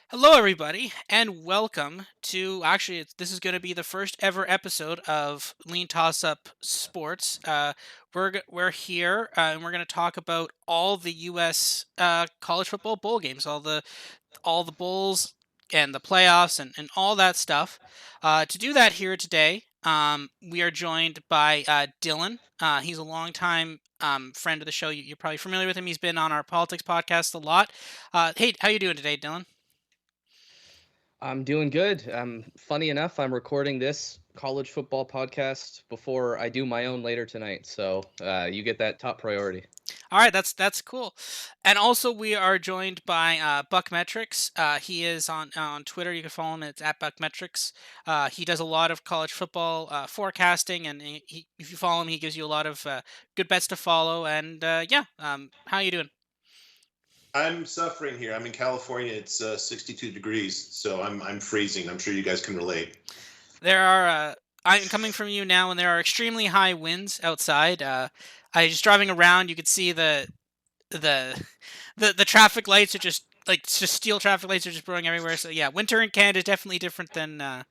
Hello, everybody, and welcome to. Actually, this is going to be the first ever episode of LeanTossup Sports. We're here, and we're going to talk about all the U.S. College football bowl games, all the bowls and the playoffs and all that stuff. To do that here today, we are joined by Dylan. He's a longtime friend of the show. You're probably familiar with him. He's been on our politics podcast a lot. Hey, how you doing today, Dylan? I'm doing good. Funny enough, I'm recording this college football podcast before I do my own later tonight. So you get that top priority. All right, that's cool. And also, we are joined by BuckMetrics. He is on Twitter. You can follow him. It's at BuckMetrics. He does a lot of college football forecasting, and if you follow him, he gives you a lot of good bets to follow. And yeah, how you doing? I'm suffering here. I'm in California. It's 62 degrees, so I'm freezing. I'm sure you guys can relate. There are. I'm coming from you now, and there are extremely high winds outside. I just driving around. You could see the the traffic lights are just steel traffic lights are just blowing everywhere. So yeah, winter in Canada is definitely different than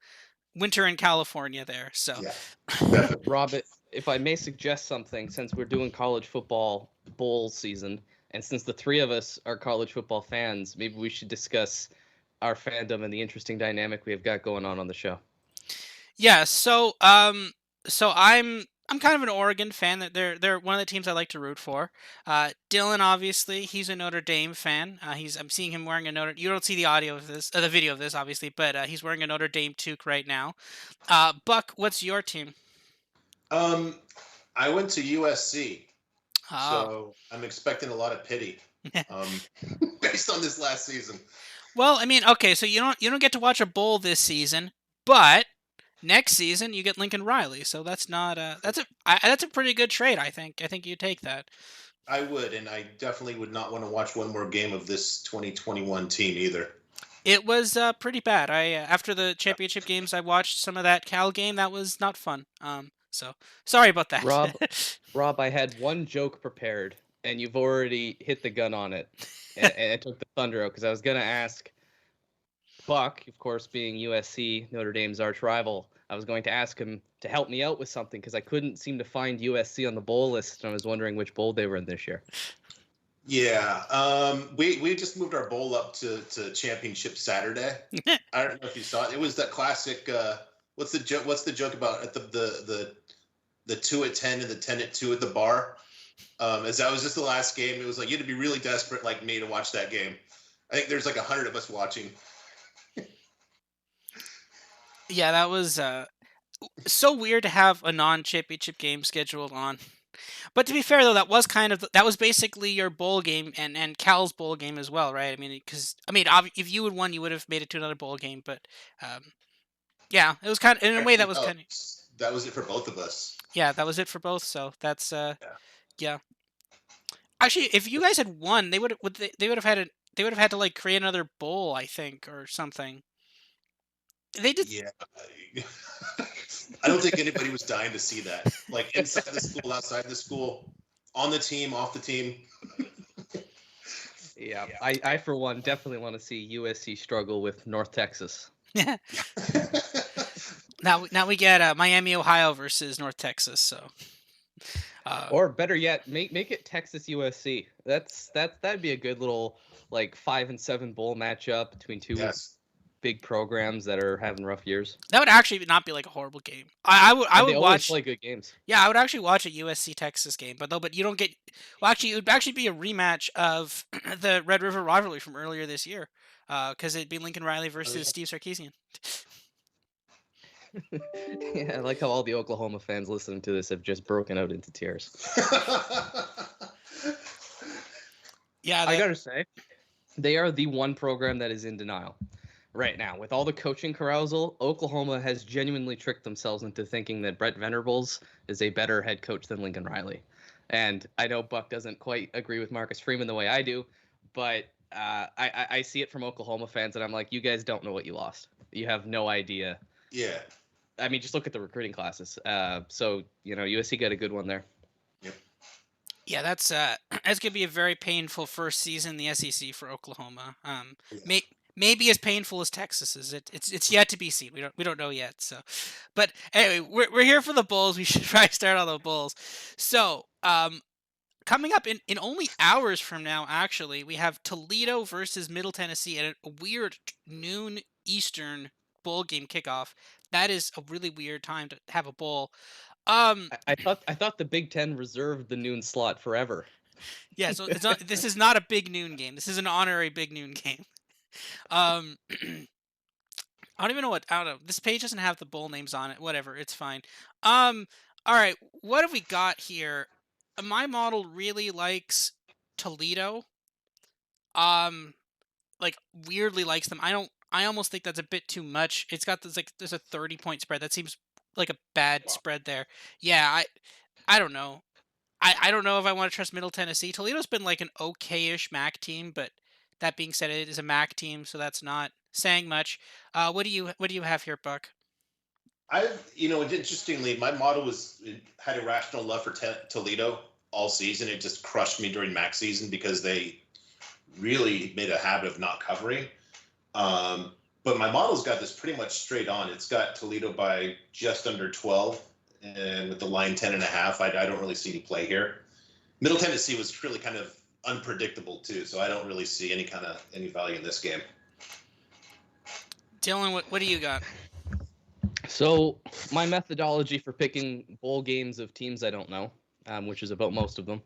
winter in California there. So Yeah, definitely. Rob, if I may suggest something, since we're doing college football bowl season, and since the three of us are college football fans, maybe we should discuss our fandom and the interesting dynamic we have got going on the show. yeah, so I'm kind of an Oregon fan. That they're one of the teams I like to root for. Dylan, obviously, he's a Notre Dame fan. I'm seeing him wearing a Notre. You don't see the audio of this, the video of this, obviously, but he's wearing a Notre Dame toque right now. Buck, what's your team? Um, I went to USC, Oh. so I'm expecting a lot of pity. Um, based on this last season. Well, I mean, okay, so you don't get to watch a bowl this season, but next season you get Lincoln Riley. So that's not that's a pretty good trade, I think. I think you take that. I would, and I definitely would not want to watch one more game of this 2021 team either. It was pretty bad. I after the championship games, I watched some of that Cal game. That was not fun. So sorry about Rob, that. Rob, I had one joke prepared, and you've already hit the gun on it, and it took the thunder out because I was gonna ask Buck, of course, being USC, Notre Dame's arch rival, I was going to ask him to help me out with something because I couldn't seem to find USC on the bowl list, and I was wondering which bowl they were in this year. Yeah, we just moved our bowl up to Championship Saturday. I don't know if you saw it. It was that classic. What's the joke? What's the joke about at the 2 at 10 and the 10 at 2 at the bar? As that was just the last game, it was like you had to be really desperate like me to watch that game. I think there's like 100 of us watching. Yeah, that was so weird to have a non-championship game scheduled on. But to be fair though, that was basically your bowl game and Cal's bowl game as well, right? I mean, because if you had won, you would have made it to another bowl game. But yeah, it was kind of in a way that Actually, was no, kind of that was it for both of us. yeah, that was it for both. So that's Yeah. yeah. Actually, if you guys had won, they would have they would have had to like create another bowl, I think, or something. They did. Yeah. I don't think anybody was dying to see that. Like inside the school, outside the school, on the team, off the team. Yeah, I for one definitely want to see USC struggle with North Texas. Now we get Miami, Ohio versus North Texas. So Or better yet, make it Texas USC. That'd be a good little like 5-7 bowl matchup between two Yes. big programs that are having rough years. that would actually not be like a horrible game. I And would they always watch. play good games. Yeah, I would actually watch a USC Texas game, but you don't get. Well, actually, it would actually be a rematch of the Red River rivalry from earlier this year, because it'd be Lincoln Riley Oh, versus Steve Sarkisian. Yeah, I like how all the Oklahoma fans listening to this have just broken out into tears. Yeah, I gotta say, they are the one program that is in denial right now. With all the coaching carousal, Oklahoma has genuinely tricked themselves into thinking that Brett Venables is a better head coach than Lincoln Riley. And I know Buck doesn't quite agree with Marcus Freeman the way I do, but I see it from Oklahoma fans, and I'm like, you guys don't know what you lost. You have no idea. Yeah. I mean, just look at the recruiting classes. So, USC got a good one there. Yep. Yeah, that's gonna be a very painful first season in the SEC for Oklahoma. Yeah. maybe as painful as Texas is. It's yet to be seen. We don't know yet. So, but anyway, we're here for the Bulls. We should probably start on the Bulls. So, coming up in only hours from now, actually, we have Toledo versus Middle Tennessee at a weird noon Eastern bowl game kickoff. That is a really weird time to have a bowl. Um, I thought the Big Ten reserved the noon slot forever. yeah. So it's not. This is not a big noon game. This is an honorary big noon game. Um, I don't even know what. I don't know. This page doesn't have the bowl names on it. Whatever. It's fine. Um. All right. What have we got here? My model really likes Toledo. Um. Like weirdly likes them. I almost think that's a bit too much. It's got this like there's a 30-point spread. That seems like a bad Wow. spread there. Yeah. I don't know. I don't know if I want to trust Middle Tennessee. Toledo's been like an okay-ish MAC team, but that being said, it is a MAC team, so that's not saying much. What do you have here, Buck? Interestingly, my model had a rational love for Toledo all season. It just crushed me during MAC season because they really made a habit of not covering. But my model's got this pretty much straight on. It's got Toledo by just under 12, and with the line 10.5, I don't really see any play here. Middle Tennessee was really kind of unpredictable too, so I don't really see any value in this game. Dylan, what do you got? So my methodology for picking bowl games of teams I don't know, which is about most of them,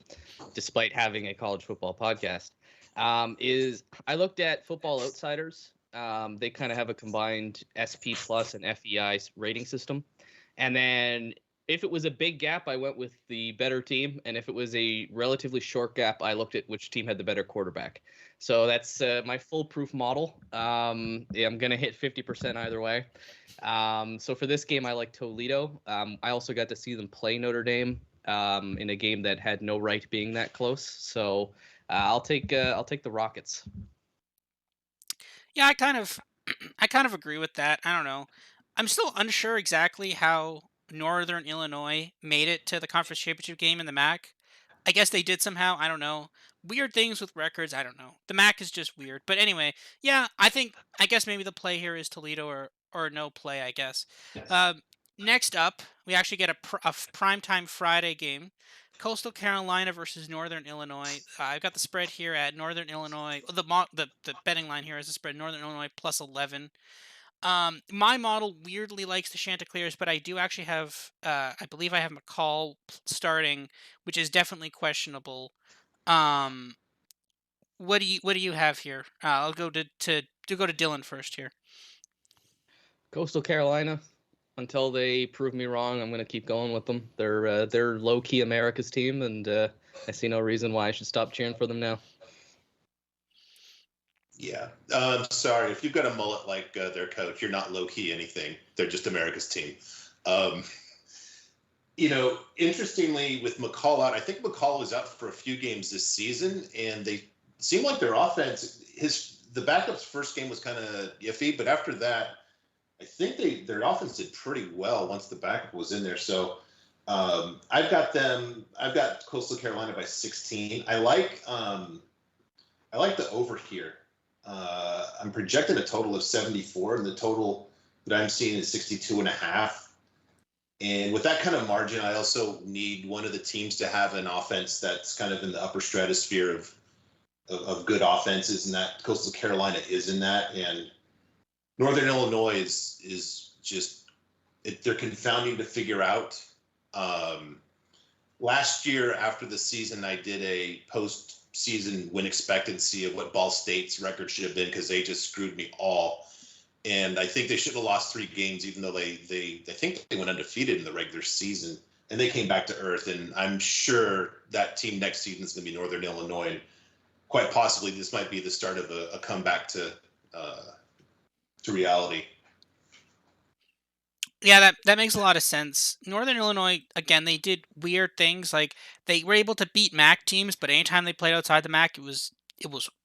despite having a college football podcast, is I looked at Football Outsiders. They kind of have a combined SP Plus and FEI rating system. And then if it was a big gap, I went with the better team. And if it was a relatively short gap, I looked at which team had the better quarterback. So that's my foolproof model. I'm going to hit 50% either way. So for this game, I like Toledo. I also got to see them play Notre Dame in a game that had no right being that close. So I'll take the Rockets. Yeah, I kind of agree with that. I don't know. I'm still unsure exactly how Northern Illinois made it to the conference championship game in the MAC. I guess they did somehow. I don't know. Weird things with records. I don't know. The MAC is just weird. But anyway, yeah, I guess maybe the play here is Toledo or no play. I guess. Um, Next up, we actually get a primetime Friday game. Coastal Carolina versus Northern Illinois. I've got the spread here at Northern Illinois. The betting line here is the spread Northern Illinois plus 11. My model weirdly likes the Chanticleers, but I do actually have, I believe I have McCall starting, which is definitely questionable. Um, what do you have here? I'll go to go to Dylan first here. Coastal Carolina. Until they prove me wrong, I'm going to keep going with them. They're low key America's team, and I see no reason why I should stop cheering for them now. Yeah. Sorry, if you've got a mullet like their coach, you're not low key anything. They're just America's team. Interestingly, with McCall out, I think McCall was out for a few games this season, and they seemed like their offense. The backup's first game was kind of iffy, but after that, I think their offense did pretty well once the backup was in there. So I've got Coastal Carolina by 16. I like the over here. I'm projecting a total of 74, and the total that I'm seeing is 62.5. And with that kind of margin, I also need one of the teams to have an offense that's kind of in the upper stratosphere of good offenses, and that Coastal Carolina is in that. And Northern Illinois is just they're confounding to figure out. Last year after the season, I did a post-season win expectancy of what Ball State's record should have been because they just screwed me all. And I think they should have lost 3 games, even though they think they went undefeated in the regular season, and they came back to earth. And I'm sure that team next season is going to be Northern Illinois. And quite possibly, this might be the start of a comeback to reality. Yeah, that makes a lot of sense. Northern Illinois, again, they did weird things. Like they were able to beat MAC teams, but anytime they played outside the MAC, it was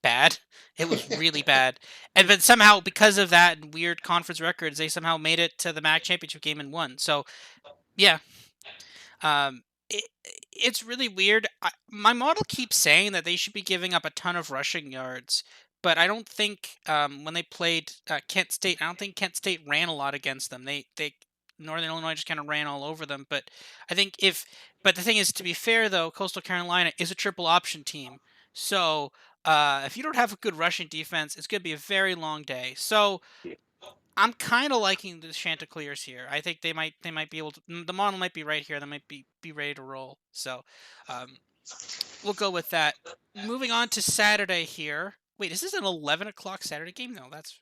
bad. It was really bad. And then somehow, because of that and weird conference records, they somehow made it to the MAC championship game and won. So yeah, um, it's really weird. My model keeps saying that they should be giving up a ton of rushing yards, but I don't think when they played Kent State, I don't think Kent State ran a lot against them. They Northern Illinois just kind of ran all over them. But I think but the thing is, to be fair though, Coastal Carolina is a triple option team. So if you don't have a good rushing defense, it's going to be a very long day. So I'm kind of liking the Chanticleers here. I think they might be able to. The model might be right here. They might be ready to roll. So um, we'll go with that. Moving on to Saturday here. Wait, is this an 11 o'clock Saturday game? No, that's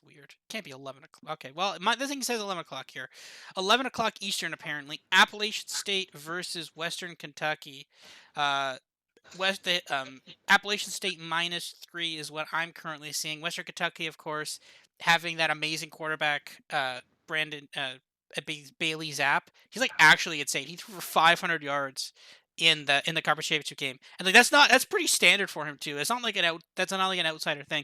weird. Can't be 11 o'clock. Okay, well, this thing says 11 o'clock here. 11 o'clock Eastern, apparently. Appalachian State versus Western Kentucky. Uh, Appalachian State -3 is what I'm currently seeing. Western Kentucky, of course, having that amazing quarterback, Brandon Bailey Zapp. He's like actually insane. He threw for 500 yards in the conference championship game, and like that's pretty standard for him too. It's not like that's not like an outsider thing.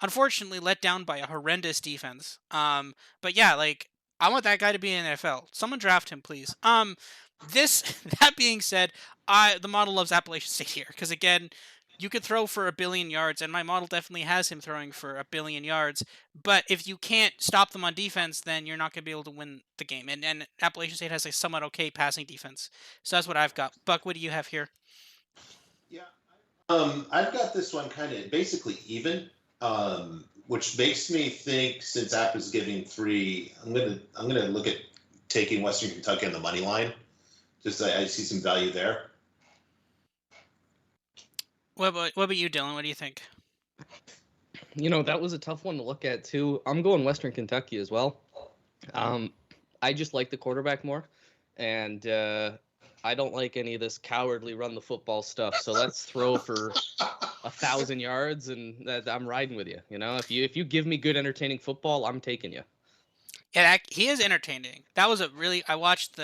Unfortunately, let down by a horrendous defense. But yeah, like I want that guy to be in the NFL. Someone draft him, please. This that being said, the model loves Appalachian State here because again, you could throw for 1 billion yards, and my model definitely has him throwing for 1 billion yards. But if you can't stop them on defense, then you're not going to be able to win the game. And Appalachian State has a somewhat okay passing defense, so that's what I've got. Buck, what do you have here? Yeah, I've got this one kind of basically even, which makes me think since App is giving 3, I'm gonna look at taking Western Kentucky on the money line. Just I see some value there. What about you, Dylan? What do you think? That was a tough one to look at too. I'm going Western Kentucky as well. I just like the quarterback more, and I don't like any of this cowardly run the football stuff. So let's throw for 1,000 yards, and I'm riding with you. If you give me good entertaining football, I'm taking you. Yeah, he is entertaining. That was I watched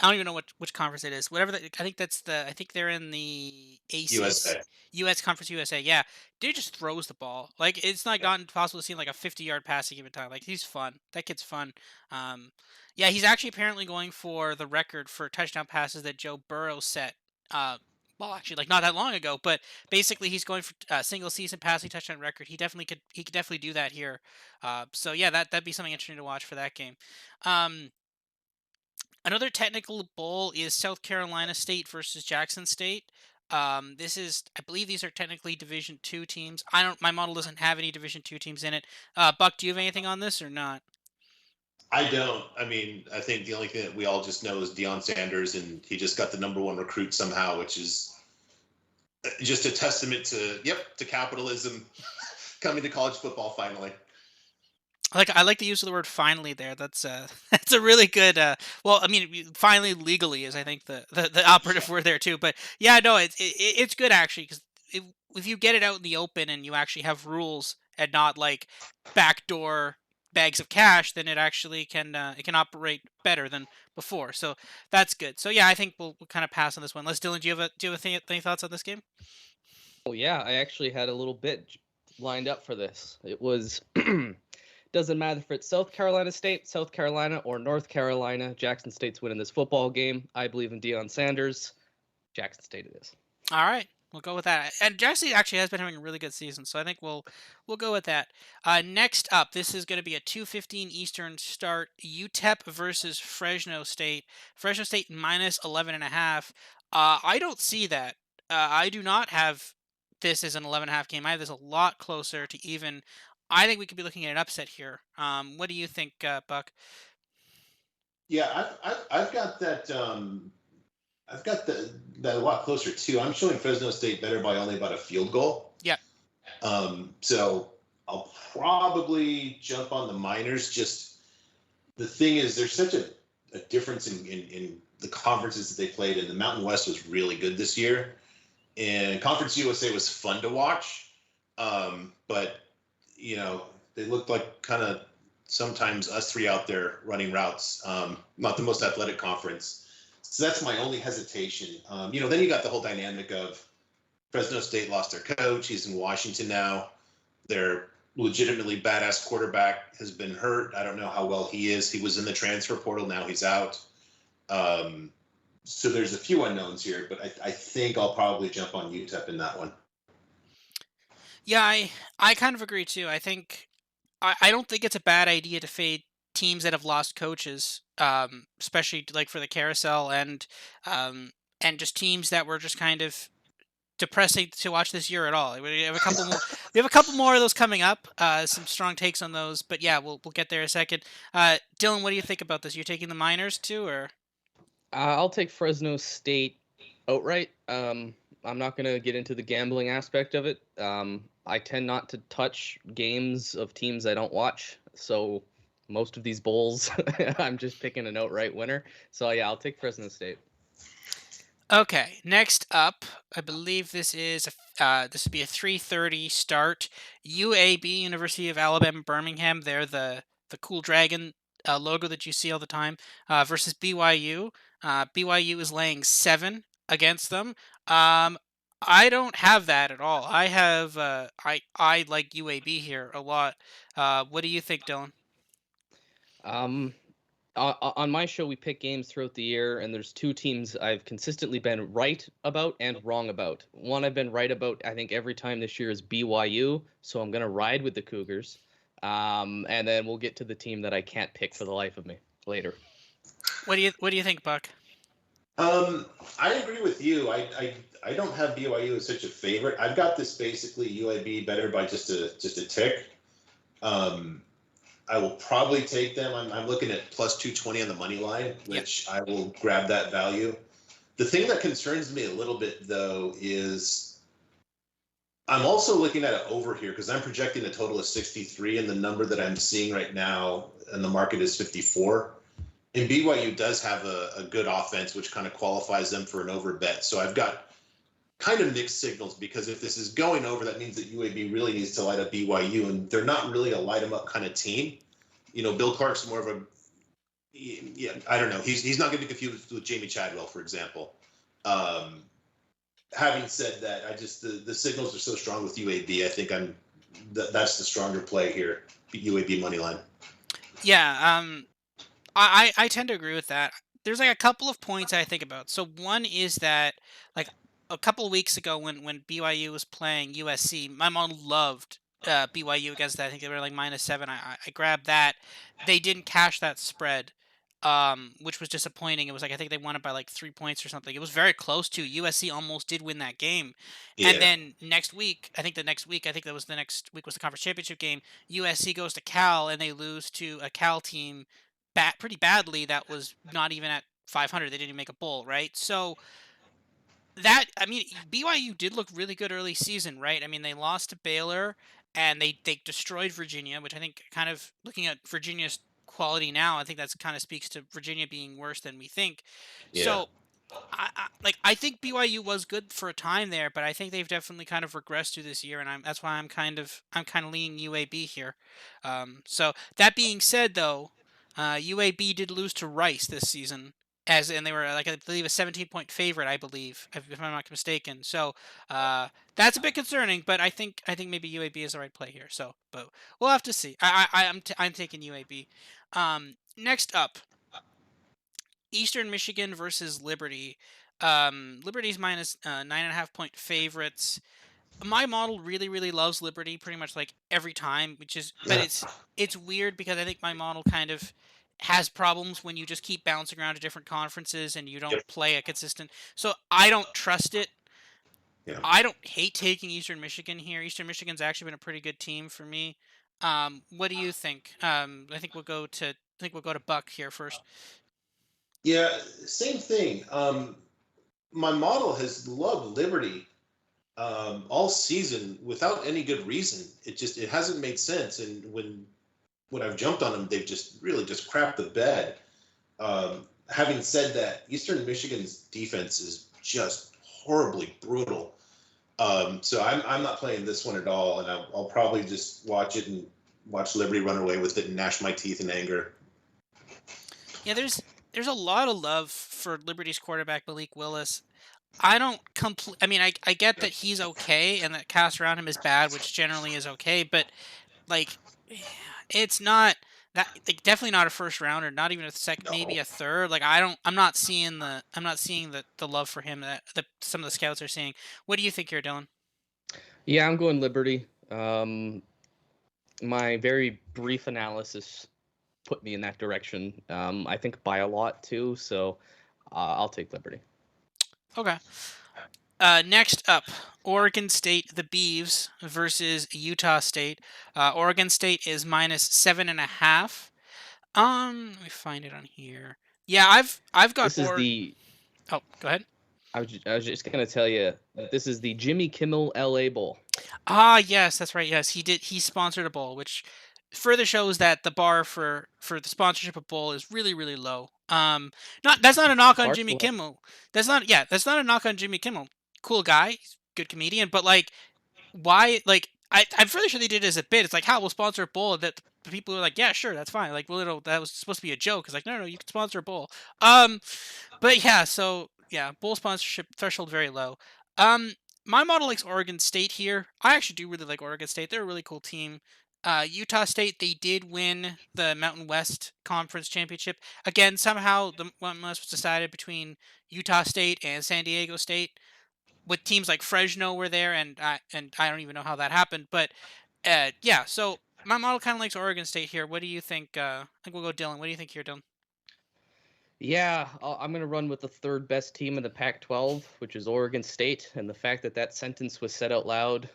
I don't even know which conference it is. Whatever. I think they're in the ACC. USA. US Conference USA. Yeah, dude just throws the ball. Like it's not possible to see like a 50-yard passing given time. Like he's fun. That kid's fun. Yeah, he's actually apparently going for the record for touchdown passes that Joe Burrow set. Well, actually, like not that long ago, but basically he's going for a single season passing touchdown record. He could definitely do that here. So yeah, that'd be something interesting to watch for that game. Another technical bowl is South Carolina State versus Jackson State. I believe these are technically Division II teams. My model doesn't have any Division II teams in it. Buck, do you have anything on this or not? I don't. I mean, I think the only thing that we all just know is Deion Sanders, and he just got the #1 recruit somehow, which is just a testament to capitalism coming to college football finally. I like the use of the word "finally" there. That's that's a really good. Well, I mean, finally legally is I think the operative word there too. But yeah, no, it's good actually because if you get it out in the open and you actually have rules and not like backdoor bags of cash, then it actually can operate better than before. So that's good. So yeah, I think we'll kind of pass on this one. Dylan, do you have any thoughts on this game? Oh yeah, I actually had a little bit lined up for this. It was. Doesn't matter if it's South Carolina State, South Carolina, or North Carolina. Jackson State's winning this football game. I believe in Deion Sanders. Jackson State it is. All right, we'll go with that. And Jackson actually has been having a really good season, so I think we'll go with that. Next up, this is going to be a 2:15 Eastern start. UTEP versus Fresno State. Fresno State -11.5. I don't see that. I do not have this as an 11.5 game. I have this a lot closer to even. I think we could be looking at an upset here. What do you think, Buck? Yeah, I've got that. I've got that a lot closer too. I'm showing Fresno State better by only about a field goal. Yeah. So I'll probably jump on the Miners. Just the thing is, there's such a difference in the conferences that they played, and the Mountain West was really good this year, and Conference USA was fun to watch. But they looked like kind of sometimes us three out there running routes. Not the most athletic conference. So that's my only hesitation. Then you got the whole dynamic of Fresno State lost their coach. He's in Washington now. Their legitimately badass quarterback has been hurt. I don't know how well he is. He was in the transfer portal. Now he's out. So there's a few unknowns here, but I think I'll probably jump on UTEP in that one. Yeah, I kind of agree too. I don't think it's a bad idea to fade teams that have lost coaches, especially like for the carousel um, and just teams that were just kind of depressing to watch this year at all. We have a couple more. We have a couple more of those coming up. Some strong takes on those, but yeah, we'll get there in a second. Dylan, what do you think about this? You're taking the Miners too, or I'll take Fresno State outright. I'm not going to get into the gambling aspect of it. I tend not to touch games of teams I don't watch. So most of these bowls, I'm just picking an outright winner. So yeah, I'll take Fresno State. okay? Next up, I believe this would be a 3:30 start. UAB, University of Alabama Birmingham. They're the cool dragon logo that you see all the time versus BYU. BYU is laying 7 against them. Um, I don't have that at all. I like UAB here a lot. What do you think, Dylan? Um, on my show, we pick games throughout the year, and there's two teams I've consistently been right about and wrong about. One I've been right about, I think, every time this year is BYU, so I'm going to ride with the Cougars. And then we'll get to the team that I can't pick for the life of me later. What do you think, Buck? Um, I agree with you. I don't have BYU as such a favorite. I've got this basically UAB better by just a tick. Um, I will probably take them. I'm looking at plus 220 on the money line, Yep. which I will grab that value. The thing that concerns me a little bit though is I'm also looking at it over here because I'm projecting a total of 63, and the number that I'm seeing right now in the market is 54. And BYU does have a good offense, which kind of qualifies them for an over bet. So I've got kind of mixed signals because if this is going over, that means that UAB really needs to light up BYU, and they're not really a light them up kind of team. Bill Clark's more of a, yeah, I don't know. He's not going to be confused with Jamie Chadwell, for example. Um, Having said that, I just the signals are so strong with UAB. I think that's the stronger play here. UAB money line. Yeah. I tend to agree with that. There's like a couple of points I think about. So one is that like a couple of weeks ago when BYU was playing USC, my mom loved BYU against that. I think they were like -7. I grabbed that. They didn't cash that spread, which was disappointing. It was like I think they won it by like 3 points or something. It was very close to USC almost did win that game. And Yeah, then next week, I think that was the next week was the conference championship game. USC goes to Cal and they lose to a Cal team pretty badly that was not even at 500. They didn't even make a bowl, right? So that I mean BYU did look really good early season, right? I mean they lost to Baylor and they destroyed Virginia, which I think kind of looking at Virginia's quality now, I think that's kind of speaks to Virginia being worse than we think. yeah. So I think BYU was good for a time there, but I think they've definitely kind of regressed through this year, and that's why I'm kind of leaning UAB here. So that being said, though, UAB did lose to Rice this season, and they were like I believe a 17-point favorite, I believe, if I'm not mistaken. So that's a bit concerning, but I think maybe UAB is the right play here. So, but we'll have to see. I'm taking UAB. Next up. Eastern Michigan versus Liberty. Liberty's minus 9.5 point favorites. My model really, really loves Liberty pretty much like every time, but it's weird because I think my model kind of has problems when you just keep bouncing around to different conferences and you don't Yep. play a consistent. So I don't trust it. Yeah. I don't hate taking Eastern Michigan here. Eastern Michigan's actually been a pretty good team for me. What do you think? I think we'll go to Buck here first. Yeah, same thing. My model has loved Liberty all season without any good reason. It hasn't made sense, and when I've jumped on them, they've just really just crapped the bed. Having said that, Eastern Michigan's defense is just horribly brutal. So I'm not playing this one at all, and I'll probably just watch it and watch Liberty run away with it and gnash my teeth in anger. Yeah, there's a lot of love for Liberty's quarterback Malik Willis. I don't I mean, I get that he's okay and that cast around him is bad, which generally is okay, but like, it's not that like definitely not a first rounder, not even a second, maybe No. a third. Like, I'm not seeing the love for him that some of the scouts are seeing. What do you think here, Dylan? Yeah, I'm going Liberty. My very brief analysis put me in that direction. I think by a lot too, so I'll take Liberty. Okay. Next up, Oregon State, the Beavs versus Utah State. Oregon State is minus 7.5. Let me find it on here. Yeah, I've got This is the. Oh, go ahead. I was just gonna tell you that this is the Jimmy Kimmel LA Bowl. Ah, yes, that's right. Yes, he did. He sponsored a bowl, which further shows that the bar for the sponsorship of bowl is really really low. Not that's not a knock on Bar's Jimmy low. Kimmel. That's not a knock on Jimmy Kimmel. Cool guy, good comedian, but like, why? Like, I'm fairly sure they did it as a bit. It's like, how we'll sponsor a bowl that the people are like, yeah, sure, that's fine. Like, well, that was supposed to be a joke. It's like, no, you can sponsor a bowl. But yeah, so yeah, bowl sponsorship threshold very low. Um, my model likes Oregon State here. I actually do really like Oregon State. They're a really cool team. Utah State, they did win the Mountain West Conference Championship. Again, somehow the Mountain West was decided between Utah State and San Diego State, with teams like Fresno were there, and I don't even know how that happened. But yeah, so my model kind of likes Oregon State here. What do you think? I think we'll go Dylan. What do you think here, Dylan? Yeah, I'm going to run with the third best team in the Pac-12, which is Oregon State. And the fact that that sentence was said out loud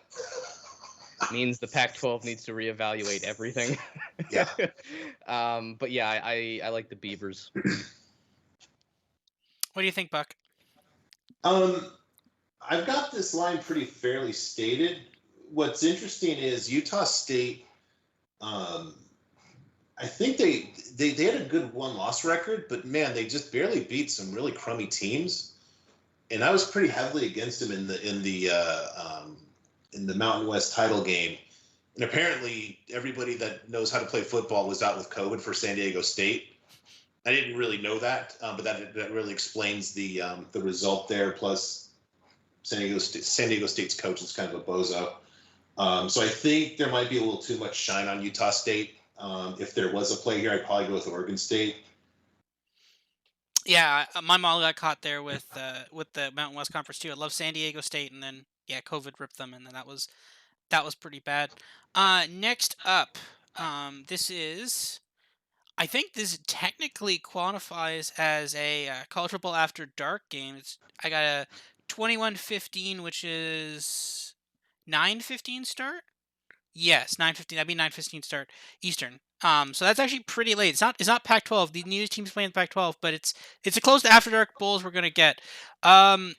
means the Pac-12 needs to reevaluate everything. Yeah. But yeah, I like the Beavers. What do you think, Buck? I've got this line pretty fairly stated. What's interesting is Utah State. I think they had a good one-loss record, but man, they just barely beat some really crummy teams. And I was pretty heavily against them in the Mountain West title game. And apparently, everybody that knows how to play football was out with COVID for San Diego State. I didn't really know that, but that really explains the result there. Plus, San Diego State's coach is kind of a bozo. So I think there might be a little too much shine on Utah State. If there was a play here, I'd probably go with Oregon State. Yeah, my model got caught there with the Mountain West Conference too. I love San Diego State, and then yeah, COVID ripped them, and then that was pretty bad. Next up, this is, I think this technically qualifies as a college football after dark game. I got a 21:15, which is 9:15 start. Yes, 9:15. That'd be 9:15 start Eastern. So that's actually pretty late. It's not Pac-12. The new teams playing Pac-12, but it's a close to after dark bowls we're gonna get. Um,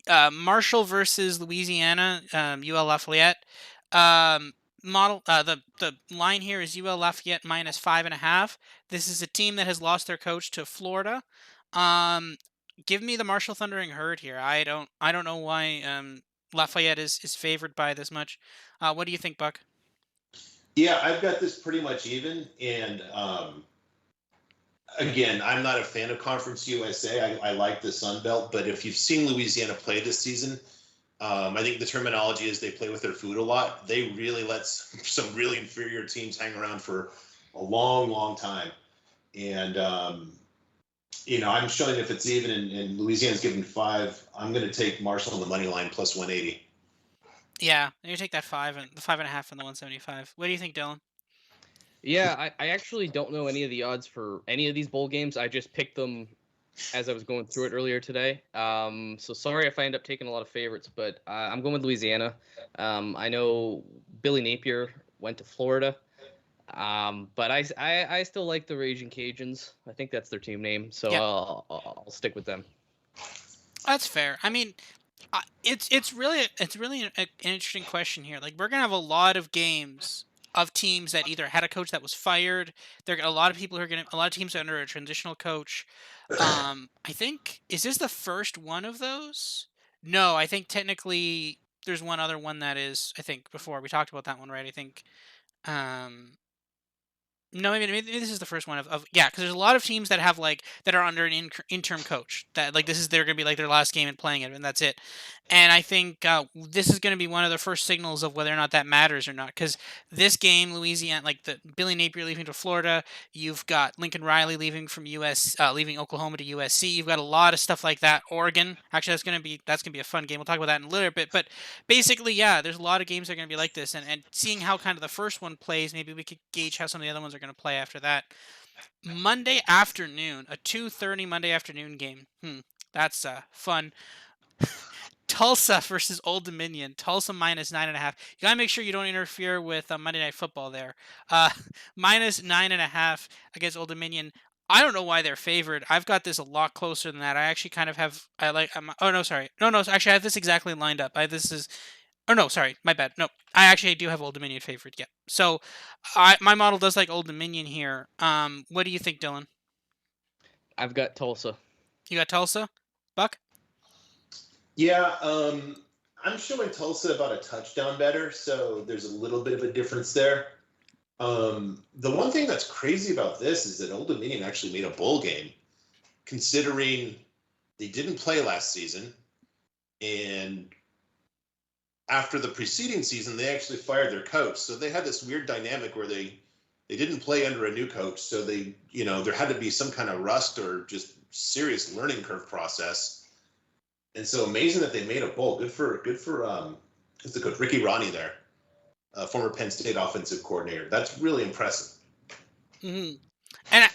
Marshall versus Louisiana. UL Lafayette. The line here is UL Lafayette minus 5.5. This is a team that has lost their coach to Florida. Give me the Marshall Thundering Herd here. I don't know why Lafayette is favored by this much. What do you think, Buck? Yeah, I've got this pretty much even. And again, I'm not a fan of Conference USA. I like the Sun Belt, but if you've seen Louisiana play this season, I think the terminology is they play with their food a lot. They really let some really inferior teams hang around for a long, long time. And, I'm showing if it's even and Louisiana's giving 5, I'm going to take Marshall on the money line plus 180. Yeah, you take that 5.5 and the 175. What do you think, Dylan? Yeah, I actually don't know any of the odds for any of these bowl games. I just picked them as I was going through it earlier today. So sorry if I end up taking a lot of favorites, but I'm going with Louisiana. I know Billy Napier went to Florida, but I still like the Raging Cajuns. I think that's their team name, so Yeah. I'll stick with them. That's fair. I mean, it's really an interesting question here. Like, we're gonna have a lot of games of teams that either had a coach that was fired. A lot of teams are under a transitional coach. I think, is this the first one of those? No, I think technically there's one other one that is. I think before we talked about that one, right? I think. Um, No, maybe this is the first one of yeah, because there's a lot of teams that have like that are under an interim coach that like this is they're gonna be like their last game and playing it and that's it. And I think this is gonna be one of the first signals of whether or not that matters or not. Because this game, Louisiana, like the Billy Napier leaving to Florida, you've got Lincoln Riley leaving from leaving Oklahoma to USC. You've got a lot of stuff like that. Oregon, actually, that's gonna be a fun game. We'll talk about that in a little bit, but basically, yeah, there's a lot of games that are going to be like this, and seeing how kind of the first one plays, maybe we could gauge how some of the other ones are going to play after that. Monday afternoon, a 2:30 Monday afternoon game. That's fun. Tulsa versus Old Dominion. Tulsa minus 9.5. You gotta make sure you don't interfere with Monday Night Football there. Minus 9.5 against Old Dominion. I don't know why they're favored. I've got this a lot closer than that. I actually kind of have. I like. Oh no, sorry. No. Actually, I have this exactly lined up. This is. Oh no, sorry, my bad. No, I actually do have Old Dominion favored. Yeah. So, my model does like Old Dominion here. What do you think, Dylan? I've got Tulsa. You got Tulsa, Buck? Yeah, I'm showing Tulsa about a touchdown better, so there's a little bit of a difference there. The one thing that's crazy about this is that Old Dominion actually made a bowl game, considering they didn't play last season, and after the preceding season, they actually fired their coach. So they had this weird dynamic where they didn't play under a new coach. So there had to be some kind of rust or just serious learning curve process. And so amazing that they made a bowl. Good for who's the coach? Ricky Ronnie there, former Penn State offensive coordinator. That's really impressive. Mm-hmm. And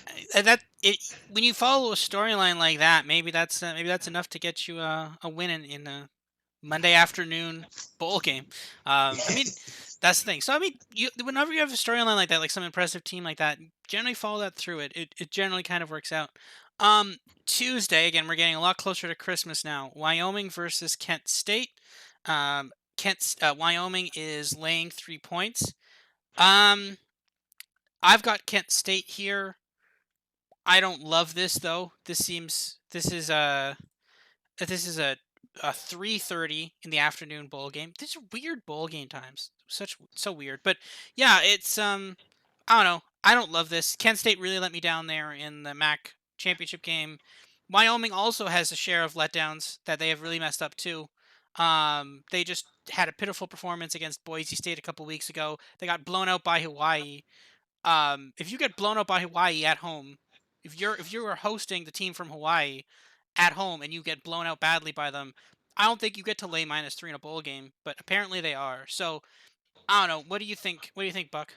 when you follow a storyline like that, maybe that's enough to get you a win in a Monday afternoon bowl game. I mean, that's the thing. So I mean, whenever you have a storyline like that, like some impressive team like that, generally follow that through. It generally kind of works out. Tuesday again, we're getting a lot closer to Christmas now. Wyoming versus Kent State. Wyoming is laying 3 points. I've got Kent State here. I don't love this though. This is a 3:30 in the afternoon bowl game. These are weird bowl game times. So weird. But yeah, it's I don't know. I don't love this. Kent State really let me down there in the MAC championship game. Wyoming also has a share of letdowns that they have really messed up too. They just had a pitiful performance against Boise State a couple weeks ago. They got blown out by Hawaii. If you get blown out by Hawaii at home, if you are hosting the team from Hawaii at home and you get blown out badly by them, I don't think you get to lay -3 in a bowl game, but apparently they are. So I don't know. What do you think? What do you think, Buck?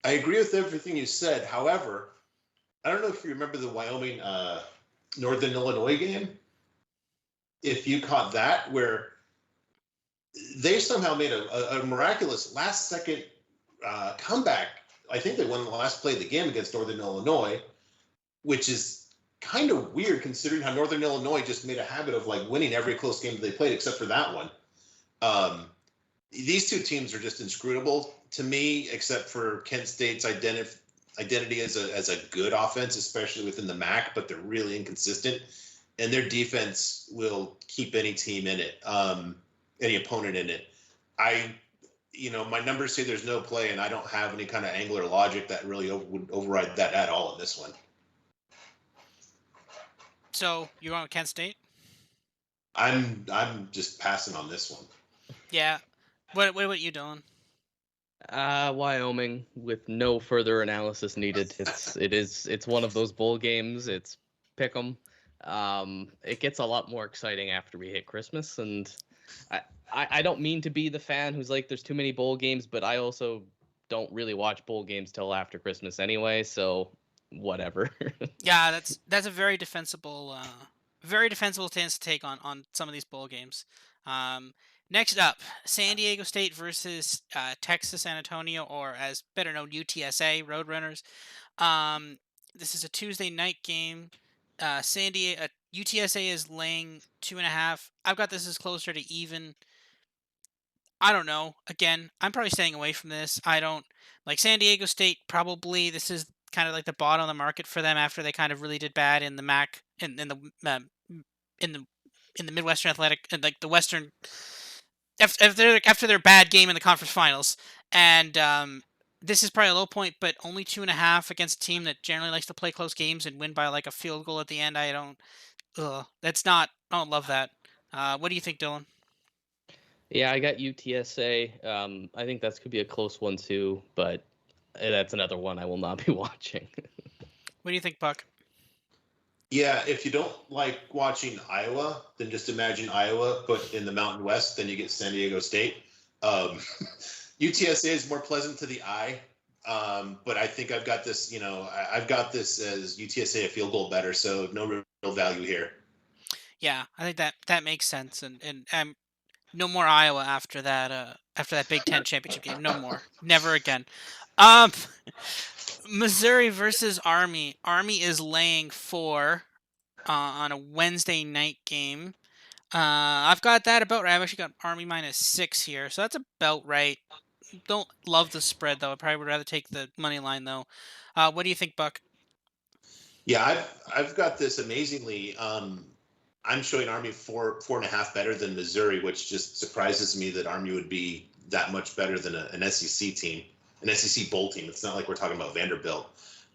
I agree with everything you said. However, I don't know if you remember the Wyoming Northern Illinois game. If you caught that, where they somehow made a miraculous last second comeback. I think they won the last play of the game against Northern Illinois, which is kind of weird considering how Northern Illinois just made a habit of like winning every close game that they played except for that one. These two teams are just inscrutable to me, except for Kent State's identity as a good offense, especially within the MAC, but they're really inconsistent, and their defense will keep any team in it, any opponent in it. My numbers say there's no play, and I don't have any kind of angler logic that really would override that at all in this one. So you're going with Kent State? I'm just passing on this one. Yeah. What about you, Dylan? Wyoming with no further analysis needed. It's one of those bowl games. It's pick 'em. It gets a lot more exciting after we hit Christmas, and I don't mean to be the fan who's like there's too many bowl games, but I also don't really watch bowl games till after Christmas anyway, so whatever. Yeah, that's a very defensible stance to take on some of these bowl games. Next up, San Diego State versus Texas San Antonio, or as better known, UTSA Roadrunners. This is a Tuesday night game. UTSA is laying 2.5. I've got this as closer to even. I don't know. Again, I'm probably staying away from this. I don't like San Diego State. Probably this is kind of like the bottom of the market for them after they kind of really did bad in the MAC in the Midwestern Athletic and like the Western after their bad game in the conference finals. And this is probably a low point, but only 2.5 against a team that generally likes to play close games and win by like a field goal at the end. I don't. That's not. I don't love that. What do you think, Dylan? Yeah, I got UTSA. I think that's could be a close one too, but that's another one I will not be watching. What do you think, Buck? Yeah, if you don't like watching Iowa, then just imagine Iowa, but in the Mountain West, then you get San Diego State. UTSA is more pleasant to the eye, but I think I've got this. I've got this as UTSA a field goal better, so no real value here. Yeah, I think that makes sense, and no more Iowa after that Big Ten championship game. No more, never again. Um, Missouri versus Army. Army is laying 4 on a Wednesday night game. I've got that about right. I've actually got Army -6 here, so that's about right. Don't love the spread though. I probably would rather take the money line though. What do you think, Buck? Yeah, I've got this amazingly. I'm showing Army 4.5 better than Missouri, which just surprises me that Army would be that much better than an SEC team, an SEC bowl team. It's not like we're talking about Vanderbilt.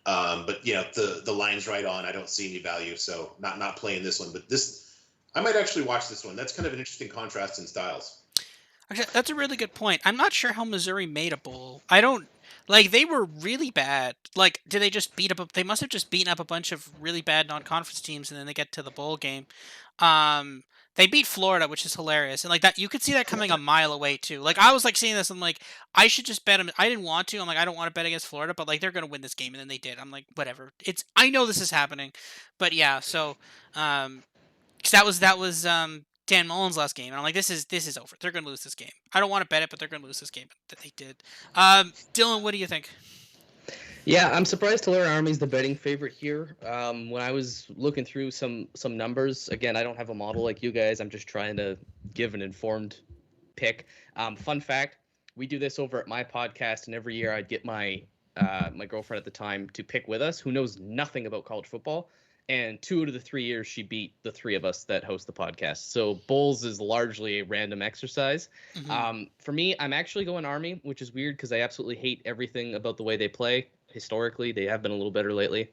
But the line's right on. I don't see any value, so not playing this one. But I might actually watch this one. That's kind of an interesting contrast in styles. Actually, that's a really good point. I'm not sure how Missouri made a bowl. I don't like they were really bad. Like, did they just beat up? They must have just beaten up a bunch of really bad non-conference teams, and then they get to the bowl game. Um, they beat Florida, which is hilarious, and like that, you could see that coming a mile away too. Like, I was like seeing this, I'm like, I should just bet them. I didn't want to. I'm like, I don't want to bet against Florida, but like they're gonna win this game, and then they did. I'm like, whatever. I know this is happening, but yeah. So, 'cause that was Dan Mullen's last game, and I'm like, this is over. They're gonna lose this game. I don't want to bet it, but they're gonna lose this game. That they did. Dylan, what do you think? Yeah, I'm surprised Tulare Army's the betting favorite here. When I was looking through some numbers, again, I don't have a model like you guys. I'm just trying to give an informed pick. Fun fact: we do this over at my podcast, and every year I'd get my my girlfriend at the time to pick with us, who knows nothing about college football. And 2 out of the 3 years, she beat the 3 of us that host the podcast. So bowls is largely a random exercise. Mm-hmm. For me, I'm actually going Army, which is weird because I absolutely hate everything about the way they play. Historically, they have been a little better lately.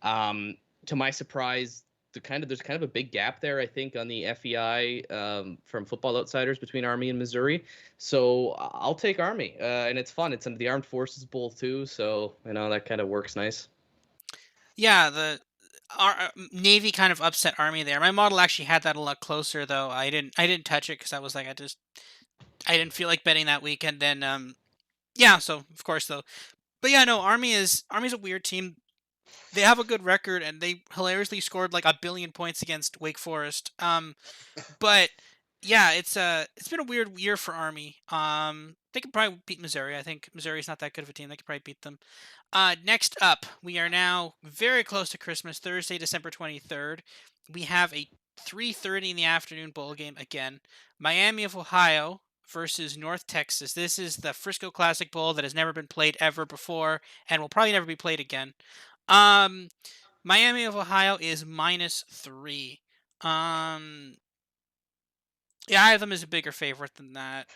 To my surprise, there's kind of a big gap there, I think, on the FEI from Football Outsiders between Army and Missouri. So I'll take Army, and it's fun. It's in the Armed Forces Bowl too, so that kind of works nice. Yeah, our Navy kind of upset Army there. My model actually had that a lot closer though. I didn't touch it because I was like, I didn't feel like betting that week, and then yeah. So of course though, but yeah, no. Army's a weird team. They have a good record, and they hilariously scored like 1 billion points against Wake Forest. But yeah, it's been a weird year for Army. They could probably beat Missouri. I think Missouri's not that good of a team. They could probably beat them. Next up, we are now very close to Christmas, Thursday, December 23rd. We have a 3:30 in the afternoon bowl game again. Miami of Ohio versus North Texas. This is the Frisco Classic Bowl that has never been played ever before and will probably never be played again. Um, Miami of Ohio is -3. Um, yeah, I have them as a bigger favorite than that.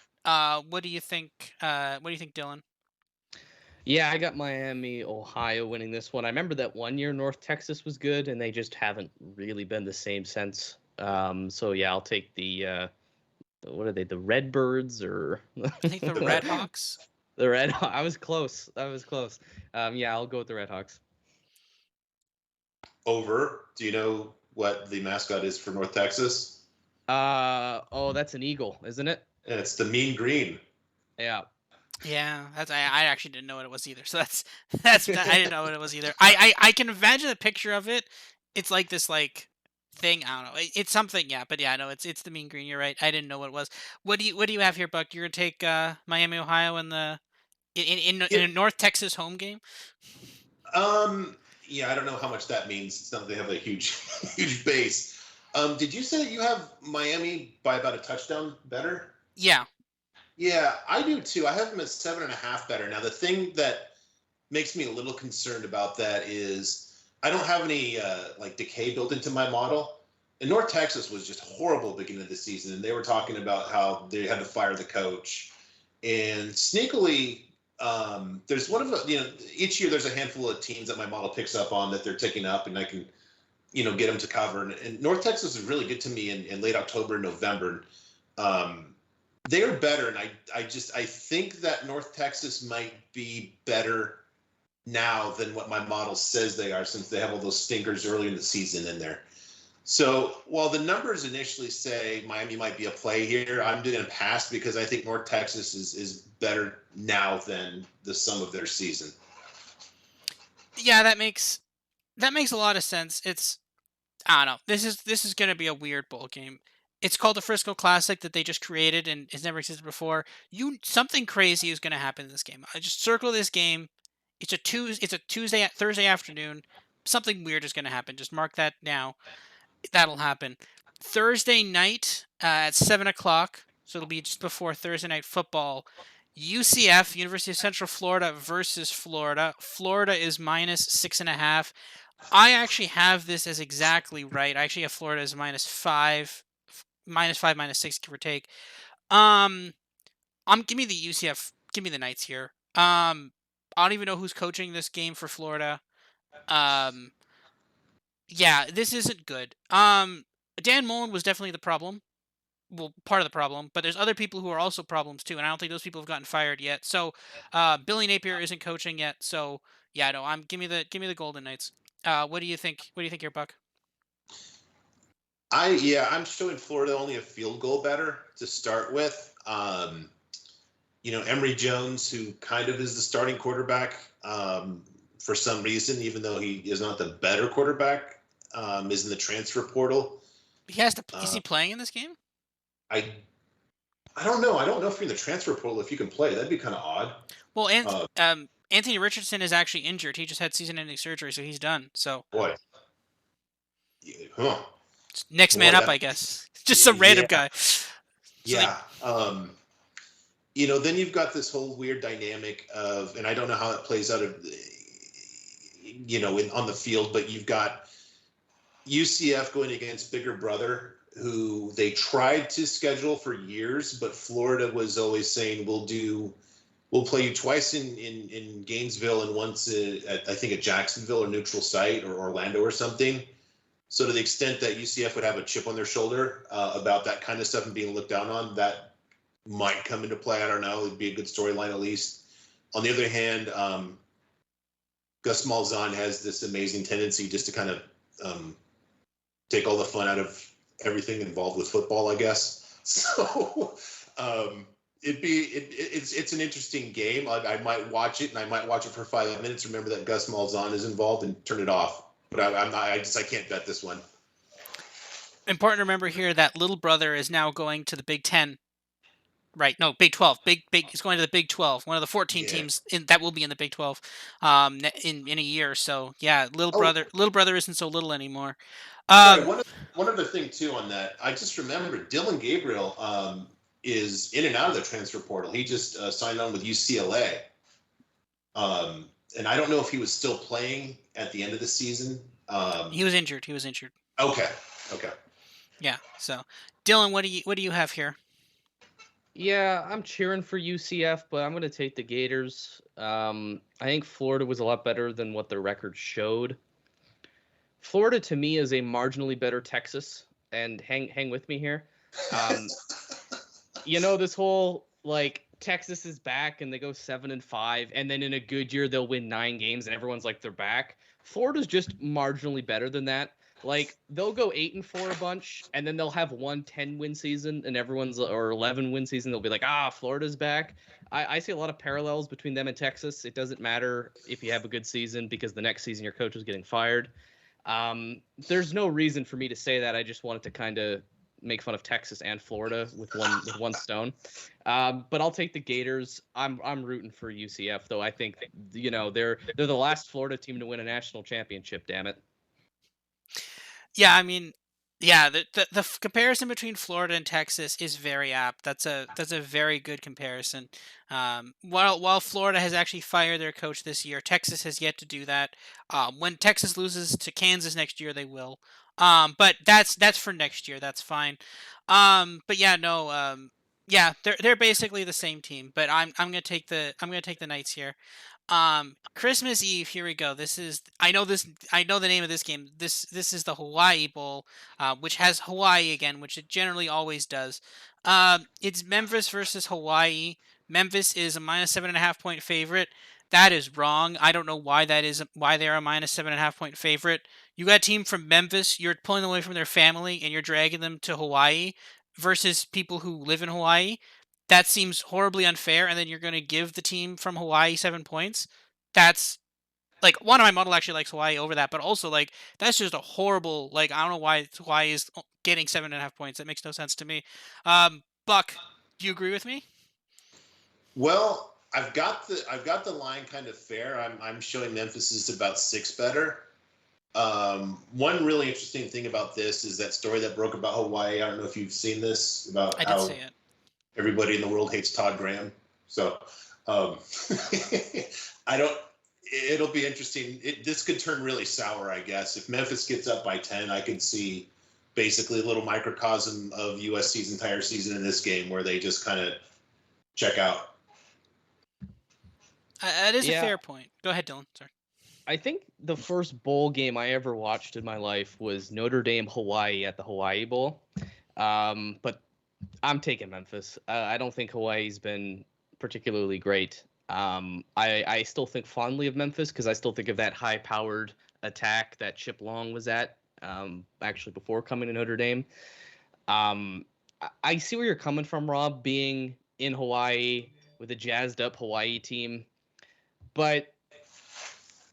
What do you think? What do you think, Dylan? Yeah, I got Miami, Ohio winning this one. I remember that one year North Texas was good, and they just haven't really been the same since. So yeah, I'll take the what are they? The Redbirds or I think the Red Hawks. The Red. I was close. Yeah, I'll go with the Red Hawks. Over. Do you know what the mascot is for North Texas? Oh, that's an eagle, isn't it? And it's the Mean Green. Yeah. Yeah, I actually didn't know what it was either. So that's I didn't know what it was either. I can imagine a picture of it. It's like this like thing. I don't know. It's something. Yeah, but yeah, no, it's the Mean Green. You're right. I didn't know what it was. What do you have here, Buck? You're gonna take Miami, Ohio, in in a North Texas home game. Yeah, I don't know how much that means. It's not they have a huge huge base. Did you say you have Miami by about a touchdown better? Yeah. Yeah, I do too. I have them at 7.5 better. Now, the thing that makes me a little concerned about that is I don't have any like decay built into my model. And North Texas was just horrible at the beginning of the season, and they were talking about how they had to fire the coach. And sneakily, there's one of the, each year there's a handful of teams that my model picks up on that they're ticking up, and I can, get them to cover. And North Texas is really good to me in late October and November. They are better, and I think that North Texas might be better now than what my model says they are, since they have all those stinkers early in the season in there. So while the numbers initially say Miami might be a play here, I'm going to pass because I think North Texas is better now than the sum of their season. Yeah, that makes a lot of sense. I don't know. This is going to be a weird bowl game. It's called the Frisco Classic that they just created and has never existed before. Something crazy is going to happen in this game. I just circle this game. It's a Thursday afternoon. Something weird is going to happen. Just mark that now. That'll happen. Thursday night at 7:00. So it'll be just before Thursday night football. UCF, University of Central Florida versus Florida. Florida is -6.5. I actually have this as exactly right. I actually have Florida as -5, -6, give or take. Give me the UCF. Give me the Knights here. I don't even know who's coaching this game for Florida. Yeah, this isn't good. Dan Mullen was definitely the problem. Well, part of the problem, but there's other people who are also problems too, and I don't think those people have gotten fired yet. So, Billy Napier isn't coaching yet. So, yeah, no, give me the Golden Knights. What do you think? What do you think here, Buck? I'm showing Florida only a field goal better to start with. Emory Jones, who kind of is the starting quarterback for some reason, even though he is not the better quarterback, is in the transfer portal. He has to. Is he playing in this game? I don't know. I don't know if you're in the transfer portal if you can play. That'd be kind of odd. Well, Anthony Richardson is actually injured. He just had season-ending surgery, so he's done. So boy, next man up, I guess. Just some random guy. Then you've got this whole weird dynamic of, and I don't know how it plays out on the field, but you've got UCF going against Bigger Brother, who they tried to schedule for years, but Florida was always saying, we'll play you twice in Gainesville and once at Jacksonville or neutral site or Orlando or something. So to the extent that UCF would have a chip on their shoulder about that kind of stuff and being looked down on, that might come into play. I don't know. It'd be a good storyline at least. On the other hand, Gus Malzahn has this amazing tendency just to kind of take all the fun out of everything involved with football, I guess. So it's an interesting game. I might watch it, and I might watch it for 5 minutes. Remember that Gus Malzahn is involved, and turn it off. But I can't bet this one. Important to remember here that little brother is now going to the Big Ten. Right, no, Big 12. Big is going to the Big 12. One of the 14 teams that will be in the Big 12 in a year. So yeah, little brother isn't so little anymore. Sorry, one other thing too on that. I just remembered Dylan Gabriel is in and out of the transfer portal. He just signed on with UCLA. And I don't know if he was still playing at the end of the season. He was injured. Okay. Yeah. So, Dylan, what do you have here? Yeah, I'm cheering for UCF, but I'm going to take the Gators. I think Florida was a lot better than what their record showed. Florida, to me, is a marginally better Texas, and hang with me here. This whole, Texas is back, and they go 7-5, and then in a good year, they'll win 9 games, and everyone's like, they're back. Florida's just marginally better than that. They'll go 8-4 a bunch, and then they'll have 1 10-win season, and or 11-win season. They'll be like, Florida's back. I see a lot of parallels between them and Texas. It doesn't matter if you have a good season because the next season your coach is getting fired. There's no reason for me to say that. I just wanted to kind of make fun of Texas and Florida with one stone. But I'll take the Gators. I'm rooting for UCF, though. I think they're the last Florida team to win a national championship. Damn it. Yeah, I mean, yeah, the comparison between Florida and Texas is very apt. That's a very good comparison. While Florida has actually fired their coach this year, Texas has yet to do that. When Texas loses to Kansas next year, they will. But that's for next year. That's fine. But yeah, no. Yeah, they're basically the same team, but I'm gonna take the Knights here. Christmas Eve. Here we go. This is I know the name of this game. This is the Hawaii Bowl, which has Hawaii again, which it generally always does. It's Memphis versus Hawaii. Memphis is a -7.5 point favorite. That is wrong. I don't know why they're a -7.5 point favorite. You got a team from Memphis. You're pulling them away from their family and you're dragging them to Hawaii versus people who live in Hawaii. That seems horribly unfair. And then you're going to give the team from Hawaii 7 points. That's like one of my model actually likes Hawaii over that, but also like that's just a horrible. Like I don't know why Hawaii is getting 7.5 points. That makes no sense to me. Buck, do you agree with me? Well, I've got the line kind of fair. I'm showing Memphis is about 6 better. One really interesting thing about this is that story that broke about Hawaii. I don't know if you've seen this about I did how say it. everybody in the world hates Todd Graham. So um, I don't. It'll be interesting. This could turn really sour, I guess. If Memphis gets up by 10, I could see basically a little microcosm of USC's entire season in this game, where they just kind of check out. That is a Yeah, fair point. Go ahead, Dylan. Sorry. I think the first bowl game I ever watched in my life was Notre Dame Hawaii at the Hawaii Bowl. But I'm taking Memphis. I don't think Hawaii's been particularly great. I still think fondly of Memphis because I still think of that high-powered attack that Chip Long was at, actually before coming to Notre Dame. I see where you're coming from, Rob, being in Hawaii with a jazzed-up Hawaii team, but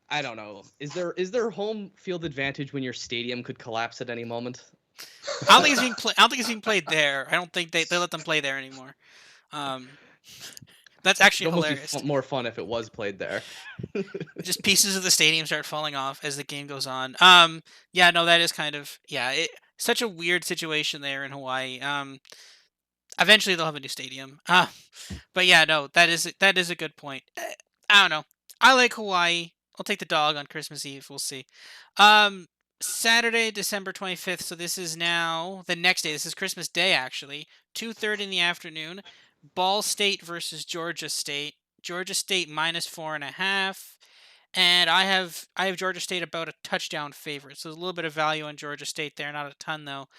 I don't know. Is there home field advantage when your stadium could collapse at any moment? I don't think it's being I don't think it's being played there. I don't think they let them play there anymore. Um, that's It'd actually almost be hilarious. more fun if it was played there. Just pieces of the stadium start falling off as the game goes on. Yeah, no, that is kind of such a weird situation there in Hawaii. Eventually they'll have a new stadium. But yeah, no, that is a good point. I don't know. I like Hawaii. I'll take the dog on Christmas Eve. We'll see. Um, Saturday, December 25th. So this is now the next day. This is Christmas Day, actually. 2:30 in the afternoon. Ball State versus Georgia State. Georgia State -4.5. And I have Georgia State about a touchdown favorite. So there's a little bit of value on Georgia State there, not a ton though.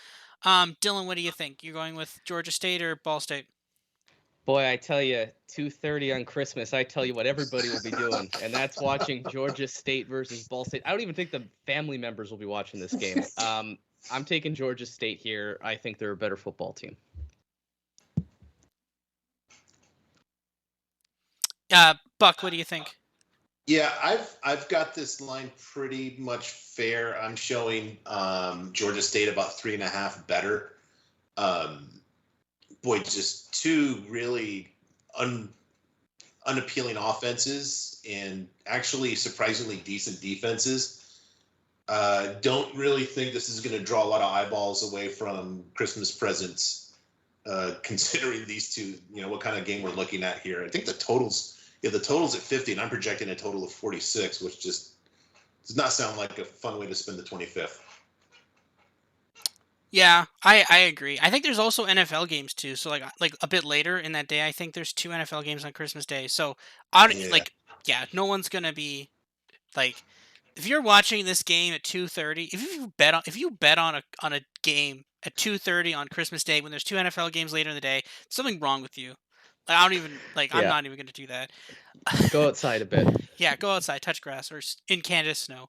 Dylan, what do you think? You're going with Georgia State or Ball State? Boy, I tell you, 2:30 on Christmas, I tell you what everybody will be doing, and that's watching Georgia State versus Ball State. I don't even think the family members will be watching this game. I'm taking Georgia State here. I think they're a better football team. Buck, what do you think? Yeah, I've got this line pretty much fair. I'm showing Georgia State about 3.5 better. Boy, just two really unappealing offenses and actually surprisingly decent defenses. Don't really think this is going to draw a lot of eyeballs away from Christmas presents, considering these two. What kind of game we're looking at here. I think the total's at 50, and I'm projecting a total of 46, which just does not sound like a fun way to spend the 25th. Yeah, I agree. I think there's also NFL games too. So like a bit later in that day, I think there's two NFL games on Christmas Day. So I don't Yeah. like yeah, no one's gonna be like if you're watching this game at 2:30. If you bet on a game at 2:30 on Christmas Day when there's two NFL games later in the day, something wrong with you. Like, I don't even like. I'm Yeah, not even gonna do that. go outside a bit. Yeah, go outside, touch grass, or in Canada, snow.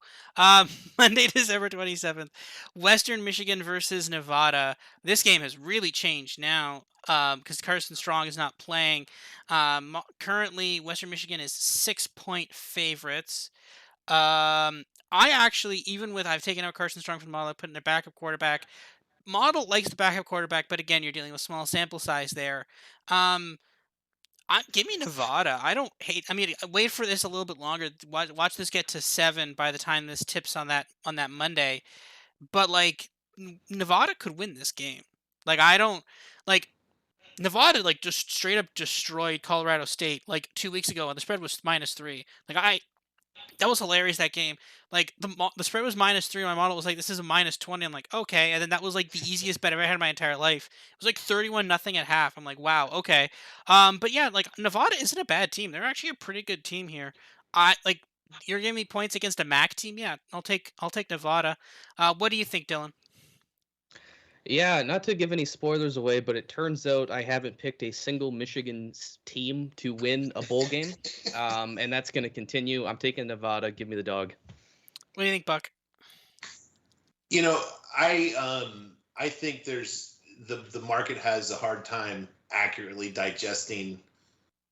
Monday, December 27th, Western Michigan versus Nevada. This game has really changed now because Carson Strong is not playing. Currently, Western Michigan is 6 point favorites. I actually, even with I've taken out Carson Strong from the model, I put in their backup quarterback. Model likes the backup quarterback, but again, you're dealing with small sample size there. Um, give me Nevada. I don't hate. I mean, wait for this a little bit longer. Watch this get to 7 by the time this tips on that Monday. But like Nevada could win this game. Like I don't like Nevada. Like just straight up destroyed Colorado State like 2 weeks ago, and the spread was -3. Like that was hilarious, that game. Like, the spread was -3, my model was like, "This is a -20." I'm like, "Okay," and then that was, like, the easiest bet I've ever had in my entire life. It was, like, 31-0 at half. I'm like, "Wow, okay." But yeah, like, Nevada isn't a bad team. They're actually a pretty good team here. Like, you're giving me points against a MAC team? Yeah, I'll take Nevada. What do you think, Dylan? Yeah, not to give any spoilers away, but it turns out I haven't picked a single Michigan team to win a bowl game, and that's going to continue. I'm taking Nevada. Give me the dog. What do you think, Buck? You know, I think there's the market has a hard time accurately digesting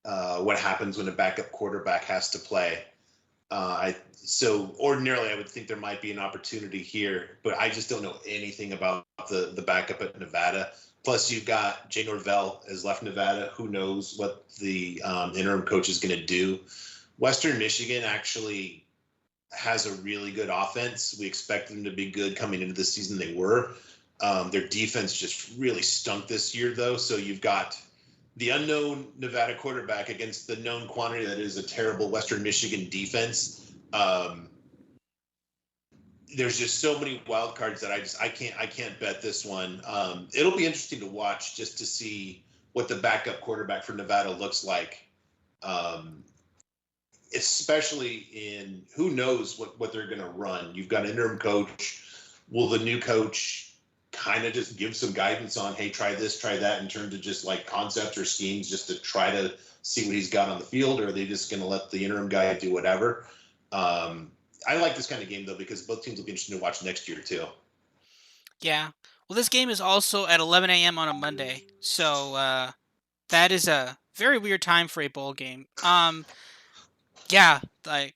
what happens when a backup quarterback has to play. So ordinarily I would think there might be an opportunity here, but I just don't know anything about the backup at Nevada. Plus, you've got Jay Norvell as left Nevada. Who knows what the interim coach is going to do? Western Michigan actually has a really good offense. We expect them to be good coming into the season. They were. Their defense just really stunk this year, though. So you've got the unknown Nevada quarterback against the known quantity that is a terrible Western Michigan defense. There's just so many wild cards that I can't bet this one. It'll be interesting to watch just to see what the backup quarterback for Nevada looks like. Especially in who knows what they're going to run. You've got an interim coach. Will the new coach kind of just give some guidance on, hey, try this, try that in terms of just like concepts or schemes just to try to see what he's got on the field? Or are they just going to let the interim guy do whatever? I like this kind of game, though, because both teams will be interesting to watch next year, too. Yeah. Well, this game is also at 11 a.m. on a Monday, so that is a very weird time for a bowl game. Yeah, I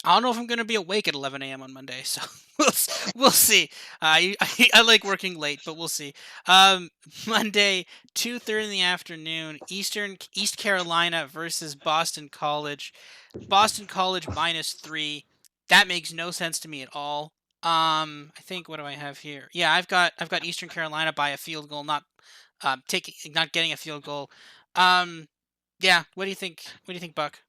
don't know if I'm gonna be awake at 11 a.m. on Monday, so we'll see. I like working late, but we'll see. Monday, 2:30 in the afternoon, East Carolina versus Boston College. Boston College -3. That makes no sense to me at all. I think, what do I have here? Yeah, I've got Eastern Carolina by a field goal, not getting a field goal. Um, yeah. What do you think? What do you think, Buck?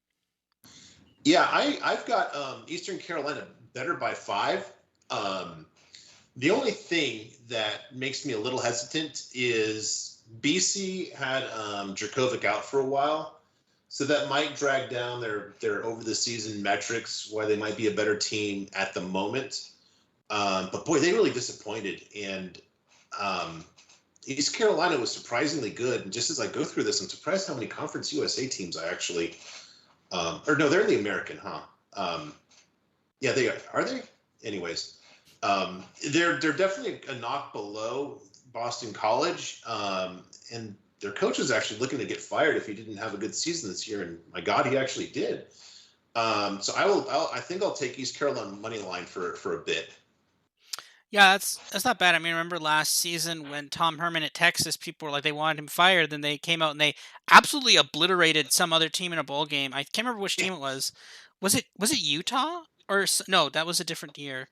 Yeah, I've got Eastern Carolina better by 5. The only thing that makes me a little hesitant is BC had Dracovic out for a while, so that might drag down their over the season metrics, why they might be a better team at the moment. But boy, they really disappointed, and East Carolina was surprisingly good. And just as I go through this, I'm surprised how many Conference USA teams I actually or no, they're in the American, huh? Yeah, they are. Are they? Anyways, they're definitely a knock below Boston College, and their coach is actually looking to get fired if he didn't have a good season this year. And my God, he actually did. So I think I'll take East Carolina money line for a bit. Yeah, that's not bad. I mean, remember last season when Tom Herman at Texas, people were like they wanted him fired, then they came out and they absolutely obliterated some other team in a bowl game. I can't remember which Yeah. team it was. Was it Utah no? That was a different year.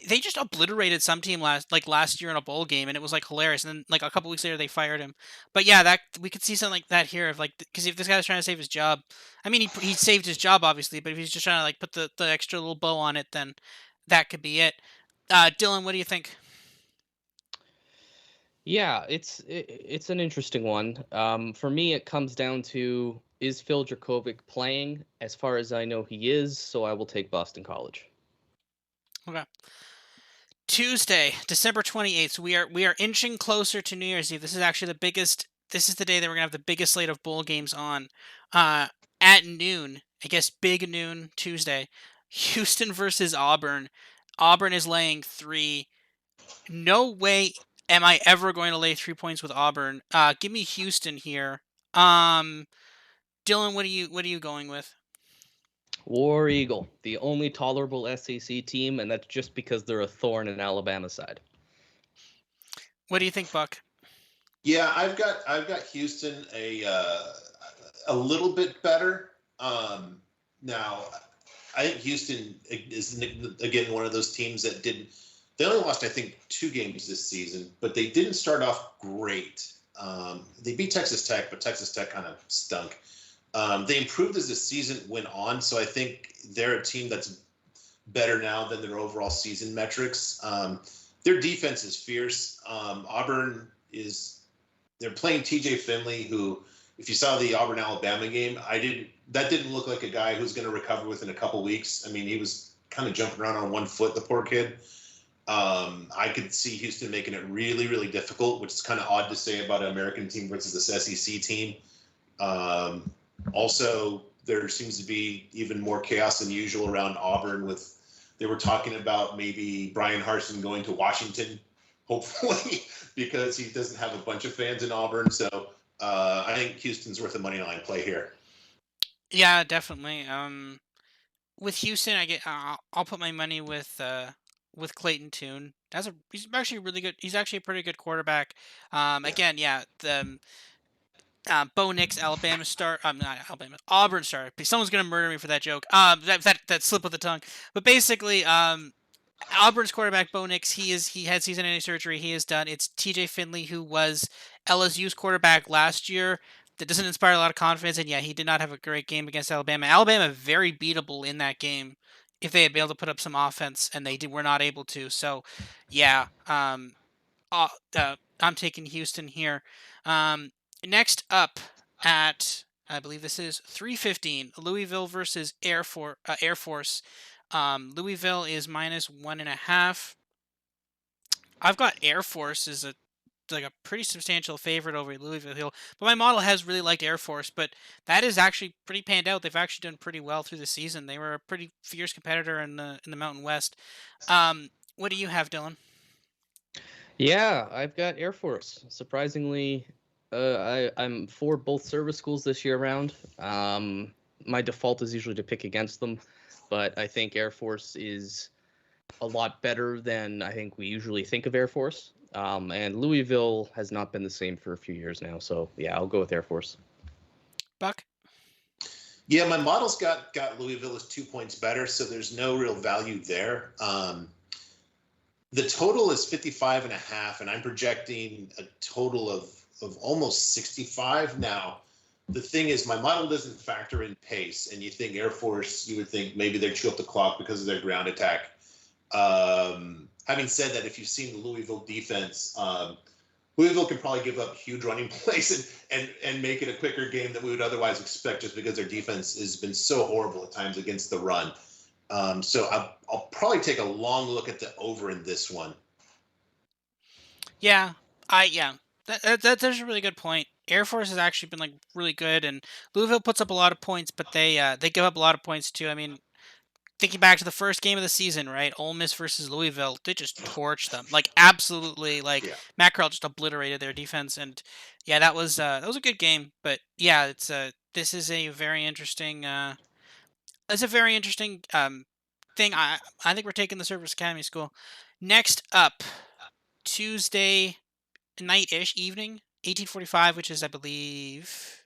They just obliterated some team last year in a bowl game, and it was like hilarious. And then like a couple weeks later, they fired him. But yeah, that we could see something like that here. If like because if this guy's trying to save his job, I mean he saved his job obviously, but if he's just trying to like put the extra little bow on it, then that could be it. Dylan, what do you think? Yeah, it's an interesting one. For me, it comes down to, is Phil Dracovic playing? As far as I know, he is, so I will take Boston College. Okay. Tuesday, December 28th. So we are inching closer to New Year's Eve. This is actually the biggest. This is the day that we're gonna have the biggest slate of bowl games on. At noon, I guess big noon Tuesday. Houston versus Auburn. Auburn is laying 3. No way am I ever going to lay 3 points with Auburn. Give me Houston here. Dylan, what are you going with? War Eagle, the only tolerable SEC team, and that's just because they're a thorn in Alabama's side. What do you think, Buck? Yeah, I've got Houston a little bit better. Now, I think Houston is again one of those teams that didn't. They only lost, I think, 2 games this season, but they didn't start off great. They beat Texas Tech, but Texas Tech kind of stunk. They improved as the season went on, so I think they're a team that's better now than their overall season metrics. Their defense is fierce. Auburn they're playing TJ Finley, who, if you saw the Auburn Alabama game, that didn't look like a guy who's going to recover within a couple weeks. I mean, he was kind of jumping around on one foot, the poor kid. I could see Houston making it really, really difficult, which is kind of odd to say about an American team versus this SEC team. Also, there seems to be even more chaos than usual around Auburn. They were talking about maybe Brian Harsin going to Washington, hopefully, because he doesn't have a bunch of fans in Auburn. So I think Houston's worth a money line play here. Yeah, definitely. With Houston, I'll put my money with Clayton Tune. He's actually really good. He's actually a pretty good quarterback. Again, yeah, the Bo Nix, Alabama star. Not Alabama, Auburn star. Someone's gonna murder me for that joke. That slip of the tongue. But basically, Auburn's quarterback Bo Nix, he had season-ending surgery. He is done. It's TJ Finley, who was LSU's quarterback last year. That doesn't inspire a lot of confidence, and yeah, he did not have a great game against Alabama. Alabama very beatable in that game if they had been able to put up some offense, and were not able to. So, yeah, I'm taking Houston here. Next up at, I believe this is 3:15, Louisville versus Air Force. Louisville is -1.5. I've got Air Force as a pretty substantial favorite over Louisville, but my model has really liked Air Force, but that is actually pretty panned out. They've actually done pretty well through the season. They were a pretty fierce competitor in the Mountain West. What do you have, Dylan? Yeah, I've got Air Force. Surprisingly, I'm for both service schools this year round. My default is usually to pick against them, but I think Air Force is a lot better than I think we usually think of Air Force. And Louisville has not been the same for a few years now. So, yeah, I'll go with Air Force. Buck? Yeah, my model's got Louisville as 2 points better, so there's no real value there. The total is 55.5, and I'm projecting a total of almost 65. Now, the thing is, my model doesn't factor in pace, and you think Air Force, you would think maybe they're chew up the clock because of their ground attack. Having said that, if you've seen the Louisville defense, Louisville can probably give up huge running plays and make it a quicker game than we would otherwise expect, just because their defense has been so horrible at times against the run. So I'll probably take a long look at the over in this one. Yeah, that's a really good point. Air Force has actually been really good, and Louisville puts up a lot of points, but they give up a lot of points too. I mean, thinking back to the first game of the season, right? Ole Miss versus Louisville, they just torched them, absolutely. Yeah. Matt Corral just obliterated their defense, and yeah, that was a good game. But yeah, this is a very interesting. It's a very interesting thing. I think we're taking the Service Academy School. Next up, Tuesday night-ish evening, 18:45, which is, I believe,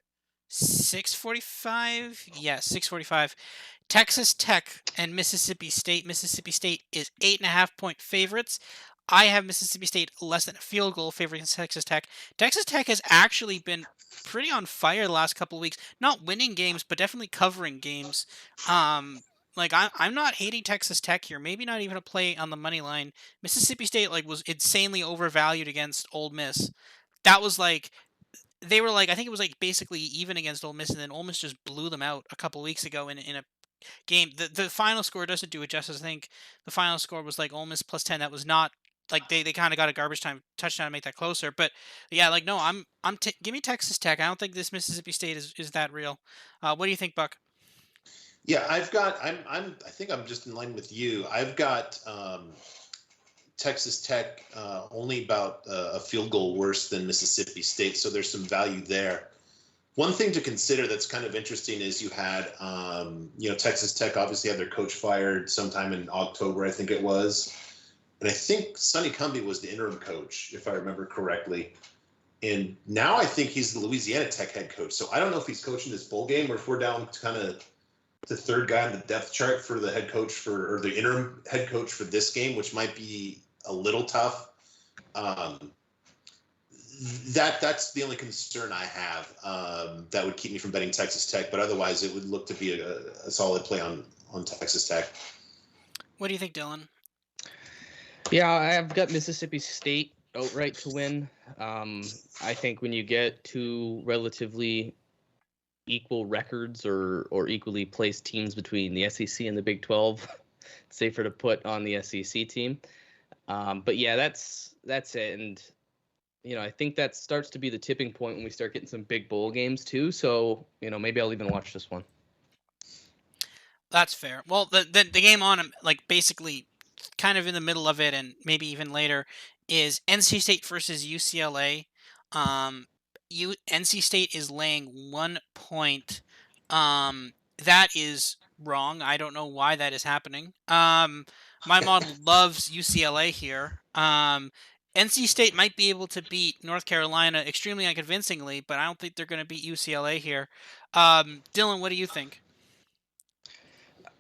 6:45. Yeah, 6:45. Texas Tech and Mississippi State. Mississippi State is 8.5-point favorites. I have Mississippi State less than a field goal favoring Texas Tech. Texas Tech has actually been pretty on fire the last couple of weeks. Not winning games, but definitely covering games. I'm not hating Texas Tech here. Maybe not even a play on the money line. Mississippi State was insanely overvalued against Ole Miss. That was they were I think it was basically even against Ole Miss, and then Ole Miss just blew them out a couple weeks ago in a game. The final score doesn't do it justice. I think the final score was Ole Miss plus 10. That was not they kind of got a garbage time touchdown to make that closer. But yeah, no, give me Texas Tech. I don't think this Mississippi State is that real. What do you think, Buck? Yeah, I think I'm just in line with you. I've got Texas Tech only about a field goal worse than Mississippi State, so there's some value there. One thing to consider that's kind of interesting is you had, Texas Tech obviously had their coach fired sometime in October, I think it was. And I think Sonny Cumbie was the interim coach, if I remember correctly. And now I think he's the Louisiana Tech head coach. So I don't know if he's coaching this bowl game or if we're down to kind of the third guy on the depth chart for the head coach or the interim head coach for this game, which might be a little tough. that's the only concern I have that would keep me from betting Texas Tech. But otherwise, it would look to be a solid play on Texas Tech. What do you think, Dylan? Yeah, I've got Mississippi State outright to win. I think when you get two relatively equal records or equally placed teams between the SEC and the Big 12, it's safer to put on the SEC team. But yeah, that's it. And I think that starts to be the tipping point when we start getting some big bowl games too. So maybe I'll even watch this one. That's fair. Well, the game on, like, basically kind of in the middle of it and maybe even later is NC State versus UCLA. NC State is laying 1 point. That is wrong. I don't know why that is happening. My model loves UCLA here. NC State might be able to beat North Carolina extremely unconvincingly, but I don't think they're going to beat UCLA here. Dylan, what do you think?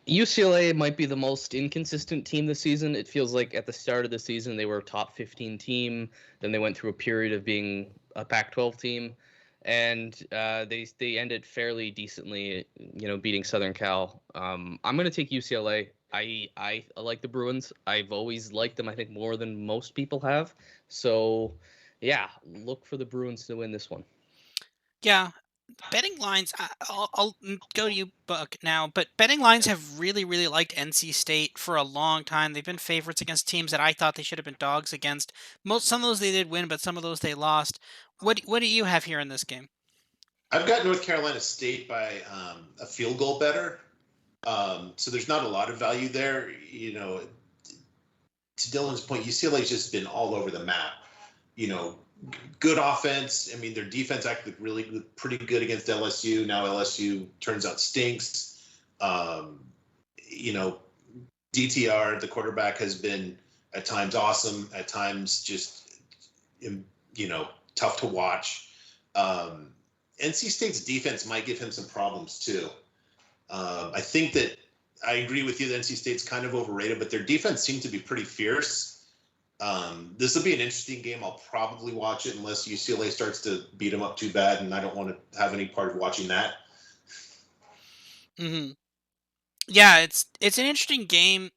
UCLA might be the most inconsistent team this season. It feels like at the start of the season they were a top 15 team. Then they went through a period of being a Pac-12 team, and they ended fairly decently, beating Southern Cal. I'm going to take UCLA. I like the Bruins. I've always liked them, I think, more than most people have. So, yeah, look for the Bruins to win this one. Yeah. Betting lines, I'll go to you, Buck, now, but betting lines have really, really liked NC State for a long time. They've been favorites against teams that I thought they should have been dogs against. Some of those they did win, but some of those they lost. What do you have here in this game? I've got North Carolina State by a field goal better. So there's not a lot of value there. To Dylan's point, UCLA's just been all over the map. Good offense. I mean, their defense actually really pretty good against LSU. Now LSU turns out stinks. DTR, the quarterback, has been at times awesome, at times just, tough to watch. NC State's defense might give him some problems too. I think that I agree with you that NC State's kind of overrated, but their defense seemed to be pretty fierce. This will be an interesting game. I'll probably watch it unless UCLA starts to beat them up too bad, and I don't want to have any part of watching that. Mm-hmm. Yeah, it's an interesting game.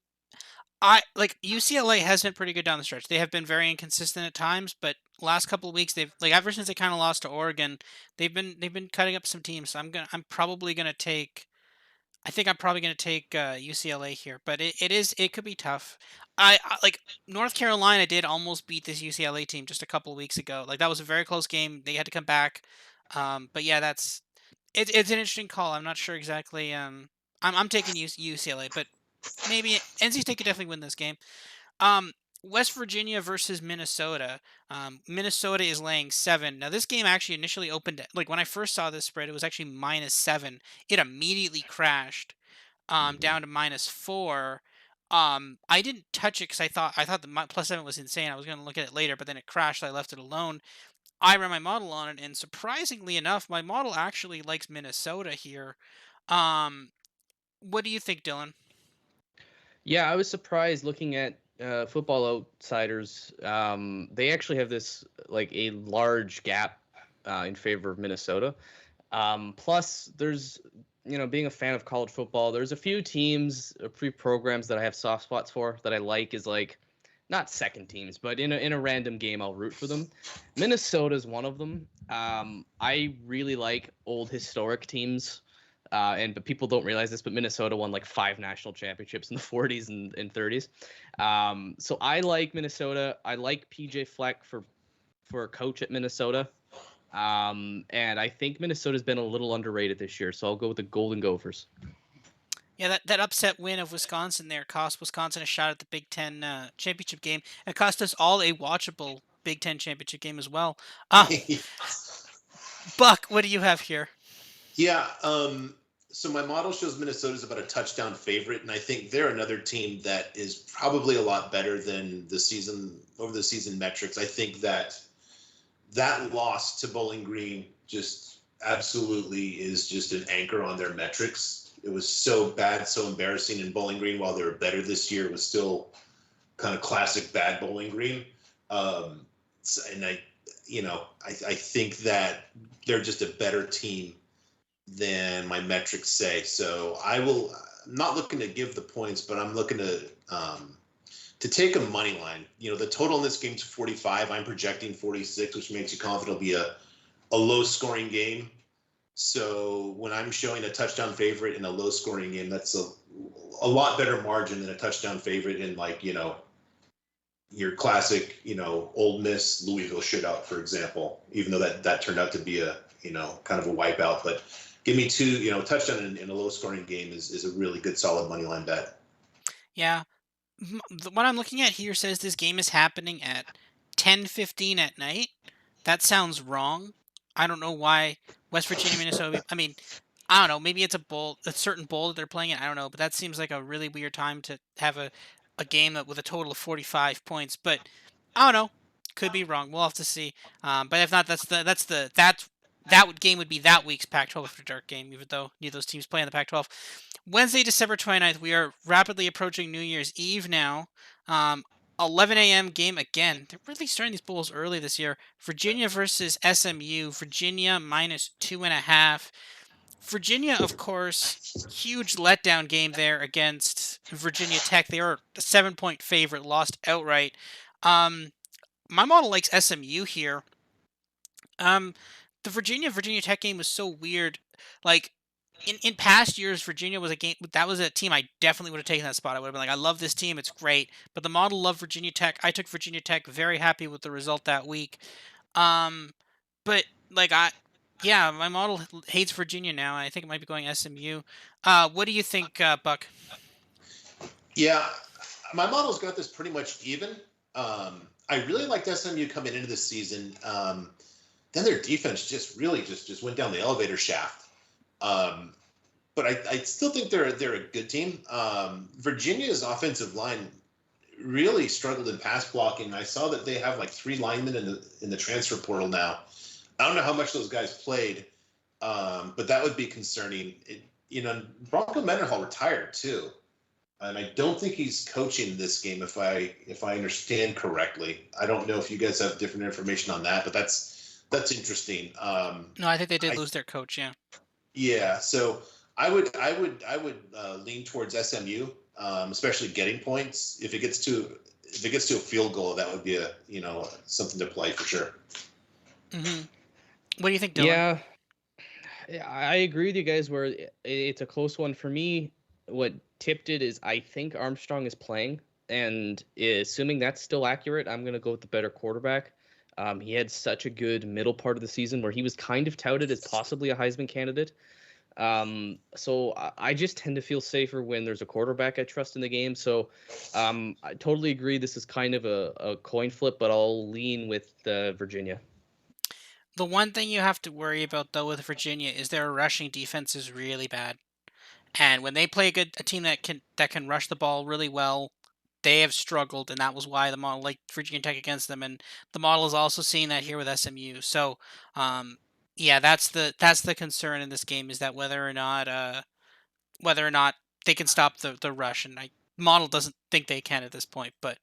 UCLA has been pretty good down the stretch. They have been very inconsistent at times, but last couple of weeks they've ever since they kind of lost to Oregon, they've been cutting up some teams. So I'm probably gonna take. I think I'm probably going to take UCLA here, but it could be tough. I like North Carolina did almost beat this UCLA team just a couple of weeks ago. Like, that was a very close game. They had to come back. But yeah, it's an interesting call. I'm not sure exactly. I'm taking UCLA, but maybe NC State could definitely win this game. West Virginia versus Minnesota. Minnesota is laying 7. Now, this game actually initially opened at, when I first saw this spread, it was actually -7. It immediately crashed down to -4. I didn't touch it because I thought the +7 was insane. I was going to look at it later, but then it crashed. So I left it alone. I ran my model on it, and surprisingly enough, my model actually likes Minnesota here. What do you think, Dylan? Yeah, I was surprised looking at Football Outsiders. They actually have this a large gap in favor of Minnesota. Plus, there's being a fan of college football, there's a few teams, a few programs that I have soft spots for that I like is not second teams, but in a random game I'll root for them. Minnesota's one of them. I really like old historic teams. But people don't realize this, but Minnesota won 5 national championships in the 40s and 30s. So I like Minnesota. I like PJ Fleck for a coach at Minnesota. And I think Minnesota's been a little underrated this year, so I'll go with the Golden Gophers. Yeah, that upset win of Wisconsin there cost Wisconsin a shot at the Big Ten championship game. It cost us all a watchable Big Ten championship game as well. Buck, what do you have here? Yeah, so my model shows Minnesota's about a touchdown favorite, and I think they're another team that is probably a lot better than over the season metrics. I think that loss to Bowling Green just absolutely is just an anchor on their metrics. It was so bad, so embarrassing in Bowling Green. While they were better this year, it was still kind of classic bad Bowling Green. And I think that they're just a better team than my metrics say. So I'm not looking to give the points, but I'm looking to take a money line. The total in this game is 45. I'm projecting 46, which makes you confident it'll be a low scoring game. So when I'm showing a touchdown favorite in a low scoring game, that's a lot better margin than a touchdown favorite in your classic, Ole Miss Louisville shootout, for example, even though that turned out to be a, kind of a wipeout. But give me two, touchdown in a low scoring game is a really good solid money line bet. Yeah. What I'm looking at here says this game is happening at 10:15 at night. That sounds wrong. I don't know why West Virginia, Minnesota. I mean, I don't know. Maybe it's a certain bowl that they're playing in. I don't know, but that seems like a really weird time to have a game with a total of 45 points. But I don't know. Could be wrong. We'll have to see. But if not, that game would be that week's Pac-12 after dark game, even though neither of those teams play in the Pac-12. Wednesday, December 29th, we are rapidly approaching New Year's Eve now. 11 a.m. game again. They're really starting these bowls early this year. Virginia versus SMU. Virginia -2.5. Virginia, of course, huge letdown game there against Virginia Tech. They are a 7-point favorite, lost outright. My model likes SMU here. The Virginia Tech game was so weird. Like in past years, Virginia was a team I definitely would have taken that spot. I would have been like, I love this team, it's great. But the model loved Virginia Tech. I took Virginia Tech, very happy with the result that week. But my model hates Virginia now, and I think it might be going SMU. What do you think, Buck? Yeah, my model's got this pretty much even. I really liked SMU coming into this season. Then their defense just really just went down the elevator shaft. But I still think they're a good team. Virginia's offensive line really struggled in pass blocking. I saw that they have like 3 linemen in the transfer portal now. I don't know how much those guys played, but that would be concerning. Bronco Mendenhall retired too, and I don't think he's coaching this game if I understand correctly. I don't know if you guys have different information on that, but that's interesting. No, I think they did lose their coach. Yeah. Yeah, so I would lean towards SMU, especially getting points. If it gets to a field goal, that would be something to play for sure. Mm-hmm. What do you think, Dylan? Yeah, I agree with you guys. Where it's a close one for me. What tipped it is I think Armstrong is playing, and assuming that's still accurate, I'm gonna go with the better quarterback. He had such a good middle part of the season where he was kind of touted as possibly a Heisman candidate. So I just tend to feel safer when there's a quarterback I trust in the game. So I totally agree. This is kind of a coin flip, but I'll lean with Virginia. The one thing you have to worry about, though, with Virginia is their rushing defense is really bad. And when they play a team that can rush the ball really well, they have struggled, and that was why the model liked Virginia Tech against them. And the model is also seeing that here with SMU. So, that's the concern in this game, is that whether or not they can stop the rush. And model doesn't think they can at this point. But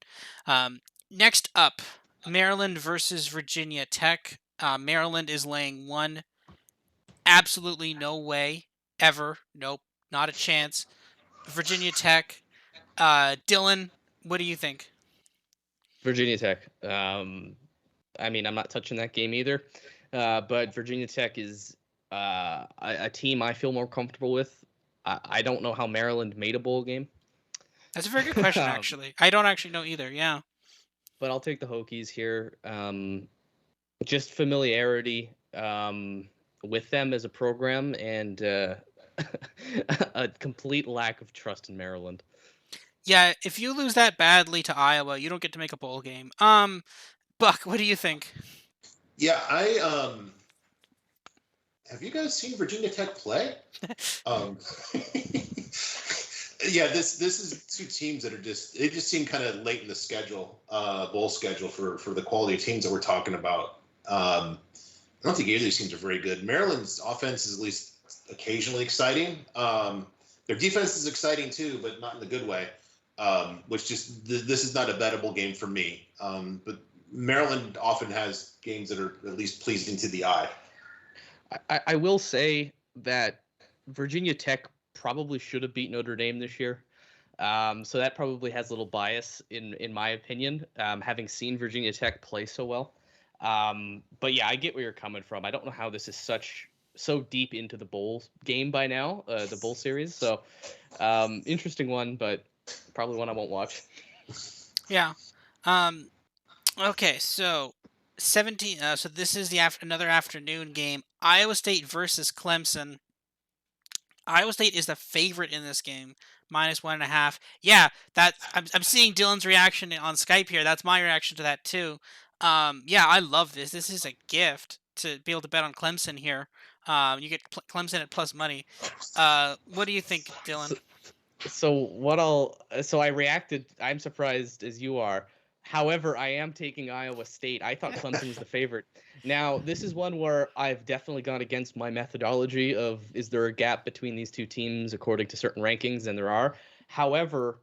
next up, Maryland versus Virginia Tech. Maryland is laying 1. Absolutely no way ever. Nope, not a chance. Virginia Tech. Dylan, what do you think? Virginia Tech. I'm not touching that game either. But Virginia Tech is a team I feel more comfortable with. I don't know how Maryland made a bowl game. That's a very good question, actually. I don't actually know either, yeah. But I'll take the Hokies here. Just familiarity with them as a program, and a complete lack of trust in Maryland. Yeah, if you lose that badly to Iowa, you don't get to make a bowl game. Buck, what do you think? Yeah, have you guys seen Virginia Tech play? Yeah, this is 2 teams that they just seem kind of late in the schedule, bowl schedule for the quality of teams that we're talking about. I don't think either of these teams are very good. Maryland's offense is at least occasionally exciting. Their defense is exciting too, but not in the good way. This is not a bettable game for me. But Maryland often has games that are at least pleasing to the eye. I will say that Virginia Tech probably should have beat Notre Dame this year. So that probably has a little bias in my opinion, having seen Virginia Tech play so well. But yeah, I get where you're coming from. I don't know how this is so deep into the bowl game by now, the bowl series. So interesting one, but probably one I won't watch. Yeah. Okay, so 17. So this is another afternoon game. Iowa State versus Clemson. Iowa State is the favorite in this game, -1.5. Yeah, I'm seeing Dylan's reaction on Skype here. That's my reaction to that too. Yeah, I love this. This is a gift to be able to bet on Clemson here. You get Clemson at plus money. What do you think, Dylan? So I reacted. I'm surprised as you are. However, I am taking Iowa State. I thought Clemson was the favorite. Now, this is one where I've definitely gone against my methodology of is there a gap between these two teams according to certain rankings, and there are. However,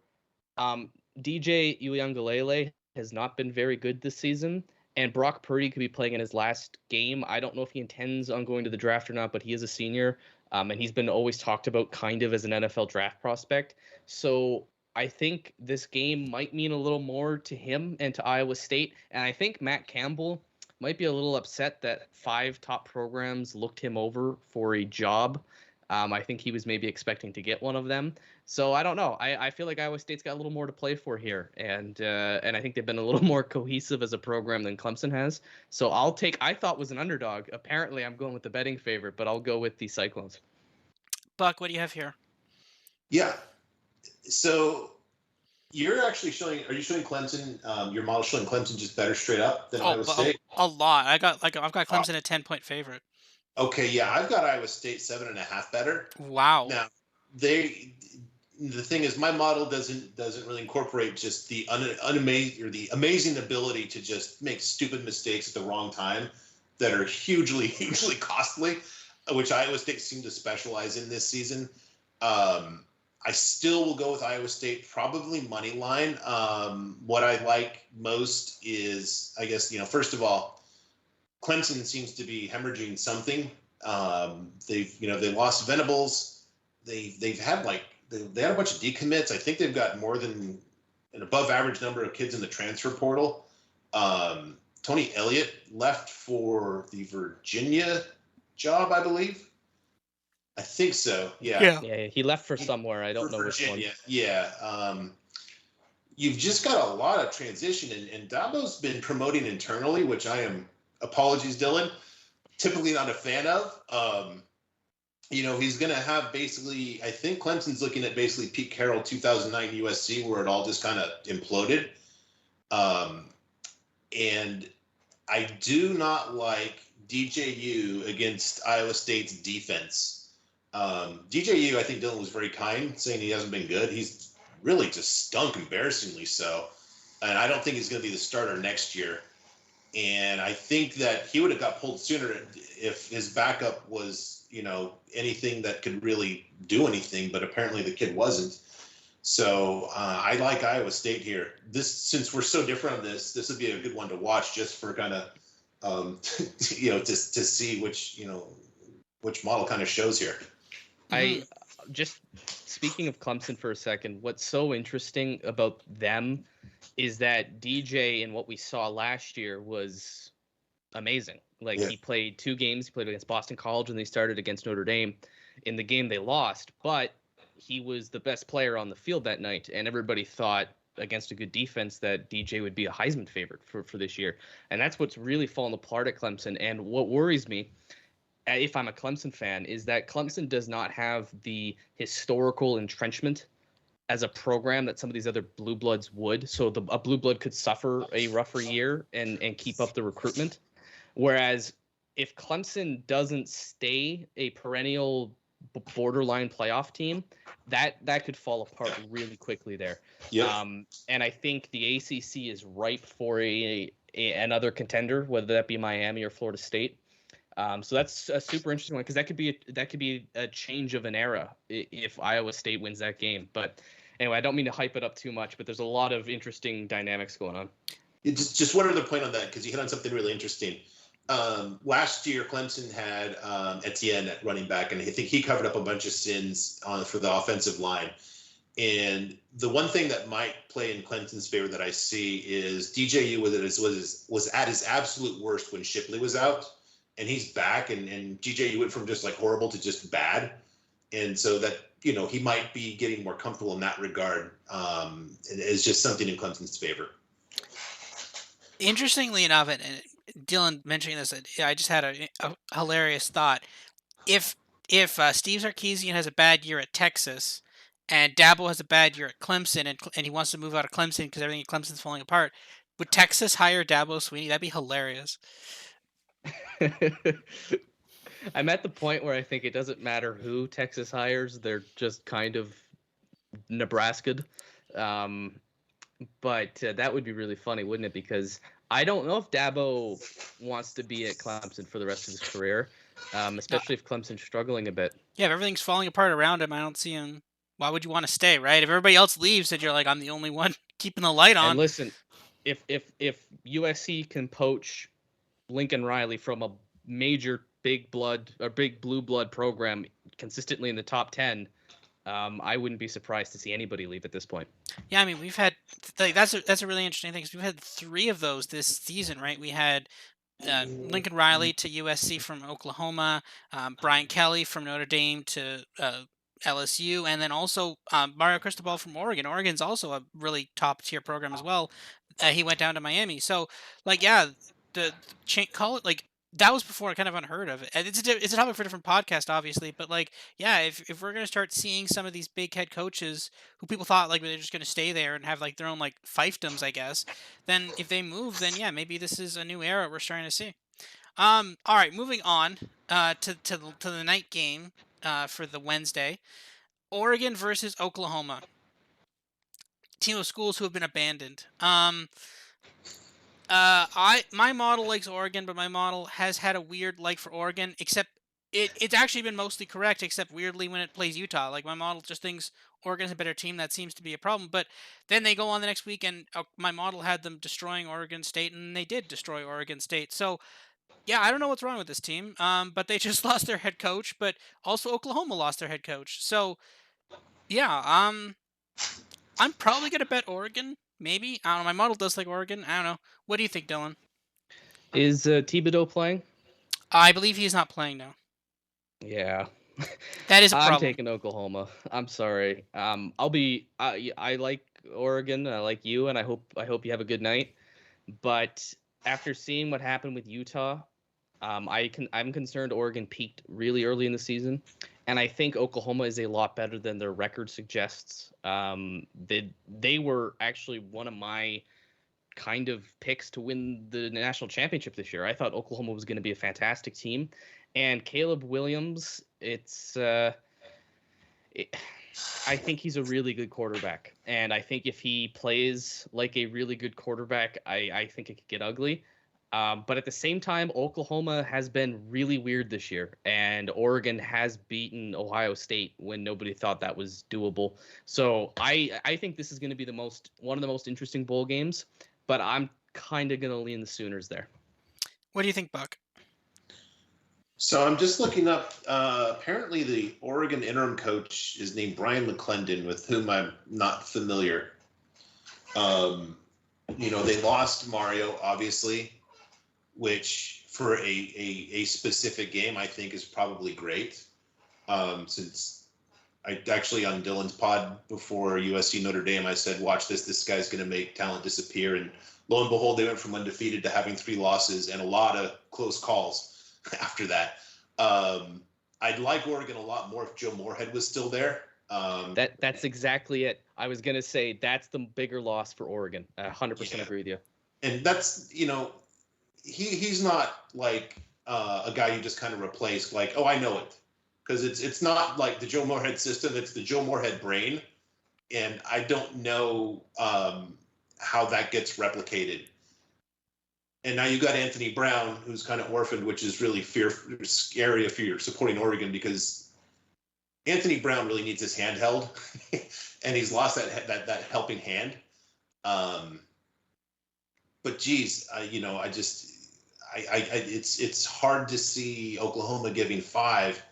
DJ Uiagalelei has not been very good this season, and Brock Purdy could be playing in his last game. I don't know if he intends on going to the draft or not, but he is a senior. And he's been always talked about kind of as an NFL draft prospect. So I think this game might mean a little more to him and to Iowa State. And I think Matt Campbell might be a little upset that 5 top programs looked him over for a job. I think he was maybe expecting to get one of them. So I don't know. I feel like Iowa State's got a little more to play for here, and I think they've been a little more cohesive as a program than Clemson has. So I thought was an underdog. Apparently, I'm going with the betting favorite, but I'll go with the Cyclones. Buck, what do you have here? Yeah. So you're actually showing. Are you showing Clemson? Your model showing Clemson just better straight up than Iowa State. A lot. I've got Clemson a 10-point favorite. Okay, yeah, I've got Iowa State 7.5 better. Wow. Now, the thing is, my model doesn't really incorporate just the the amazing ability to just make stupid mistakes at the wrong time that are hugely costly, which Iowa State seemed to specialize in this season. I still will go with Iowa State, probably money line. What I like most is, I guess, first of all, Clemson seems to be hemorrhaging something. They lost Venables. They've had they had a bunch of decommits. I think they've got more than an above average number of kids in the transfer portal. Tony Elliott left for the Virginia job, I believe. I think so. Yeah. Yeah, he left for somewhere. I don't know Virginia. which one. Yeah. You've just got a lot of transition, and Dabo's been promoting internally, which I am. Apologies, Dylan. Typically not a fan of. He's going to have basically, I think Clemson's looking at basically Pete Carroll 2009 USC, where it all just kind of imploded. And I do not like DJU against Iowa State's defense. DJU, I think Dylan was very kind, saying he hasn't been good. He's really just stunk embarrassingly so. And I don't think he's going to be the starter next year. And I think that he would have got pulled sooner if his backup was, anything that could really do anything. But apparently the kid wasn't. So I like Iowa State here. Since we're so different on this would be a good one to watch just for kind of, to see which model kind of shows here. I just speaking of Clemson for a second, what's so interesting about them is that DJ in what we saw last year was amazing. He played 2 games. He played against Boston College and they started against Notre Dame. In the game they lost, but he was the best player on the field that night. And everybody thought against a good defense that DJ would be a Heisman favorite for this year. And that's what's really fallen apart at Clemson. And what worries me, if I'm a Clemson fan, is that Clemson does not have the historical entrenchment as a program that some of these other blue bloods would. So a blue blood could suffer a rougher year and keep up the recruitment. Whereas if Clemson doesn't stay a perennial borderline playoff team, that could fall apart really quickly there. Yeah. And I think the ACC is ripe for another contender, whether that be Miami or Florida State. So that's a super interesting one because that could be a change of an era if Iowa State wins that game. But anyway, I don't mean to hype it up too much, but there's a lot of interesting dynamics going on. Just one other point on that, because you hit on something really interesting. Last year, Clemson had Etienne at running back, and I think he covered up a bunch of sins for the offensive line. And the one thing that might play in Clemson's favor that I see is DJU was at his absolute worst when Shipley was out, and he's back, and DJU went from just like horrible to just bad. And so that, he might be getting more comfortable in that regard. And it's just something in Clemson's favor. Interestingly enough, and Dylan mentioning this, I just had a hilarious thought. If Steve Sarkisian has a bad year at Texas, and Dabo has a bad year at Clemson, and he wants to move out of Clemson because everything at Clemson's falling apart, would Texas hire Dabo Swinney? That'd be hilarious. I'm at the point where I think it doesn't matter who Texas hires; they're just kind of Nebraska'd. But that would be really funny, wouldn't it? Because I don't know if Dabo wants to be at Clemson for the rest of his career, especially if Clemson's struggling a bit. Yeah, if everything's falling apart around him, I don't see him. Why would you want to stay, right? If everybody else leaves, and you're like, I'm the only one keeping the light on. And listen, if USC can poach Lincoln Riley from a major big blue blood program consistently in the top 10, I wouldn't be surprised to see anybody leave at this point. Yeah, I mean, we've had that's a really interesting thing, because we've had 3 of those this season, right? We had Lincoln Riley to USC from Oklahoma, Brian Kelly from Notre Dame to LSU, and then also Mario Cristobal from Oregon. Oregon's also a really top tier program as well. He went down to Miami, so call it like. That was before kind of unheard of. And it's a topic for a different podcast, obviously. But if we're gonna start seeing some of these big head coaches who people thought they're just gonna stay there and have their own fiefdoms, I guess, then if they move, then yeah, maybe this is a new era we're starting to see. All right, moving on to the night game for the Wednesday, Oregon versus Oklahoma. Team of schools who have been abandoned. My model likes Oregon, but my model has had a weird like for Oregon, except it's actually been mostly correct, except weirdly when it plays Utah. My model just thinks Oregon's a better team. That seems to be a problem. But then they go on the next week, and my model had them destroying Oregon State, and they did destroy Oregon State. So yeah, I don't know what's wrong with this team. But they just lost their head coach, but also Oklahoma lost their head coach. So yeah, I'm probably gonna bet Oregon. Maybe. I don't know. My model does like Oregon. I don't know. What do you think, Dylan? Is Thibodeau playing? I believe he's not playing now. Yeah. That is a problem. I'm taking Oklahoma. I'm sorry. I like Oregon. I like you, and I hope you have a good night. But after seeing what happened with Utah, I'm concerned Oregon peaked really early in the season, and I think Oklahoma is a lot better than their record suggests. They were actually one of my kind of picks to win the national championship this year. I thought Oklahoma was going to be a fantastic team, and Caleb Williams, I think he's a really good quarterback, and I think if he plays like a really good quarterback, I think it could get ugly. But at the same time, Oklahoma has been really weird this year, and Oregon has beaten Ohio State when nobody thought that was doable. So I think this is going to be one of the most interesting bowl games, but I'm kind of going to lean the Sooners there. What do you think, Buck? So I'm just looking up. Apparently, the Oregon interim coach is named Brian McClendon, with whom I'm not familiar. They lost Mario, obviously, which for a specific game I think is probably great. Since I actually on Dylan's pod before USC Notre Dame, I said, watch this. This guy's going to make talent disappear. And lo and behold, they went from undefeated to having 3 losses and a lot of close calls after that. I'd like Oregon a lot more if Joe Moorhead was still there. That's exactly it. I was going to say that's the bigger loss for Oregon. 100% agree with you. And that's, he's not like a guy you just kind of replace like, oh, I know it. Because it's not like the Joe Moorhead system. It's the Joe Moorhead brain. And I don't know how that gets replicated. And now you got Anthony Brown, who's kind of orphaned, which is really scary if you're supporting Oregon, because Anthony Brown really needs his hand held, and he's lost that helping hand. But but geez, it's hard to see Oklahoma giving 5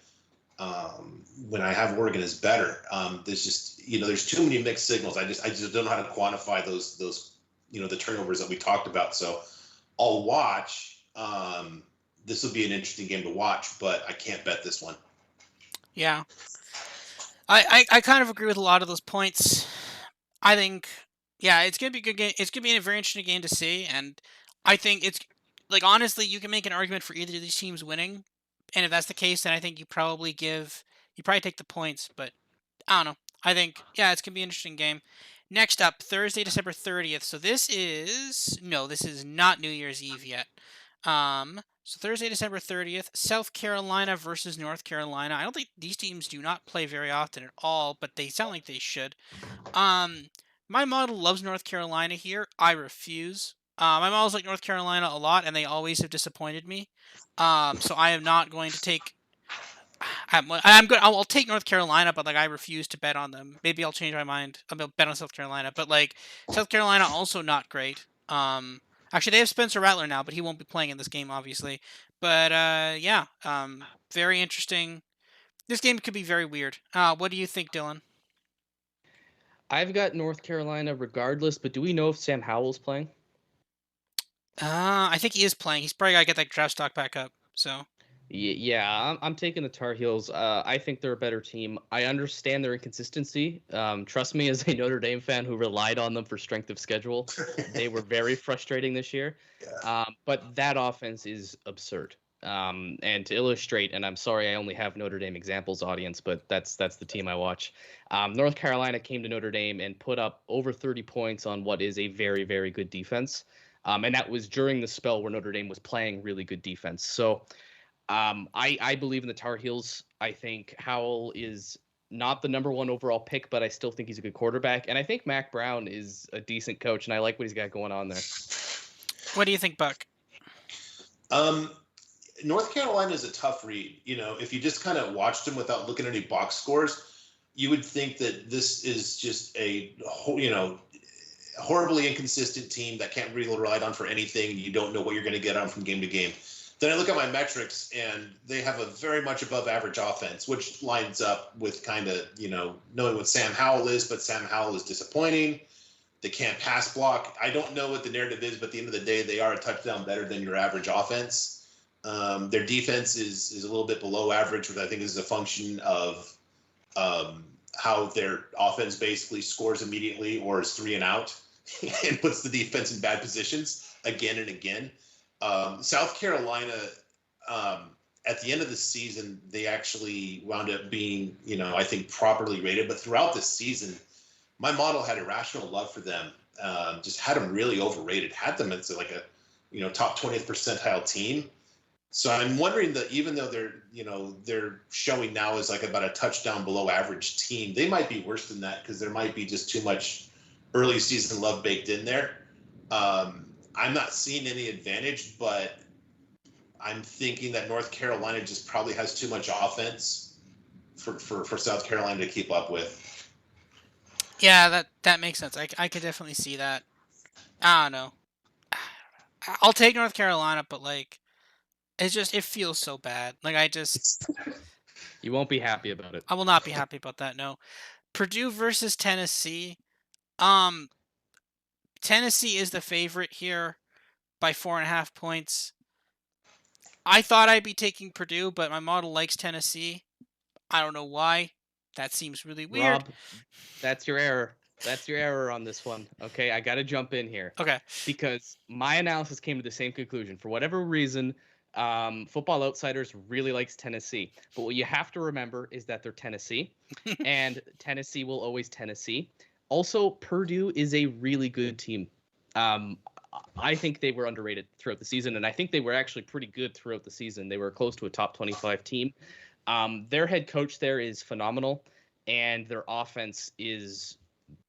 when I have Oregon as better. There's just there's too many mixed signals. I just don't know how to quantify those the turnovers that we talked about. So I'll watch. This will be an interesting game to watch, but I can't bet this one. Yeah. I kind of agree with a lot of those points. I think, yeah, it's gonna be a good game. It's gonna be a very interesting game to see, and I think it's like honestly, you can make an argument for either of these teams winning, and if that's the case, then I think you probably take the points. But I don't know. I think it's gonna be an interesting game. Next up, Thursday, December 30th. So this is not New Year's Eve yet. So Thursday, December 30th, South Carolina versus North Carolina. I don't think these teams do not play very often at all, but they sound like they should. My model loves North Carolina here. I refuse. My models like North Carolina a lot, and they always have disappointed me. So I am not going to take. I'm good. I'll take North Carolina, but I refuse to bet on them. Maybe I'll change my mind. I'll bet on South Carolina, but South Carolina also not great. Actually, they have Spencer Rattler now, but he won't be playing in this game, obviously. But very interesting. This game could be very weird. What do you think, Dylan? I've got North Carolina regardless, but do we know if Sam Howell's playing? I think he is playing. He's probably got to get that draft stock back up. So. Yeah, I'm taking the Tar Heels. I think they're a better team. I understand their inconsistency. Trust me, as a Notre Dame fan who relied on them for strength of schedule, they were very frustrating this year. Yeah. But that offense is absurd. And to illustrate, and I'm sorry I only have Notre Dame examples, audience, but that's the team I watch. North Carolina came to Notre Dame and put up over 30 points on what is a very, very good defense. And that was during the spell where Notre Dame was playing really good defense. So I believe in the Tar Heels. I think Howell is not the number 1 overall pick, but I still think he's a good quarterback. And I think Mac Brown is a decent coach, and I like what he's got going on there. What do you think, Buck? North Carolina is a tough read. If you just kind of watched them without looking at any box scores, you would think that this is just a horribly inconsistent team that can't really rely on for anything. You don't know what you're going to get on from game to game. Then I look at my metrics, and they have a very much above average offense, which lines up with kind of, knowing what Sam Howell is, but Sam Howell is disappointing. They can't pass block. I don't know what the narrative is, but at the end of the day, they are a touchdown better than your average offense. Their defense is a little bit below average, which I think is a function of how their offense basically scores immediately or is 3 and out and puts the defense in bad positions again and again. South Carolina, at the end of the season, they actually wound up being, I think properly rated. But throughout the season, my model had irrational love for them. Just had them really overrated. Had them as like a, top 20th percentile team. So I'm wondering that even though they're showing now as like about a touchdown below average team, they might be worse than that because there might be just too much early season love baked in there. I'm not seeing any advantage, but I'm thinking that North Carolina just probably has too much offense for South Carolina to keep up with. Yeah, that makes sense. I could definitely see that. I don't know. I'll take North Carolina, but it feels so bad. You won't be happy about it. I will not be happy about that. No. Purdue versus Tennessee. Tennessee is the favorite here by 4.5 points. I thought I'd be taking Purdue, but my model likes Tennessee. I don't know why. That seems really weird. Rob, that's your error. That's your error on this one. Okay, I got to jump in here. Okay. Because my analysis came to the same conclusion. For whatever reason, Football Outsiders really likes Tennessee. But what you have to remember is that they're Tennessee, and Tennessee will always Tennessee. Also, Purdue is a really good team. I think they were underrated throughout the season, and I think they were actually pretty good throughout the season. They were close to a top 25 team. Their head coach there is phenomenal, and their offense is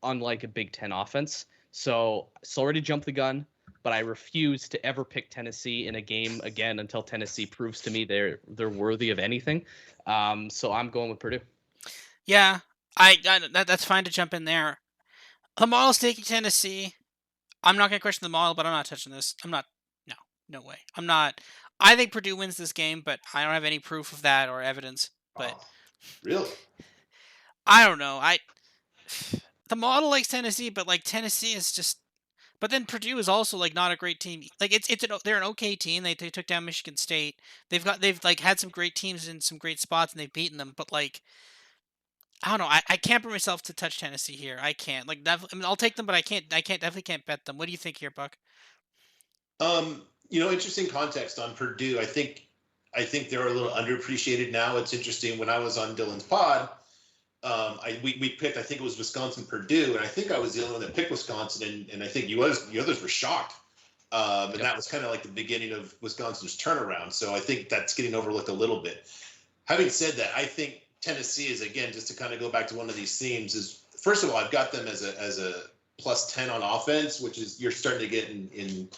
unlike a Big Ten offense. So sorry to jump the gun, but I refuse to ever pick Tennessee in a game again until Tennessee proves to me they're worthy of anything. So I'm going with Purdue. Yeah, that's fine to jump in there. The model's taking Tennessee. I'm not going to question the model, but I'm not touching this. I'm not. No way. I'm not. I think Purdue wins this game, but I don't have any proof of that or evidence. But Oh, really? I don't know. The model likes Tennessee, but like Tennessee is just. But then Purdue is also like not a great team. Like they're an okay team. They took down Michigan State. They've like had some great teams in some great spots and they've beaten them. But like I don't know. I can't bring myself to touch Tennessee here. I can't. Like I mean, I'll take them, but I can't. Definitely can't bet them. What do you think here, Buck? Interesting context on Purdue. I think they're a little underappreciated now. It's interesting. When I was on Dylan's pod, we picked, I think it was Wisconsin, Purdue, and I think I was the only one that picked Wisconsin, and I think you others were shocked. And that was kind of like the beginning of Wisconsin's turnaround. So I think that's getting overlooked a little bit. Having said that, I think Tennessee is, again, just to kind of go back to one of these themes, is first of all, I've got them as a plus 10 on offense, which is you're starting to get in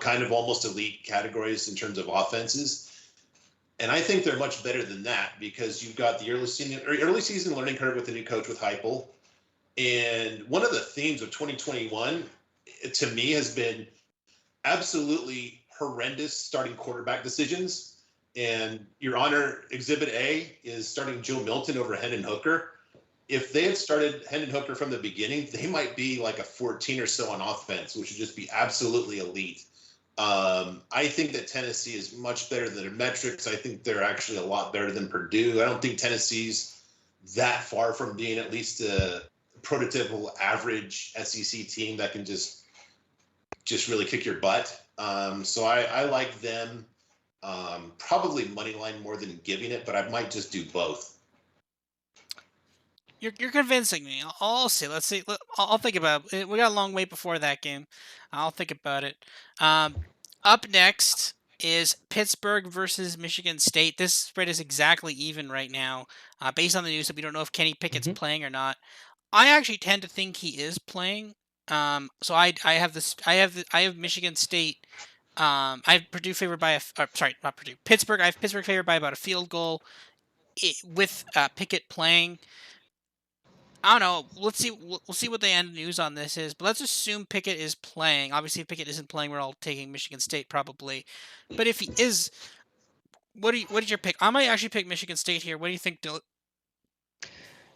kind of almost elite categories in terms of offenses. And I think they're much better than that because you've got the early season learning curve with the new coach with Heupel. And one of the themes of 2021, to me, has been absolutely horrendous starting quarterback decisions. And Your Honor, Exhibit A is starting Joe Milton over Hendon Hooker. If they had started Hendon Hooker from the beginning, they might be like a 14 or so on offense, which would just be absolutely elite. I think that Tennessee is much better than their metrics. I think they're actually a lot better than Purdue. I don't think Tennessee's that far from being at least a prototypical average SEC team that can just really kick your butt. So I like them probably money line more than giving it, but I might just do both. You're convincing me. I'll see. Let's see. I'll think about it. We got a long way before that game. I'll think about it. Up next is Pittsburgh versus Michigan State. This spread is exactly even right now, based on the news that we don't know if Kenny Pickett's playing or not. I actually tend to think he is playing. So I have this. I have Michigan State. I have Purdue favored by sorry, not Purdue. Pittsburgh. I have Pittsburgh favored by about a field goal, with Pickett playing. I don't know. Let's see. We'll see what the end news on this is. But let's assume Pickett is playing. Obviously, if Pickett isn't playing, we're all taking Michigan State probably. But if he is, what is your pick? I might actually pick Michigan State here. What do you think, Dylan?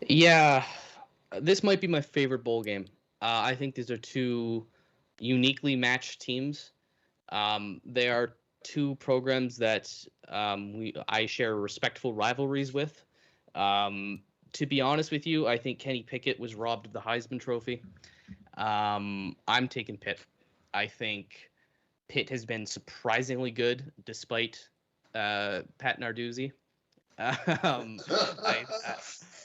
Yeah, this might be my favorite bowl game. I think these are two uniquely matched teams. They are two programs that I share respectful rivalries with. To be honest with you, I think Kenny Pickett was robbed of the Heisman Trophy. I'm taking Pitt. I think Pitt has been surprisingly good despite Pat Narduzzi.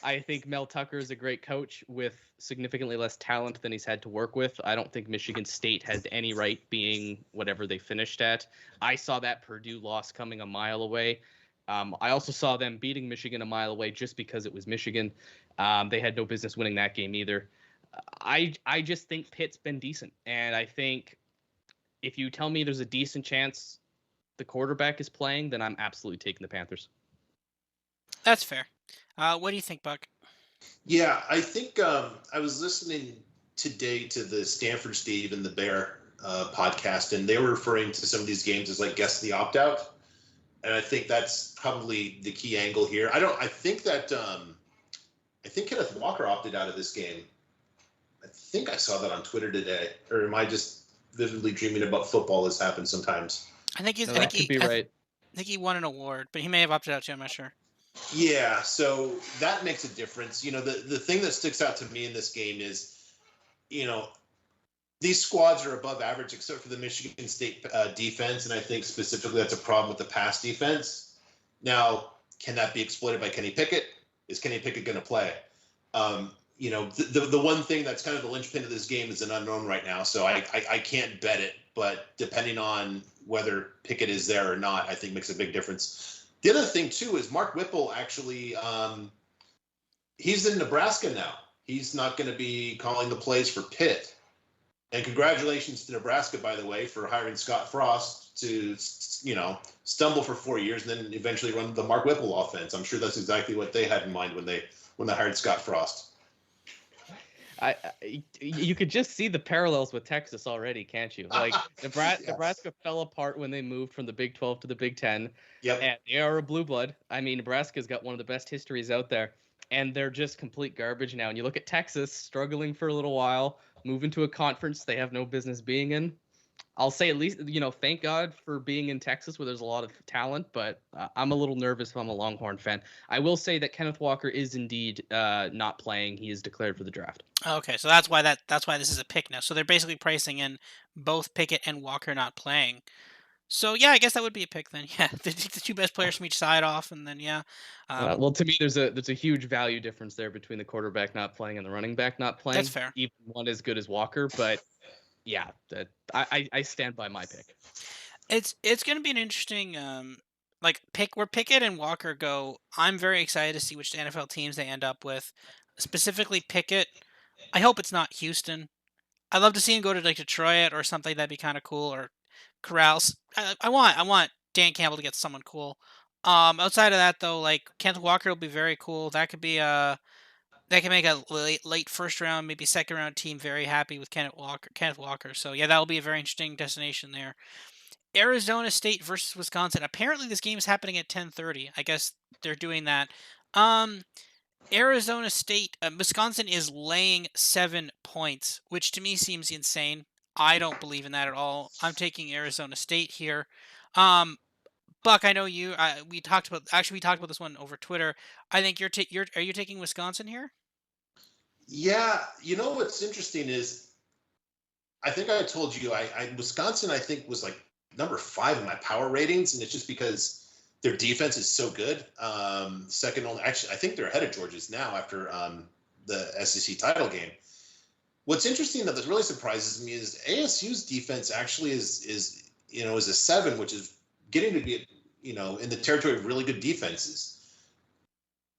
I think Mel Tucker is a great coach with significantly less talent than he's had to work with. I don't think Michigan State has any right being whatever they finished at. I saw that Purdue loss coming a mile away. I also saw them beating Michigan a mile away just because it was Michigan. They had no business winning that game either. I just think Pitt's been decent. And I think if you tell me there's a decent chance the quarterback is playing, then I'm absolutely taking the Panthers. That's fair. What do you think, Buck? Yeah, I think I was listening today to the Stanford Steve and the Bear podcast, and they were referring to some of these games as like guess the opt-out. And I think that's probably the key angle here. I think Kenneth Walker opted out of this game. I think I saw that on Twitter today. Or am I just vividly dreaming about football? This happens sometimes. I think he's. No, that could be right. I think he won an award, but he may have opted out too. I'm not sure. Yeah, so that makes a difference. The thing that sticks out to me in this game is, these squads are above average except for the Michigan State defense, and I think specifically that's a problem with the pass defense. Now, can that be exploited by Kenny Pickett? Is Kenny Pickett going to play? The one thing that's kind of the linchpin of this game is an unknown right now, so I can't bet it. But depending on whether Pickett is there or not, I think makes a big difference. The other thing, too, is Mark Whipple actually he's in Nebraska now. He's not going to be calling the plays for Pitt. And congratulations to Nebraska, by the way, for hiring Scott Frost to, stumble for 4 years and then eventually run the Mark Whipple offense. I'm sure that's exactly what they had in mind when they hired Scott Frost. You could just see the parallels with Texas already, can't you? Like Nebraska fell apart when they moved from the Big 12 to the Big 10. Yep. And they are a blue blood. I mean, Nebraska's got one of the best histories out there, and they're just complete garbage now. And you look at Texas struggling for a little while, move into a conference they have no business being in. I'll say at least, thank God for being in Texas where there's a lot of talent, but I'm a little nervous if I'm a Longhorn fan. I will say that Kenneth Walker is indeed not playing. He is declared for the draft. Okay, so that's why this is a pick now. So they're basically pricing in both Pickett and Walker not playing. So yeah, I guess that would be a pick then. Yeah, they take the two best players from each side off, and then yeah. Well, to me, there's a huge value difference there between the quarterback not playing and the running back not playing. That's fair. Even one as good as Walker, but yeah, I stand by my pick. It's going to be an interesting pick where Pickett and Walker go. I'm very excited to see which NFL teams they end up with. Specifically Pickett. I hope it's not Houston. I'd love to see him go to like Detroit or something. That'd be kind of cool. Or Corrals. I want Dan Campbell to get someone cool. Outside of that though, like Kenneth Walker will be very cool. That could be that can make a late first round, maybe second round team very happy with Kenneth Walker. So yeah, that'll be a very interesting destination there. Arizona State versus Wisconsin. Apparently, this game is happening at 10:30. I guess they're doing that. Arizona State, Wisconsin is laying 7 points, which to me seems insane. I don't believe in that at all. I'm taking Arizona State here. Buck, I know you. We talked about this one over Twitter. I think are you taking Wisconsin here? Yeah, what's interesting is, I think I told you, Wisconsin I think was like number 5 in my power ratings, and it's just because their defense is so good. Second only, actually, I think they're ahead of Georgia's now after the SEC title game. What's interesting that really surprises me is ASU's defense actually is a 7, which is getting to be in the territory of really good defenses.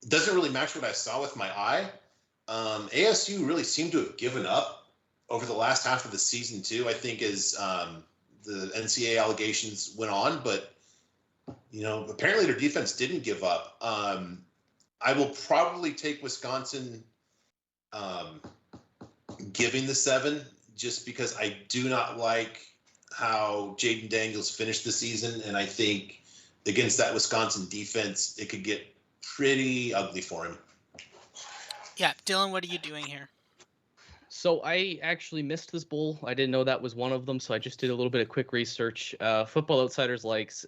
It doesn't really match what I saw with my eye. ASU really seemed to have given up over the last half of the season too. I think as the NCAA allegations went on, but apparently their defense didn't give up. I will probably take Wisconsin giving the 7 just because I do not like how Jaden Daniels finished the season, and I think against that Wisconsin defense, it could get pretty ugly for him. Yeah, Dylan, what are you doing here? So I actually missed this bowl. I didn't know that was one of them, so I just did a little bit of quick research. Football Outsiders likes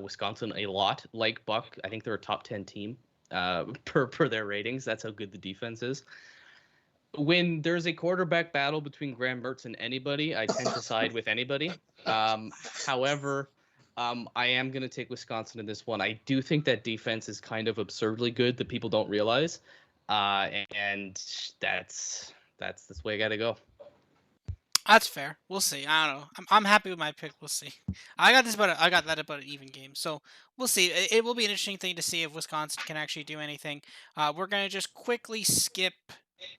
Wisconsin a lot, like Buck. I think they're a top 10 team per their ratings. That's how good the defense is. When there's a quarterback battle between Graham Mertz and anybody, I tend to side with anybody. However, I am going to take Wisconsin in this one. I do think that defense is kind of absurdly good that people don't realize. And that's the way I got to go. That's fair. We'll see. I don't know. I'm happy with my pick. We'll see. I got that about an even game. So we'll see. It will be an interesting thing to see if Wisconsin can actually do anything. We're gonna just quickly skip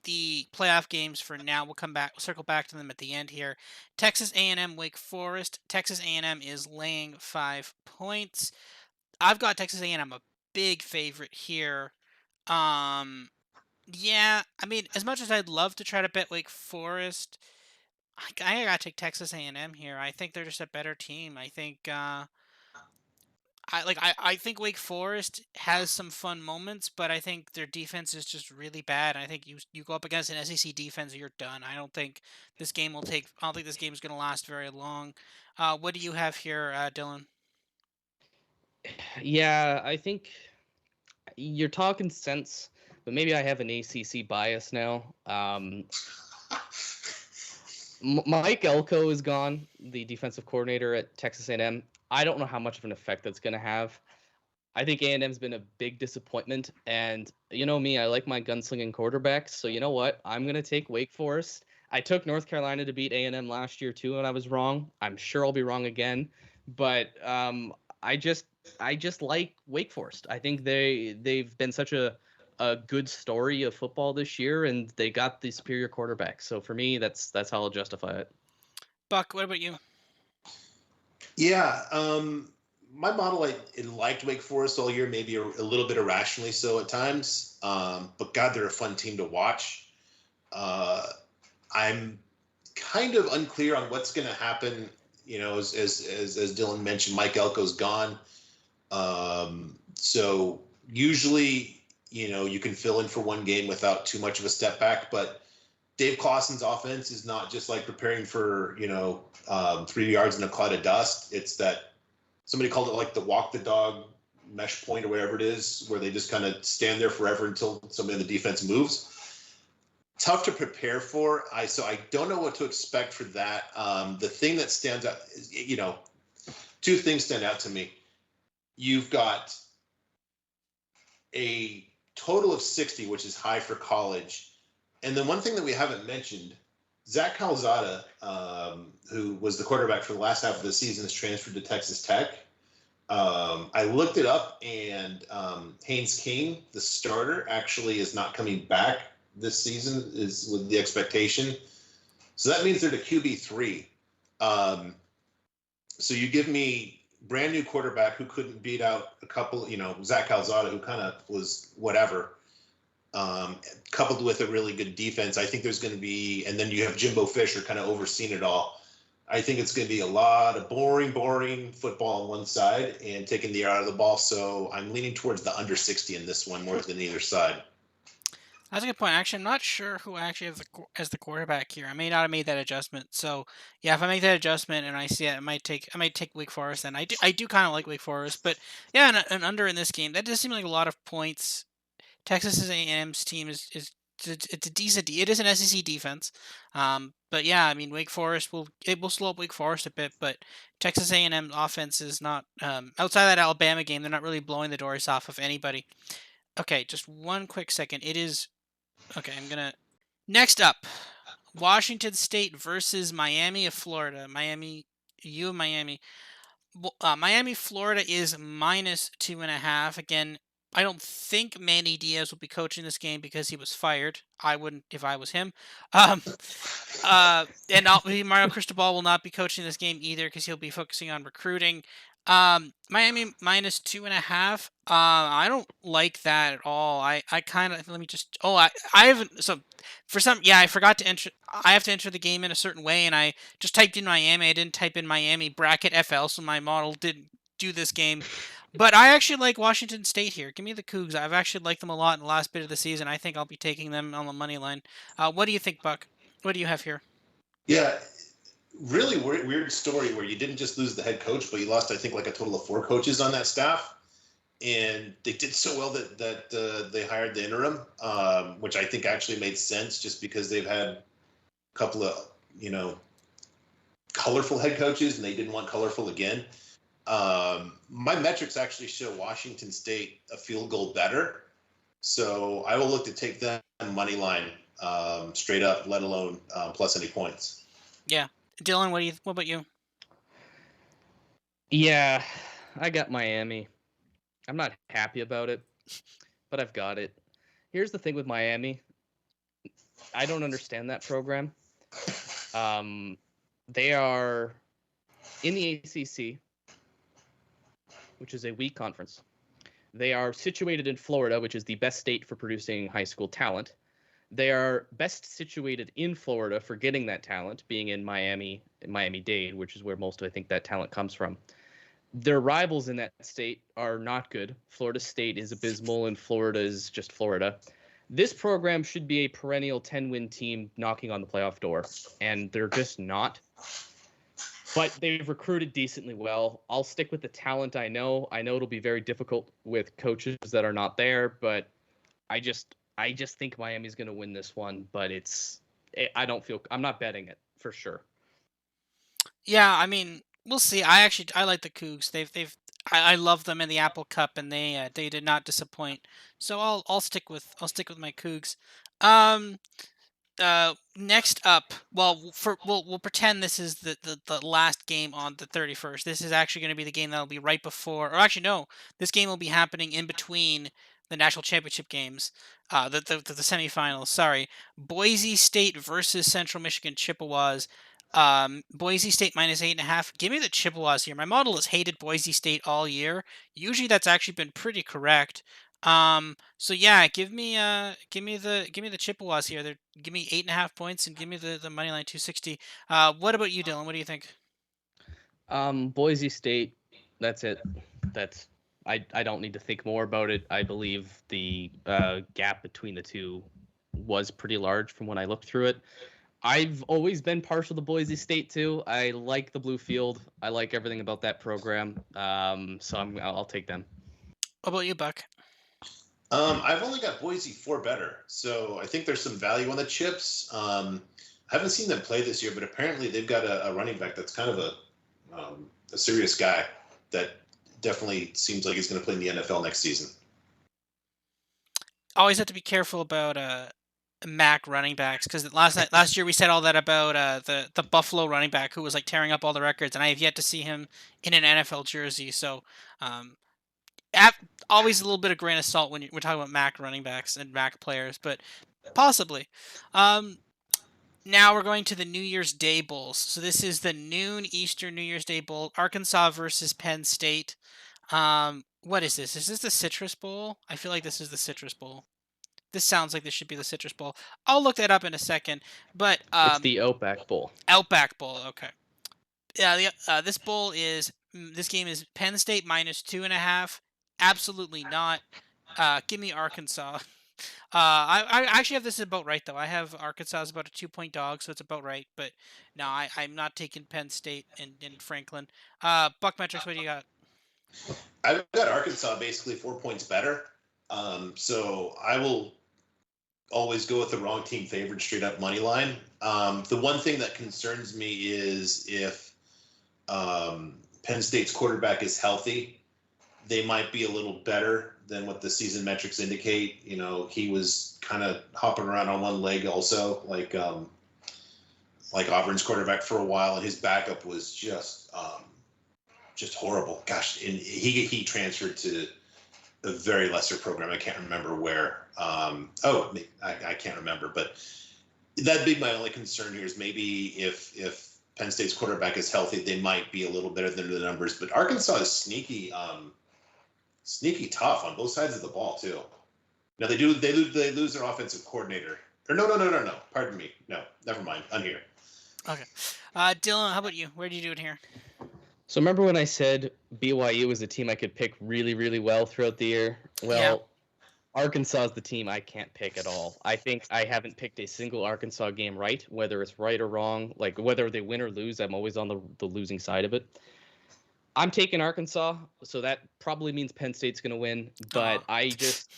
the playoff games for now. We'll circle back to them at the end here. Texas A&M, Wake Forest. Texas A&M is laying 5 points. I've got Texas A&M a big favorite here. Yeah, I mean, as much as I'd love to try to bet Wake Forest, I gotta take Texas A&M here. I think they're just a better team. I think I think Wake Forest has some fun moments, but I think their defense is just really bad. I think you go up against an SEC defense and you're done. I don't think this game is going to last very long. What do you have here, Dylan? Yeah, I think you're talking sense, but maybe I have an ACC bias now. Mike Elko is gone, the defensive coordinator at Texas A&M. I don't know how much of an effect that's going to have. I think A&M's been a big disappointment, and you know me, I like my gunslinging quarterbacks, so you know what? I'm going to take Wake Forest. I took North Carolina to beat A&M last year too, and I was wrong. I'm sure I'll be wrong again, but I just like Wake Forest. I think they've been such a good story of football this year, and they got the superior quarterback. So for me, that's how I'll justify it. Buck, what about you? Yeah, my model, I liked Wake Forest all year, maybe a little bit irrationally so at times. But God, they're a fun team to watch. I'm kind of unclear on what's going to happen. As Dylan mentioned, Mike Elko's gone. So usually, you can fill in for one game without too much of a step back. But Dave Clawson's offense is not just like preparing for 3 yards in a cloud of dust. It's that somebody called it like the walk the dog mesh point or whatever it is, where they just kind of stand there forever until somebody in the defense moves. Tough to prepare for. So I don't know what to expect for that. The thing that stands out is, two things stand out to me. You've got a total of 60, which is high for college. And then one thing that we haven't mentioned, Zach Calzada, who was the quarterback for the last half of the season, has transferred to Texas Tech. I looked it up, and Haynes King, the starter, actually is not coming back this season, is with the expectation. So that means they're the QB3. So you give me brand new quarterback who couldn't beat out a couple, Zach Calzada, who kind of was whatever, coupled with a really good defense. I think there's going to be, and then you have Jimbo Fisher kind of overseeing it all. I think it's going to be a lot of boring football on one side and taking the air out of the ball. So I'm leaning towards the under 60 in this one more than either side. That's a good point. Actually, I'm not sure who I actually have as the quarterback here. I may not have made that adjustment. So yeah, if I make that adjustment and I see it, I might take Wake Forest. Then I do kind of like Wake Forest, but yeah, an under in this game, that does seem like a lot of points. Texas A&M's team is it's a decent. It is an SEC defense, but yeah, I mean Wake Forest will slow up Wake Forest a bit, but Texas A&M offense is not outside that Alabama game. They're not really blowing the doors off of anybody. Okay, just one quick second. It is okay. Next up, Washington State versus Miami of Florida. U of Miami. Miami, Florida is -2.5. Again, I don't think Manny Diaz will be coaching this game because he was fired. I wouldn't if I was him. Um, and Mario Cristobal will not be coaching this game either because he'll be focusing on recruiting. Miami -2.5. I don't like that at all. I kind of let me just. Oh, I haven't. So for some, yeah, I forgot to enter. I have to enter the game in a certain way, and I just typed in Miami. I didn't type in Miami bracket FL, so my model didn't do this game. But I actually like Washington State here. Give me the Cougs. I've actually liked them a lot in the last bit of the season. I think I'll be taking them on the money line. What do you think, Buck? What do you have here? Yeah, really weird story where you didn't just lose the head coach, but you lost, I think, like a total of 4 coaches on that staff. And they did so well that they hired the interim, which I think actually made sense just because they've had a couple of, colorful head coaches and they didn't want colorful again. My metrics actually show Washington State a field goal better. So I will look to take them money line straight up, let alone plus any points. Yeah. Dylan, what about you? Yeah, I got Miami. I'm not happy about it, but I've got it. Here's the thing with Miami. I don't understand that program. They are in the ACC, which is a weak conference. They are situated in Florida, which is the best state for producing high school talent. They are best situated in Florida for getting that talent, being in Miami-Dade, which is where most of, I think, that talent comes from. Their rivals in that state are not good. Florida State is abysmal, and Florida is just Florida. This program should be a perennial 10-win team knocking on the playoff door, and they're just not. But they've recruited decently well. I'll stick with the talent I know. I know it'll be very difficult with coaches that are not there, but I just think Miami's going to win this one. But I'm not betting it for sure. Yeah, I mean, we'll see. I like the Cougs. I love them in the Apple Cup, and they did not disappoint. So I'll stick with my Cougs. Next up, well, we'll pretend this is the last game on the 31st. This is actually going to be the game that'll be right before, or actually no, this game will be happening in between the national championship games, the semifinals. Sorry, Boise State versus Central Michigan Chippewas. Boise State -8.5. Give me the Chippewas here. My model has hated Boise State all year. Usually that's actually been pretty correct. So yeah, give me the Chippewas here. Give me 8.5 points and give me the money line 260. What about you, Dylan? What do you think? Boise State. That's it. That's I don't need to think more about it. I believe the gap between the two was pretty large from when I looked through it. I've always been partial to Boise State too. I like the blue field. I like everything about that program. So I'll take them. What about you, Buck? I've only got Boise 4 better, so I think there's some value on the chips. I haven't seen them play this year, but apparently they've got a running back that's kind of a serious guy that definitely seems like he's going to play in the NFL next season. Always have to be careful about MAC running backs because last year we said all that about the Buffalo running back who was like tearing up all the records, and I have yet to see him in an NFL jersey. So, um, always a little bit of grain of salt when we're talking about MAC running backs and MAC players, but possibly. Now we're going to the New Year's Day Bowls. So this is the noon Eastern New Year's Day Bowl. Arkansas versus Penn State. What is this? Is this the Citrus Bowl? I feel like this is the Citrus Bowl. This sounds like this should be the Citrus Bowl. I'll look that up in a second. But It's the Outback Bowl. Outback Bowl. Okay. Yeah. This bowl is this game is Penn State minus 2.5. Absolutely not. Give me Arkansas. I actually have this about right though. I have Arkansas as about a 2-point dog, so it's about right. But no, I'm not taking Penn State and Franklin. BuckMetrics, what do you got? I've got Arkansas basically 4 points better. So I will always go with the wrong team favored straight up money line. The one thing that concerns me is if Penn State's quarterback is healthy, they might be a little better than what the season metrics indicate. You know, he was kind of hopping around on one leg also, like Auburn's quarterback for a while, and his backup was just horrible. Gosh, and he transferred to a very lesser program. I can't remember where. I can't remember, but that'd be my only concern here is maybe if Penn State's quarterback is healthy, they might be a little better than the numbers. But Arkansas is sneaky tough on both sides of the ball too. Now they lose their offensive coordinator. Or no. Pardon me. No, never mind. I'm here. Okay. Dylan, how about you? Where do you do it here? So remember when I said BYU was a team I could pick really, really well throughout the year? Well, yeah. Arkansas is the team I can't pick at all. I think I haven't picked a single Arkansas game right, whether it's right or wrong. Like whether they win or lose, I'm always on the losing side of it. I'm taking Arkansas, so that probably means Penn State's going to win. But I just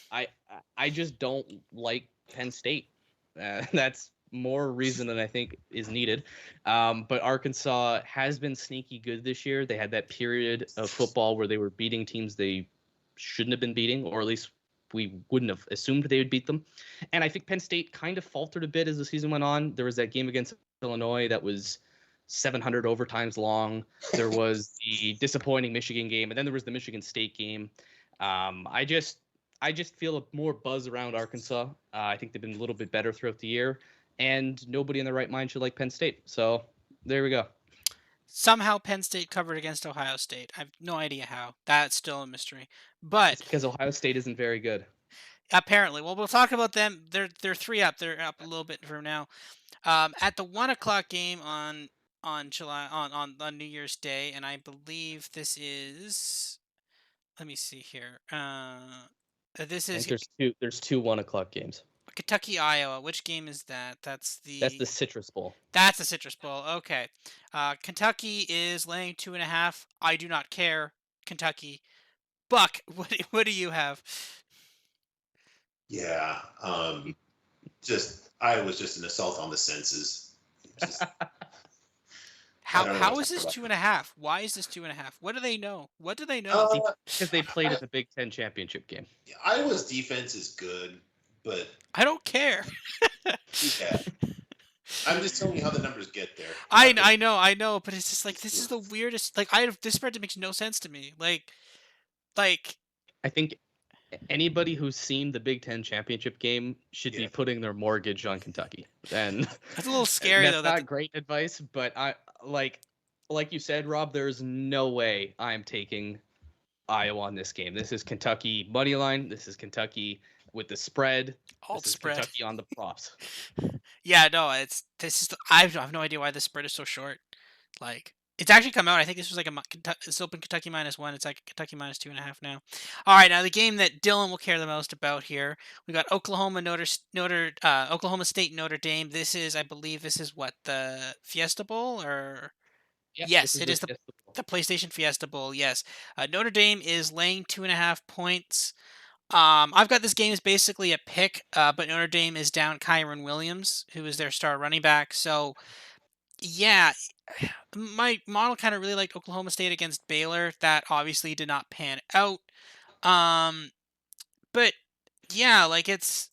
don't like Penn State. That's more reason than I think is needed. But Arkansas has been sneaky good this year. They had that period of football where they were beating teams they shouldn't have been beating, or at least we wouldn't have assumed they would beat them. And I think Penn State kind of faltered a bit as the season went on. There was that game against Illinois that was 700 overtimes long. There was the disappointing Michigan game, and then there was the Michigan State game. I just feel more buzz around Arkansas. I think they've been a little bit better throughout the year, and nobody in their right mind should like Penn State. So there we go. Somehow Penn State covered against Ohio State. I have no idea how. That's still a mystery. But it's because Ohio State isn't very good. Apparently. Well, we'll talk about them. They're 3 up. They're up a little bit from now. At the 1:00 game on New Year's Day, and I believe this is. Let me see here. This is. There's two 1:00 games. Kentucky, Iowa. Which game is that? That's the Citrus Bowl. That's the Citrus Bowl. Okay. Kentucky is laying 2.5. I do not care. Kentucky. Buck, what do you have? Yeah. Iowa's just an assault on the senses. How is this 2.5? Why is this 2.5? What do they know? What do they know? Because they played at the Big Ten championship game. Iowa's defense is good, but I don't care. Yeah. I'm just telling you how the numbers get there. I know, but it's just like this is the weirdest. Like this spread makes no sense to me. Like I think anybody who's seen the Big Ten championship game should be putting their mortgage on Kentucky. And that's a little scary though. That's not great advice, but I like you said, Rob. There's no way I'm taking Iowa on this game. This is Kentucky money line. This is Kentucky with the spread. Alt This is spread. Kentucky on the props. Yeah, no, I have no idea why the spread is so short. Like, it's actually come out. I think this was like it's open Kentucky -1. It's like Kentucky -2.5 now. All right, now the game that Dylan will care the most about here. We got Oklahoma State Notre Dame. I believe this is what, the Fiesta Bowl, or Yep, this yes, is it the is Fiesta Bowl. the PlayStation Fiesta Bowl. Yes, Notre Dame is laying 2.5 points. I've got this game as basically a pick, but Notre Dame is down Kyron Williams, who is their star running back. So yeah, my model kind of really liked Oklahoma State against Baylor. That obviously did not pan out. Um, but yeah, like this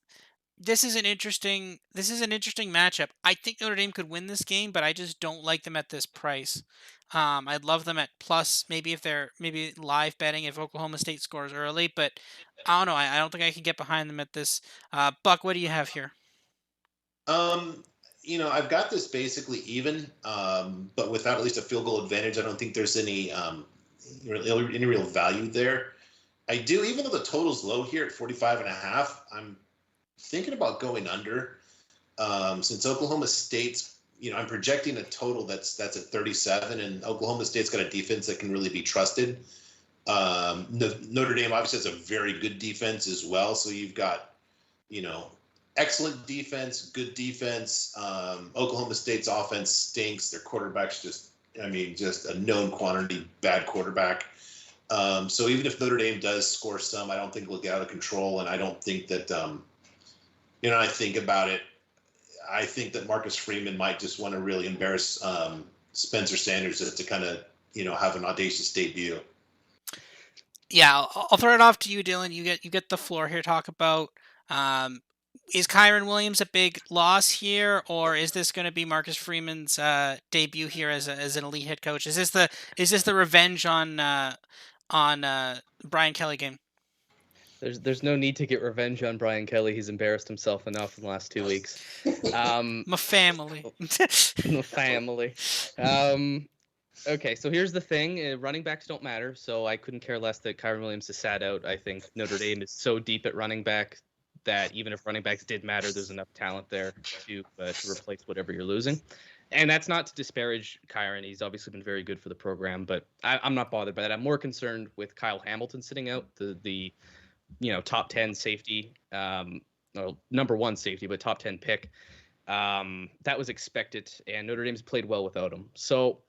is an interesting matchup. I think Notre Dame could win this game, but I just don't like them at this price. I'd love them at plus, maybe if they're maybe live betting if Oklahoma State scores early, but I don't know. I don't think I can get behind them at this. Buck, what do you have here? I've got this basically even, but without at least a field goal advantage. I don't think there's any real value there. I do, even though the total's low here at 45.5. I'm thinking about going under, since Oklahoma State's, I'm projecting a total that's at 37, and Oklahoma State's got a defense that can really be trusted. Notre Dame obviously has a very good defense as well. So you've got, excellent defense, good defense. Oklahoma State's offense stinks. Their quarterback's just a known quantity bad quarterback. So even if Notre Dame does score some, I don't think it'll get out of control. And I don't think that, I think about it. I think that Marcus Freeman might just want to really embarrass Spencer Sanders just to kind of, have an audacious debut. Yeah, I'll throw it off to you, Dylan. You get the floor here. Talk about, is Kyron Williams a big loss here, or is this going to be Marcus Freeman's debut here as an elite head coach? Is this the revenge on Brian Kelly game? There's no need to get revenge on Brian Kelly. He's embarrassed himself enough in the last 2 weeks. My family. My family. Okay, so here's the thing. Running backs don't matter, so I couldn't care less that Kyron Williams is sat out. I think Notre Dame is so deep at running back that even if running backs did matter, there's enough talent there to replace whatever you're losing. And that's not to disparage Kyron. He's obviously been very good for the program, but I'm not bothered by that. I'm more concerned with Kyle Hamilton sitting out, the top 10 safety, number 1 safety, but top 10 pick. That was expected, and Notre Dame's played well without him. So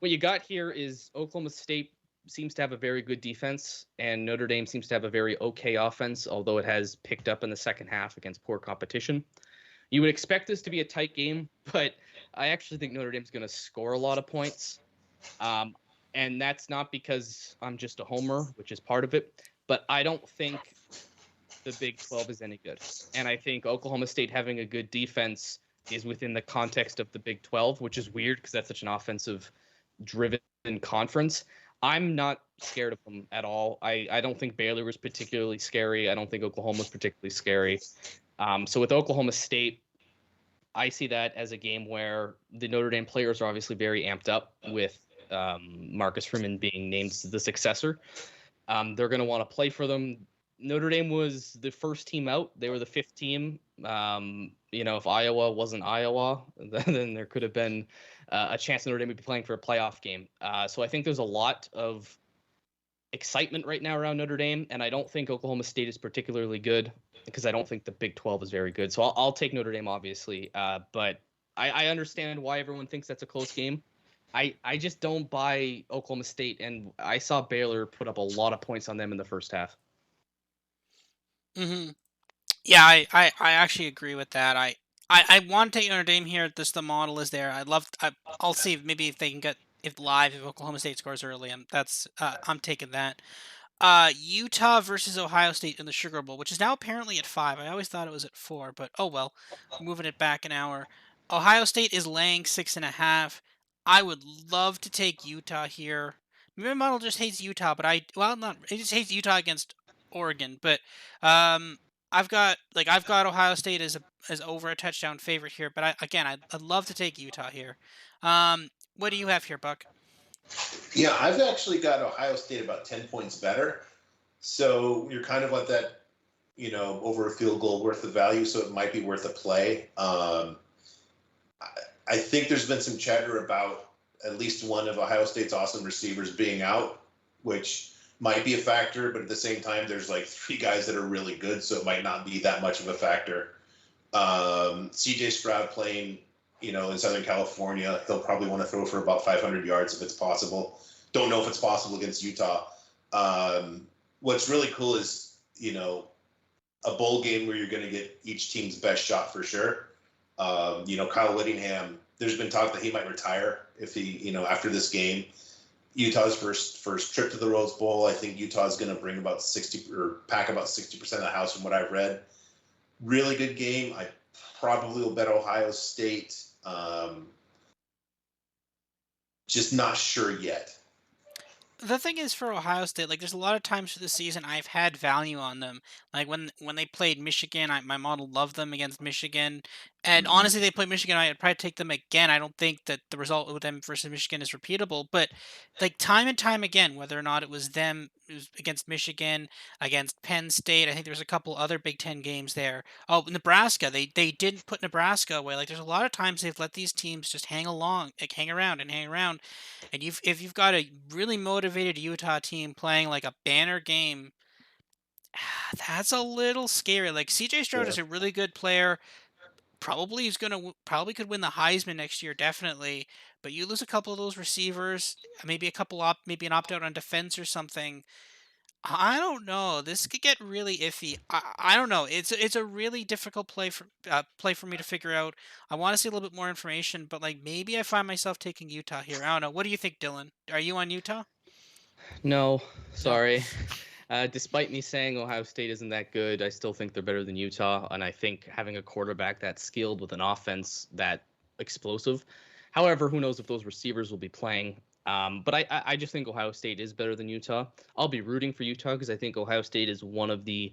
what you got here is Oklahoma State seems to have a very good defense, and Notre Dame seems to have a very okay offense, although it has picked up in the second half against poor competition. You would expect this to be a tight game, but I actually think Notre Dame's going to score a lot of points. And that's not because I'm just a homer, which is part of it, but I don't think the Big 12 is any good. And I think Oklahoma State having a good defense is within the context of the Big 12, which is weird because that's such an offensive-driven conference. I'm not scared of them at all. I don't think Baylor was particularly scary. I don't think Oklahoma was particularly scary. So with Oklahoma State, I see that as a game where the Notre Dame players are obviously very amped up with Marcus Freeman being named the successor. They're going to want to play for them. Notre Dame was the first team out. They were the 5th team. If Iowa wasn't Iowa, then there could have been a chance Notre Dame would be playing for a playoff game. So I think there's a lot of excitement right now around Notre Dame, and I don't think Oklahoma State is particularly good because I don't think the Big 12 is very good. So I'll take Notre Dame, obviously, but I understand why everyone thinks that's a close game. I just don't buy Oklahoma State, and I saw Baylor put up a lot of points on them in the first half. Mm-hmm. Yeah, I actually agree with that. I want to take Notre Dame here. The model is there. I'll see maybe if they can get if Oklahoma State scores early. I'm taking that. Utah versus Ohio State in the Sugar Bowl, which is now apparently at 5. I always thought it was at 4, but oh well. We're moving it back an hour. Ohio State is laying 6.5. I would love to take Utah here. Maybe my model just hates Utah, but it just hates Utah against Oregon, but I've got Ohio State as over a touchdown favorite here, but I'd love to take Utah here. What do you have here, Buck? Yeah, I've actually got Ohio State about 10 points better. So you're kind of at that, over a field goal worth of value. So it might be worth a play. I think there's been some chatter about at least one of Ohio State's awesome receivers being out, which might be a factor. But at the same time, there's like 3 guys that are really good. So it might not be that much of a factor. CJ Stroud playing, in Southern California, he'll probably want to throw for about 500 yards if it's possible. Don't know if it's possible against Utah. What's really cool is, a bowl game where you're going to get each team's best shot for sure. Kyle Whittingham, there's been talk that he might retire if he, after this game. Utah's first trip to the Rose Bowl. I think Utah's going to bring about 60 or pack about 60% of the house from what I've read. Really good game. I probably will bet Ohio State. Just not sure yet. The thing is for Ohio State, like there's a lot of times for the season I've had value on them. Like when they played Michigan, my model loved them against Michigan, and honestly, they played Michigan. I'd probably take them again. I don't think that the result with them versus Michigan is repeatable, but like time and time again, whether or not it was against Michigan, against Penn State. I think there's a couple other Big Ten games there. Oh, Nebraska, they didn't put Nebraska away. Like there's a lot of times they've let these teams just hang along, like hang around and hang around. And if you've got a really motivated Utah team playing like a banner game, that's a little scary. Like CJ Stroud Yeah. is a really good player. Probably is gonna probably could win the Heisman next year, definitely. But you lose a couple of those receivers, maybe a couple maybe an opt out on defense or something. I don't know. This could get really iffy. I don't know. It's a really difficult play for me to figure out. I want to see a little bit more information, but like maybe I find myself taking Utah here. I don't know. What do you think, Dylan? Are you on Utah? No, No. sorry. Despite me saying Ohio State isn't that good, I still think they're better than Utah, and I think having a quarterback that skilled with an offense that explosive. However, who knows if those receivers will be playing. But I just think Ohio State is better than Utah. I'll be rooting for Utah because I think Ohio State is one of the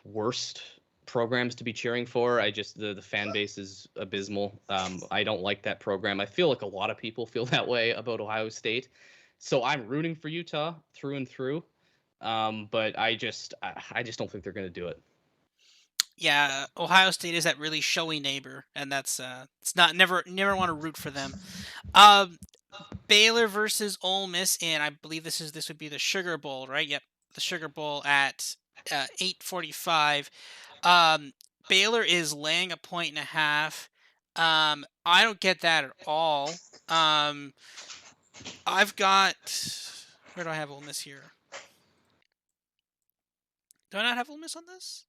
worst programs to be cheering for. The fan base is abysmal. I don't like that program. I feel like a lot of people feel that way about Ohio State. So I'm rooting for Utah through and through. But I just don't think they're going to do it. Yeah, Ohio State is that really showy neighbor, and that's it's not never want to root for them. Um, Baylor versus Ole Miss, and I believe this would be the Sugar Bowl, right? Yep, the Sugar Bowl at 8:45. Um, Baylor is laying a point and a half. I don't get that at all. Um, I've got where do I have Ole Miss here? Do I not have Ole Miss on this?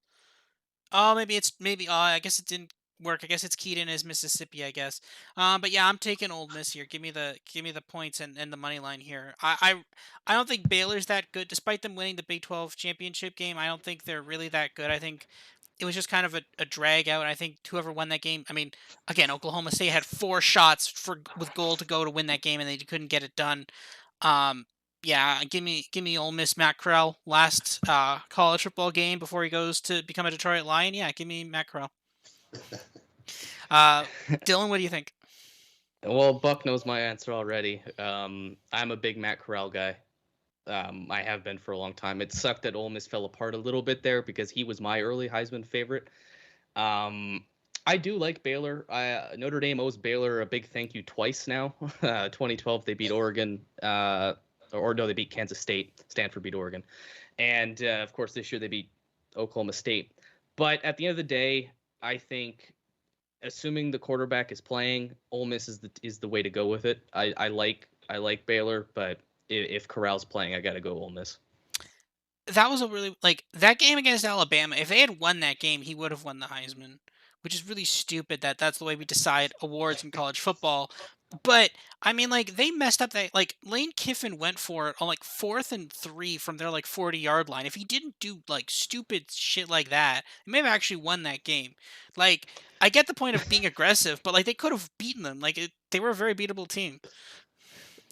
Oh, maybe. I guess it didn't work. I guess it's keyed in as Mississippi. I guess. But yeah, I'm taking Ole Miss here. Give me the points and the money line here. I don't think Baylor's that good, despite them winning the Big 12 championship game. I don't think they're really that good. I think it was just kind of a drag out. I think whoever won that game. I mean, again, Oklahoma State had 4 shots with goal to go to win that game, and they couldn't get it done. Um, yeah, give me Ole Miss Matt Corral last college football game before he goes to become a Detroit Lion. Yeah, give me Matt Corral. Dylan, what do you think? Well, Buck knows my answer already. I'm a big Matt Corral guy. I have been for a long time. It sucked that Ole Miss fell apart a little bit there because he was my early Heisman favorite. I do like Baylor. Notre Dame owes Baylor a big thank you twice now. 2012 they beat Oregon, or no, they beat Kansas State. Stanford beat Oregon, and of course this year they beat Oklahoma State. But at the end of the day, I think, assuming the quarterback is playing, Ole Miss is the way to go with it. I like Baylor, but if Corral's playing, I got to go Ole Miss. That was a really like that game against Alabama. If they had won that game, he would have won the Heisman, which is really stupid that that's the way we decide awards in college football. But I mean, like they messed up that like Lane Kiffin went for it on like 4th and 3 from their like 40-yard line. If he didn't do like stupid shit like that, he may have actually won that game. Like I get the point of being aggressive, but like they could have beaten them. They were a very beatable team.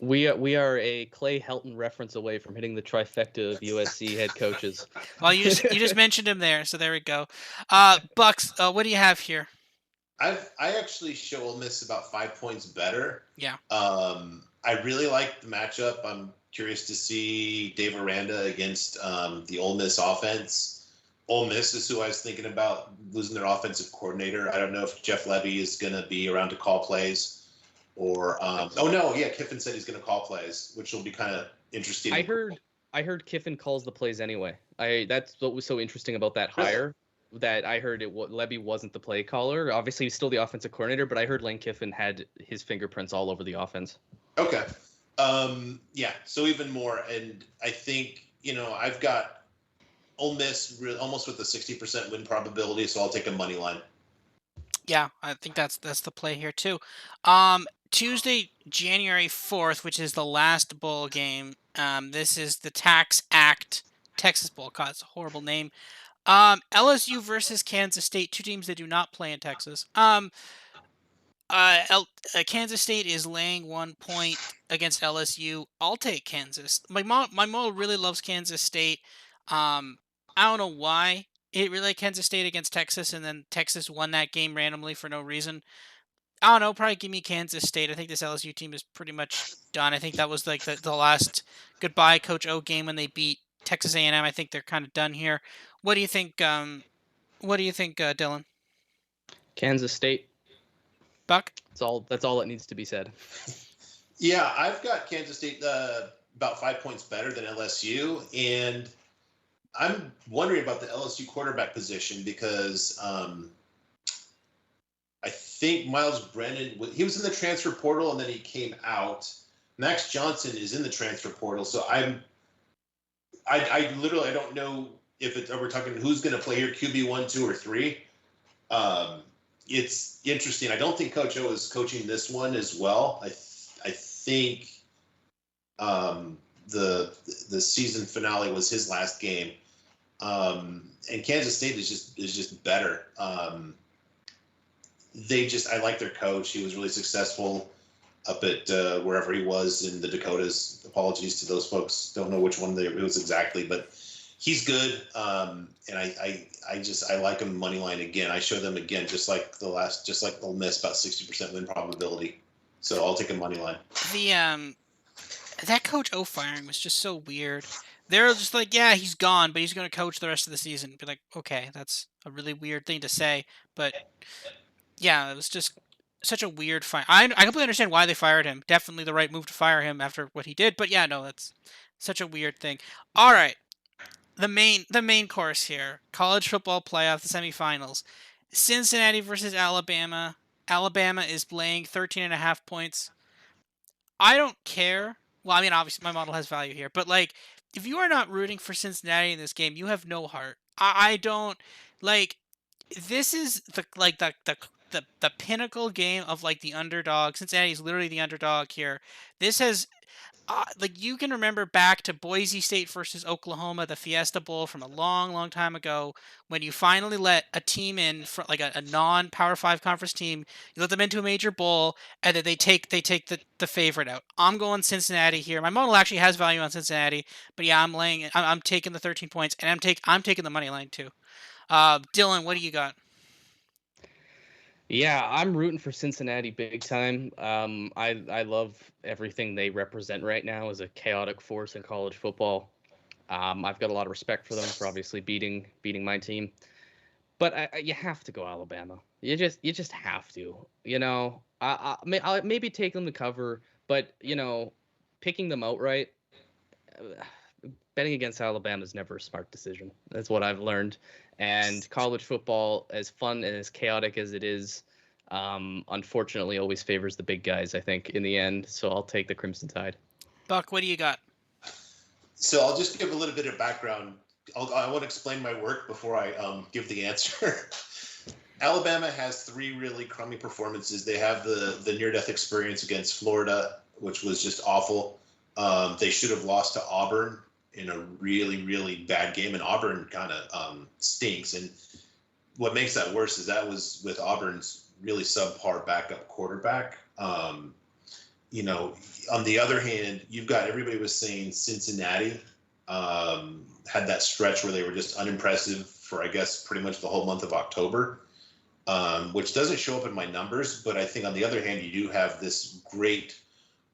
We are a Clay Helton reference away from hitting the trifecta of USC head coaches. Well, you just mentioned him there, so there we go. Bucks, what do you have here? I actually show Ole Miss about 5 points better. Yeah. I really like the matchup. I'm curious to see Dave Aranda against the Ole Miss offense. Ole Miss is who I was thinking about losing their offensive coordinator. I don't know if Jeff Levy is going to be around to call plays or Kiffin said he's going to call plays, which will be kind of interesting. I heard Kiffin calls the plays anyway. That's what was so interesting about that hire. That I heard Levy wasn't the play caller. Obviously, he's still the offensive coordinator, but I heard Lane Kiffin had his fingerprints all over the offense. Okay. So even more. And I think, I've got Ole Miss almost with a 60% win probability, so I'll take a money line. Yeah, I think that's the play here too. Tuesday, January 4th, which is the last bowl game. This is the Tax Act Texas Bowl. God, it's a horrible name. LSU versus Kansas State, two teams that do not play in Texas. Kansas State is laying 1 point against LSU. I'll take Kansas. My mom really loves Kansas State. I don't know why it really liked Kansas State against Texas, and then Texas won that game randomly for no reason. I don't know. Probably give me Kansas State. I think this LSU team is pretty much done. I think that was like the last goodbye Coach O game when they beat Texas A&M. I think they're kind of done here. What do you think? Dylan? Kansas State. Buck? That's all that needs to be said. Yeah, I've got Kansas State about 5 points better than LSU, and I'm wondering about the LSU quarterback position because I think Miles Brennan, he was in the transfer portal and then he came out. Max Johnson is in the transfer portal, so I literally don't know if we're talking who's going to play here, QB 1, 2, or 3. It's interesting. I don't think Coach O is coaching this one as well. I think the season finale was his last game, and Kansas State is just better. I like their coach. He was really successful up at wherever he was in the Dakotas. Apologies to those folks. Don't know which one it was exactly, but he's good. And I like him money line again. I show them again, just like Ole Miss, about 60% win probability. So I'll take a money line. That Coach O firing was just so weird. They're just like, yeah, he's gone, but he's going to coach the rest of the season. Be like, okay, that's a really weird thing to say, but yeah, it was just such a weird fire. I completely understand why they fired him. Definitely the right move to fire him after what he did, but yeah, no, that's such a weird thing. All right. The main course here, college football playoff, the semifinals. Cincinnati versus Alabama. Alabama is laying 13.5 points. I don't care. Well, I mean, obviously my model has value here, but like, if you are not rooting for Cincinnati in this game, you have no heart. I don't like. This is the pinnacle game of like the underdog. Cincinnati is literally the underdog here. This has you can remember back to Boise State versus Oklahoma, the Fiesta Bowl from a long, long time ago, when you finally let a team in, for like a non-Power 5 conference team, you let them into a major bowl, and then they take the favorite out. I'm going Cincinnati here. My model actually has value on Cincinnati, but yeah, I'm taking the 13 points, and I'm taking the money line too. Dylan, what do you got? Yeah, I'm rooting for Cincinnati big time. I love everything they represent right now as a chaotic force in college football. I've got a lot of respect for them for obviously beating my team, but you have to go Alabama. You just have to. I'll maybe take them to cover, but picking them outright, betting against Alabama is never a smart decision. That's what I've learned. And college football, as fun and as chaotic as it is, unfortunately always favors the big guys, I think, in the end. So I'll take the Crimson Tide. Buck, what do you got? So I'll just give a little bit of background. I want to explain my work before I give the answer. Alabama has 3 really crummy performances. They have the near-death experience against Florida, which was just awful. They should have lost to Auburn in a really, really bad game, and Auburn kind of stinks. And what makes that worse is that was with Auburn's really subpar backup quarterback. On the other hand, you've got everybody was saying Cincinnati had that stretch where they were just unimpressive for, I guess, pretty much the whole month of October, which doesn't show up in my numbers. But I think on the other hand, you do have this great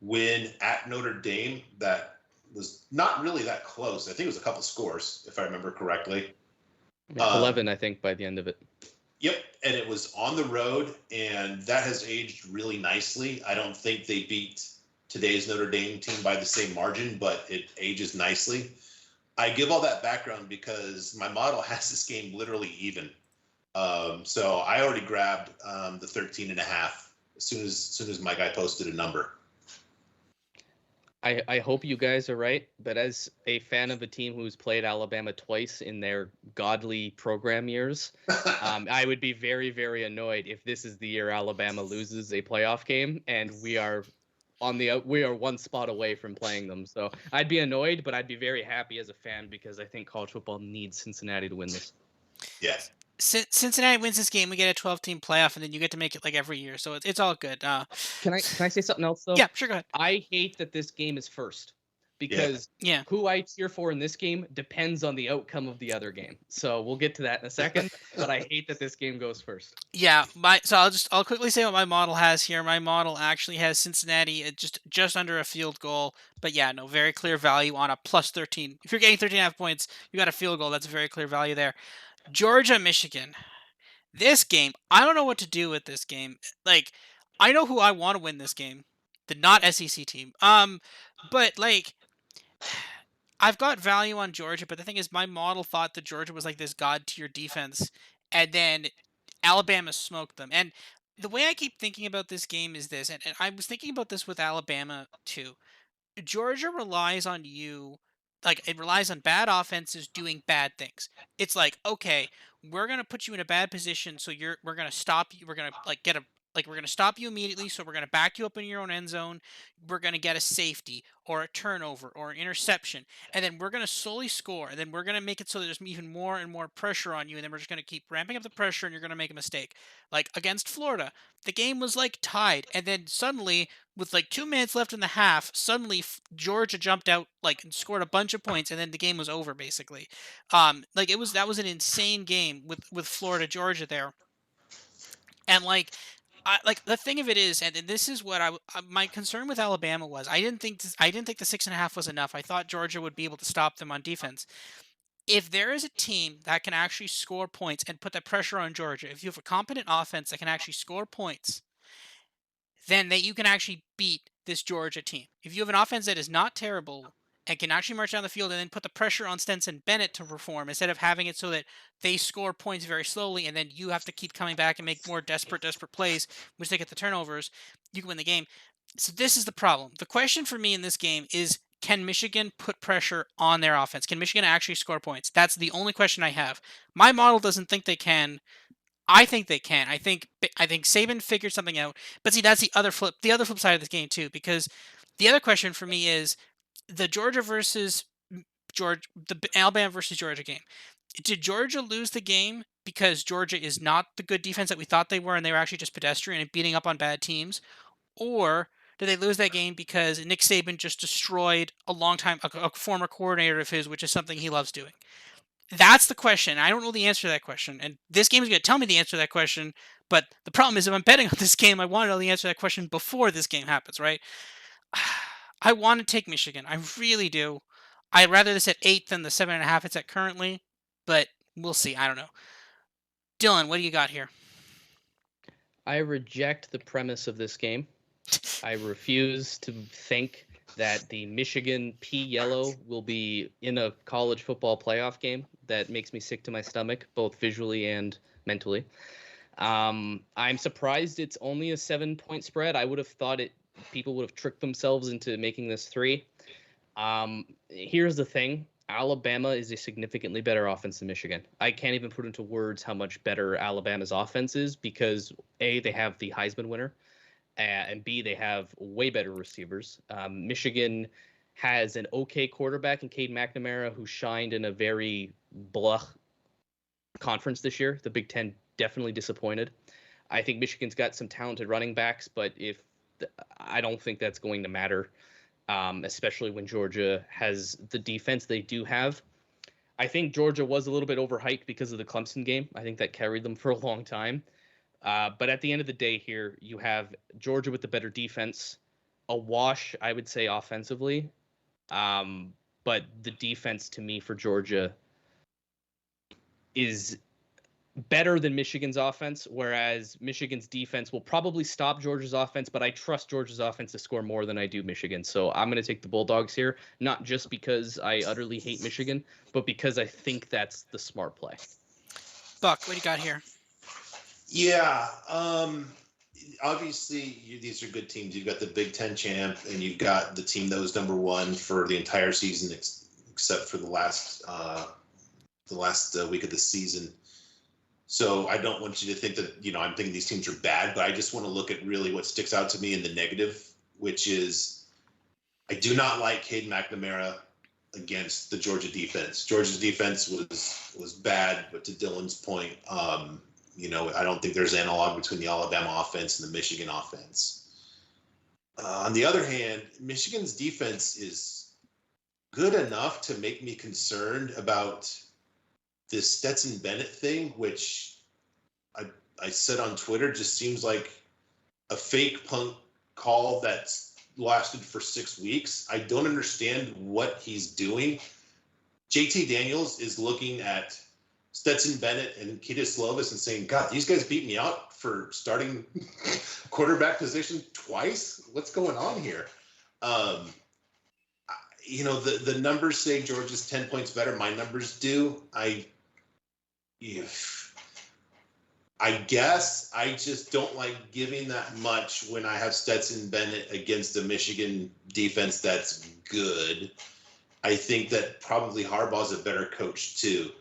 win at Notre Dame that was not really that close. I think it was a couple scores, if I remember correctly. 11, I think, by the end of it. Yep, and it was on the road, and that has aged really nicely. I don't think they beat today's Notre Dame team by the same margin, but it ages nicely. I give all that background because my model has this game literally even. So I already grabbed the 13.5 as soon as my guy posted a number. I hope you guys are right, but as a fan of a team who's played Alabama twice in their godly program years, I would be very, very annoyed if this is the year Alabama loses a playoff game and we are one spot away from playing them. So I'd be annoyed, but I'd be very happy as a fan because I think college football needs Cincinnati to win this. Yes. Cincinnati wins this game, we get a 12-team playoff, and then you get to make it like every year, so it's all good. Can I say something else though? Yeah, sure, go ahead. I hate that this game is first because who I cheer for in this game depends on the outcome of the other game. So we'll get to that in a second, but I hate that this game goes first. Yeah, I'll quickly say what my model has here. My model actually has Cincinnati at just under a field goal, but yeah, no, very clear value on a plus 13. If you're getting 13.5 points, you got a field goal. That's a very clear value there. Georgia, Michigan. This game, I don't know what to do with this game. Like, I know who I want to win this game, the not SEC team. But like, I've got value on Georgia, but the thing is, my model thought that Georgia was like this god tier defense, and then Alabama smoked them. And the way I keep thinking about this game is this, and I was thinking about this with Alabama too. Georgia relies on you, like it relies on bad offenses doing bad things. It's like, okay, we're gonna put you in a bad position, so we're gonna stop you. We're gonna we're gonna stop you immediately, so we're gonna back you up in your own end zone. We're gonna get a safety or a turnover or an interception, and then we're gonna slowly score, and then we're gonna make it so there's even more and more pressure on you, and then we're just gonna keep ramping up the pressure, and you're gonna make a mistake. Like against Florida, the game was like tied, and then suddenly with like 2 minutes left in the half, suddenly Georgia jumped out like and scored a bunch of points, and then the game was over basically. Like that was an insane game with Florida Georgia there, and like the thing of it is, and this is what my concern with Alabama was. I didn't think the 6.5 was enough. I thought Georgia would be able to stop them on defense. If there is a team that can actually score points and put that pressure on Georgia, if you have a competent offense that can actually score points, then you can actually beat this Georgia team. If you have an offense that is not terrible and can actually march down the field and then put the pressure on Stetson Bennett to perform instead of having it so that they score points very slowly and then you have to keep coming back and make more desperate plays, which they get the turnovers, you can win the game. So this is the problem. The question for me in this game is, can Michigan put pressure on their offense? Can Michigan actually score points? That's the only question I have. My model doesn't think they can. I think they can. I think Saban figured something out. But see, that's the other flip side of this game too, because the other question for me is the Alabama versus Georgia game. Did Georgia lose the game because Georgia is not the good defense that we thought they were, and they were actually just pedestrian and beating up on bad teams, or did they lose that game because Nick Saban just destroyed a former coordinator of his, which is something he loves doing? That's the question. I don't know the answer to that question. And this game is going to tell me the answer to that question. But the problem is, if I'm betting on this game, I want to know the answer to that question before this game happens, right? I want to take Michigan. I really do. I'd rather this at 8 than the 7.5 it's at currently. But we'll see. I don't know. Dylan, what do you got here? I reject the premise of this game. I refuse to think that the Michigan P Yellow will be in a college football playoff game. That makes me sick to my stomach, both visually and mentally. I'm surprised it's only a 7-point spread. I would have thought people would have tricked themselves into making this 3. Here's the thing. Alabama is a significantly better offense than Michigan. I can't even put into words how much better Alabama's offense is because A, they have the Heisman winner, and B, they have way better receivers. Michigan has an okay quarterback in Cade McNamara, who shined in a very blah conference this year. The Big Ten definitely disappointed. I think Michigan's got some talented running backs, but I don't think that's going to matter, especially when Georgia has the defense they do have. I think Georgia was a little bit overhyped because of the Clemson game. I think that carried them for a long time. But at the end of the day here, you have Georgia with the better defense. a wash, I would say, offensively. But the defense to me for Georgia is better than Michigan's offense, whereas Michigan's defense will probably stop Georgia's offense, but I trust Georgia's offense to score more than I do Michigan. So I'm going to take the Bulldogs here, not just because I utterly hate Michigan, but because I think that's the smart play. Buck, what do you got here? Yeah. Obviously, these are good teams. You've got the Big Ten champ, and you've got the team that was number one for the entire season, except for the last week of the season. So I don't want you to think that, I'm thinking these teams are bad, but I just want to look at really what sticks out to me in the negative, which is I do not like Cade McNamara against the Georgia defense. Georgia's defense was bad, but to Dylan's point, I don't think there's analog between the Alabama offense and the Michigan offense. On the other hand, Michigan's defense is good enough to make me concerned about this Stetson Bennett thing, which I said on Twitter just seems like a fake punt call that's lasted for 6 weeks. I don't understand what he's doing. JT Daniels is looking at Stetson Bennett and Keita Slovis and saying, God, these guys beat me out for starting quarterback position twice. What's going on here? The numbers say Georgia's 10 points better. My numbers do. I guess I just don't like giving that much when I have Stetson Bennett against a Michigan defense that's good. I think that probably Harbaugh's a better coach too.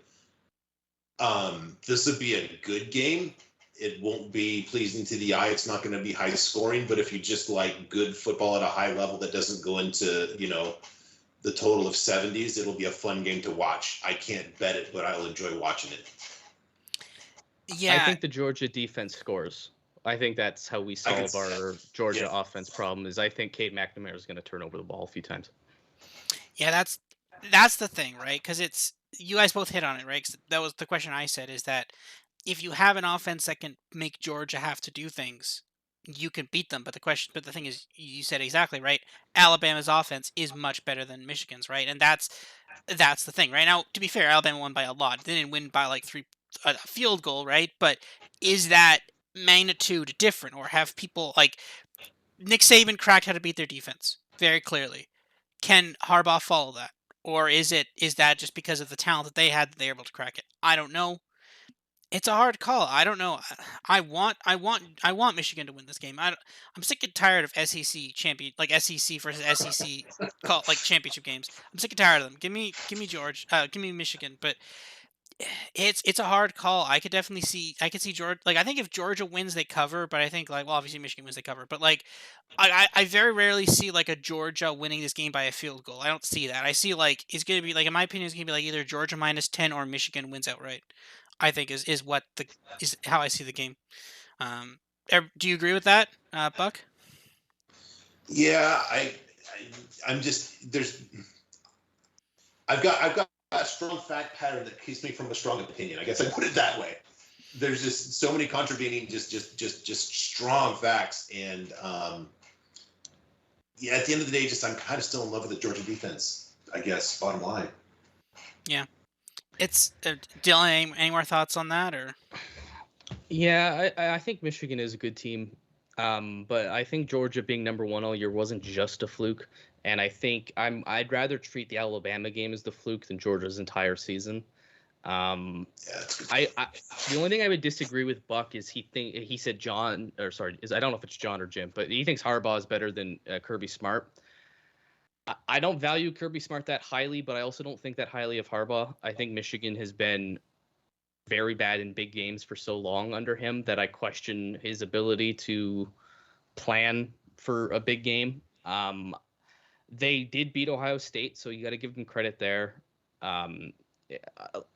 This would be a good game. It won't be pleasing to the eye. It's not going to be high scoring, but if you just like good football at a high level that doesn't go into, the total of 70s, it'll be a fun game to watch. I can't bet it, but I'll enjoy watching it. Yeah, I think the Georgia defense scores. I think that's how we solve our Georgia offense problem. Is I think Cade McNamara is going to turn over the ball a few times. Yeah, that's the thing, right? Because it's you guys both hit on it, right? 'Cause that was the question I said. Is that if you have an offense that can make Georgia have to do things, you can beat them. But the thing is, you said exactly right. Alabama's offense is much better than Michigan's, right? And that's the thing, right? Now, to be fair, Alabama won by a lot. They didn't win by like a field goal, right? But is that magnitude different, or have people like Nick Saban cracked how to beat their defense very clearly? Can Harbaugh follow that, or is that just because of the talent that they had that they were able to crack it? I don't know. It's a hard call. I don't know. I want Michigan to win this game. I'm sick and tired of SEC SEC versus SEC championship games. I'm sick and tired of them. Give me give me Michigan. But it's a hard call. I could see Georgia. I think if Georgia wins, they cover. But I think obviously Michigan wins, they cover. But I very rarely see a Georgia winning this game by a field goal. I don't see that. I see it's gonna be in my opinion, it's gonna be either Georgia -10 or Michigan wins outright. I think is how I see the game. Do you agree with that, Buck? Yeah, I'm just I've got a strong fact pattern that keeps me from a strong opinion. I guess I put it that way. There's just so many contravening, just strong facts, and at the end of the day, I'm kind of still in love with the Georgia defense. I guess bottom line. Yeah. It's Dylan. Any more thoughts on that, or? Yeah, I think Michigan is a good team, but I think Georgia being number one all year wasn't just a fluke, and I think I'd rather treat the Alabama game as the fluke than Georgia's entire season. The only thing I would disagree with Buck is he said John, or sorry, I don't know if it's John or Jim, but he thinks Harbaugh is better than Kirby Smart. I don't value Kirby Smart that highly, but I also don't think that highly of Harbaugh. I think Michigan has been very bad in big games for so long under him that I question his ability to plan for a big game. They did beat Ohio State, so you got to give them credit there. I'm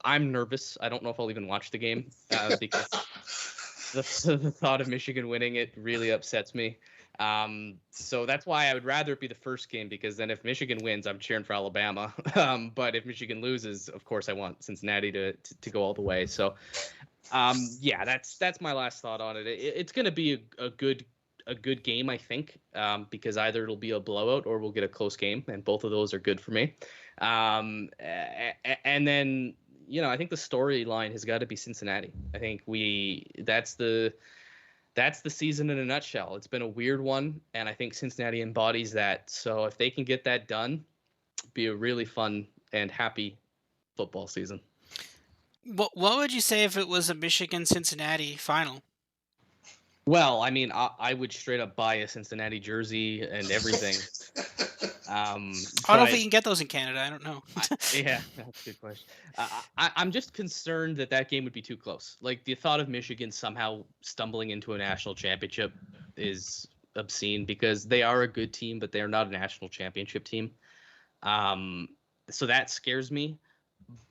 nervous. I don't know if I'll even watch the game because the thought of Michigan winning it really upsets me. So that's why I would rather it be the first game, because then if Michigan wins, I'm cheering for Alabama. But if Michigan loses, of course, I want Cincinnati to go all the way. So, yeah, that's my last thought on it. It's going to be a good a good game, I think, because either it'll be a blowout or we'll get a close game, and both of those are good for me. And then, I think the storyline has got to be Cincinnati. I think that's the season in a nutshell. It's been a weird one, and I think Cincinnati embodies that. So if they can get that done, it'd be a really fun and happy football season. What would you say if it was a Michigan-Cincinnati final? Well, I mean, I would straight up buy a Cincinnati jersey and everything. I don't know if we can get those in Canada. I don't know. Yeah, that's a good question. I'm just concerned that game would be too close. Like, the thought of Michigan somehow stumbling into a national championship is obscene because they are a good team, but they're not a national championship team. So that scares me.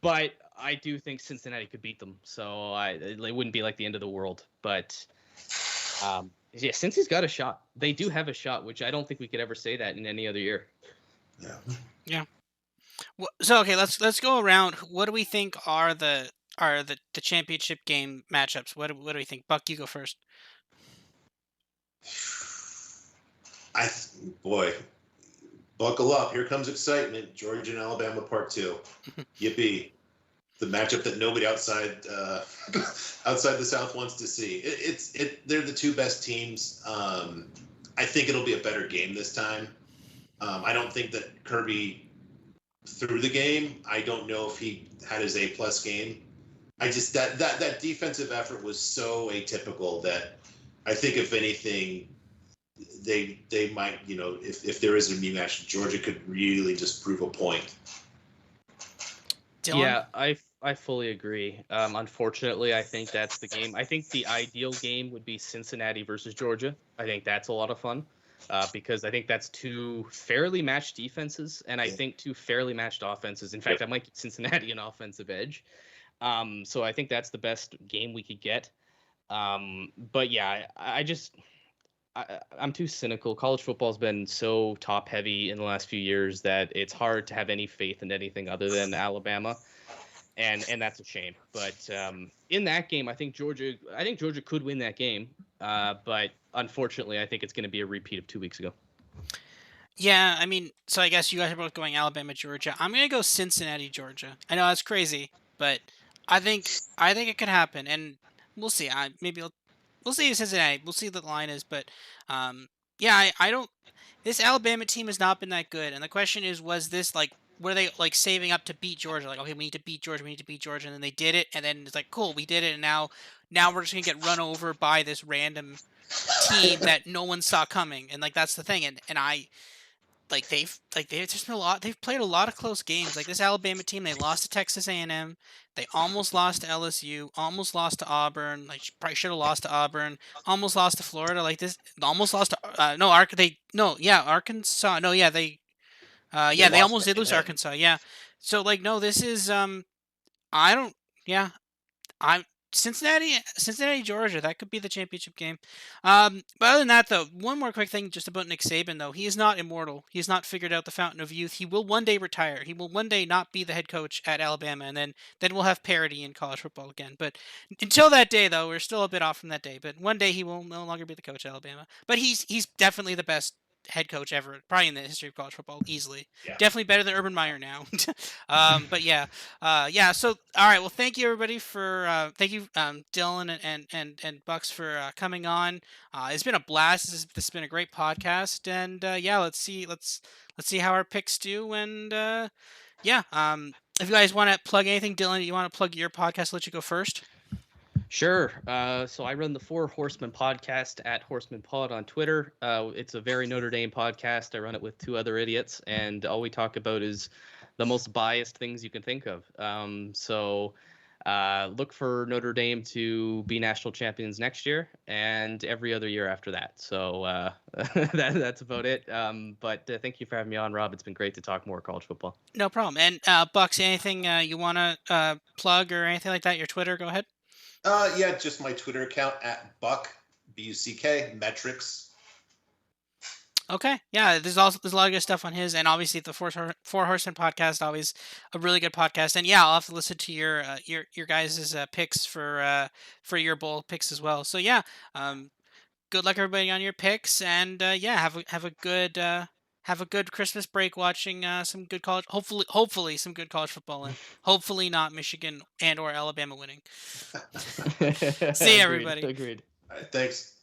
But I do think Cincinnati could beat them. So it wouldn't be like the end of the world. But yeah, Cincy's got a shot. They do have a shot, which I don't think we could ever say that in any other year. Yeah. Well, so okay, let's go around. What do we think are the championship game matchups? What do we think? Buck, you go first. Boy, buckle up. Here comes excitement. Georgia and Alabama Part 2. Yippee. The matchup that nobody outside the South wants to see. They're the two best teams. I think it'll be a better game this time. I don't think that Kirby threw the game. I don't know if he had his A+ game. I just that defensive effort was so atypical that I think if anything, they might, if there is a rematch, Georgia could really just prove a point. Dylan? Yeah, I fully agree. Unfortunately, I think that's the game. I think the ideal game would be Cincinnati versus Georgia. I think that's a lot of fun because I think that's two fairly matched defenses, and I think two fairly matched offenses. In fact, I might give Cincinnati an offensive edge. So I think that's the best game we could get. But yeah, I'm too cynical. College football has been so top heavy in the last few years that it's hard to have any faith in anything other than Alabama. And that's a shame. But in that game, I think Georgia could win that game. But unfortunately, I think it's going to be a repeat of 2 weeks ago. Yeah, I mean, so I guess you guys are both going Alabama, Georgia. I'm gonna go Cincinnati, Georgia. I know that's crazy, but I think it could happen, and we'll see. We'll see Cincinnati. We'll see what the line is, but yeah, I don't. This Alabama team has not been that good, and the question is, was this like? Were they like saving up to beat Georgia? Like, okay, we need to beat Georgia, and then they did it, and then it's like, cool, we did it, and now we're just gonna get run over by this random team that no one saw coming, and like that's the thing, and they've just been they've played a lot of close games. Like this Alabama team, they lost to Texas A&M, they almost lost to LSU, almost lost to Auburn. Like probably should have lost to Auburn, almost lost to Florida. Like this, almost lost to Arkansas. No, yeah, they almost did lose to Arkansas. Yeah, so like no, this is I don't. Yeah, I'm Cincinnati, Georgia. That could be the championship game. But other than that, though, one more quick thing just about Nick Saban, though. He is not immortal. He has not figured out the fountain of youth. He will one day retire. He will one day not be the head coach at Alabama, and then we'll have parity in college football again. But until that day, though, we're still a bit off from that day. But one day he will no longer be the coach at Alabama. But he's definitely the best head coach ever, probably in the history of college football, easily. Yeah. Definitely better than Urban Meyer now. But yeah, So all right, well, thank you everybody for thank you Dylan and Bucks for coming on. It's been a blast. This has been a great podcast, and yeah, let's see how our picks do, and yeah. If you guys want to plug anything, Dylan, you want to plug your podcast? I'll let you go first. Sure. So I run the Four Horsemen podcast at Horseman Pod on Twitter. It's a very Notre Dame podcast. I run it with two other idiots, and all we talk about is the most biased things you can think of. So look for Notre Dame to be national champions next year and every other year after that. So that's about it. But thank you for having me on, Rob. It's been great to talk more college football. No problem. And Bucks, anything you want to plug or anything like that? Your Twitter, go ahead. Yeah, just my Twitter account at Buck BUCK Metrics. Okay, yeah, there's a lot of good stuff on his, and obviously the Four Horsemen podcast, always a really good podcast. And yeah, I'll have to listen to your guys' picks for your bowl picks as well. So yeah, good luck everybody on your picks, and yeah, have a good Christmas break watching some good college. Hopefully some good college football, and hopefully not Michigan and or Alabama winning. See you, Agreed. everybody. Agreed. All right, thanks.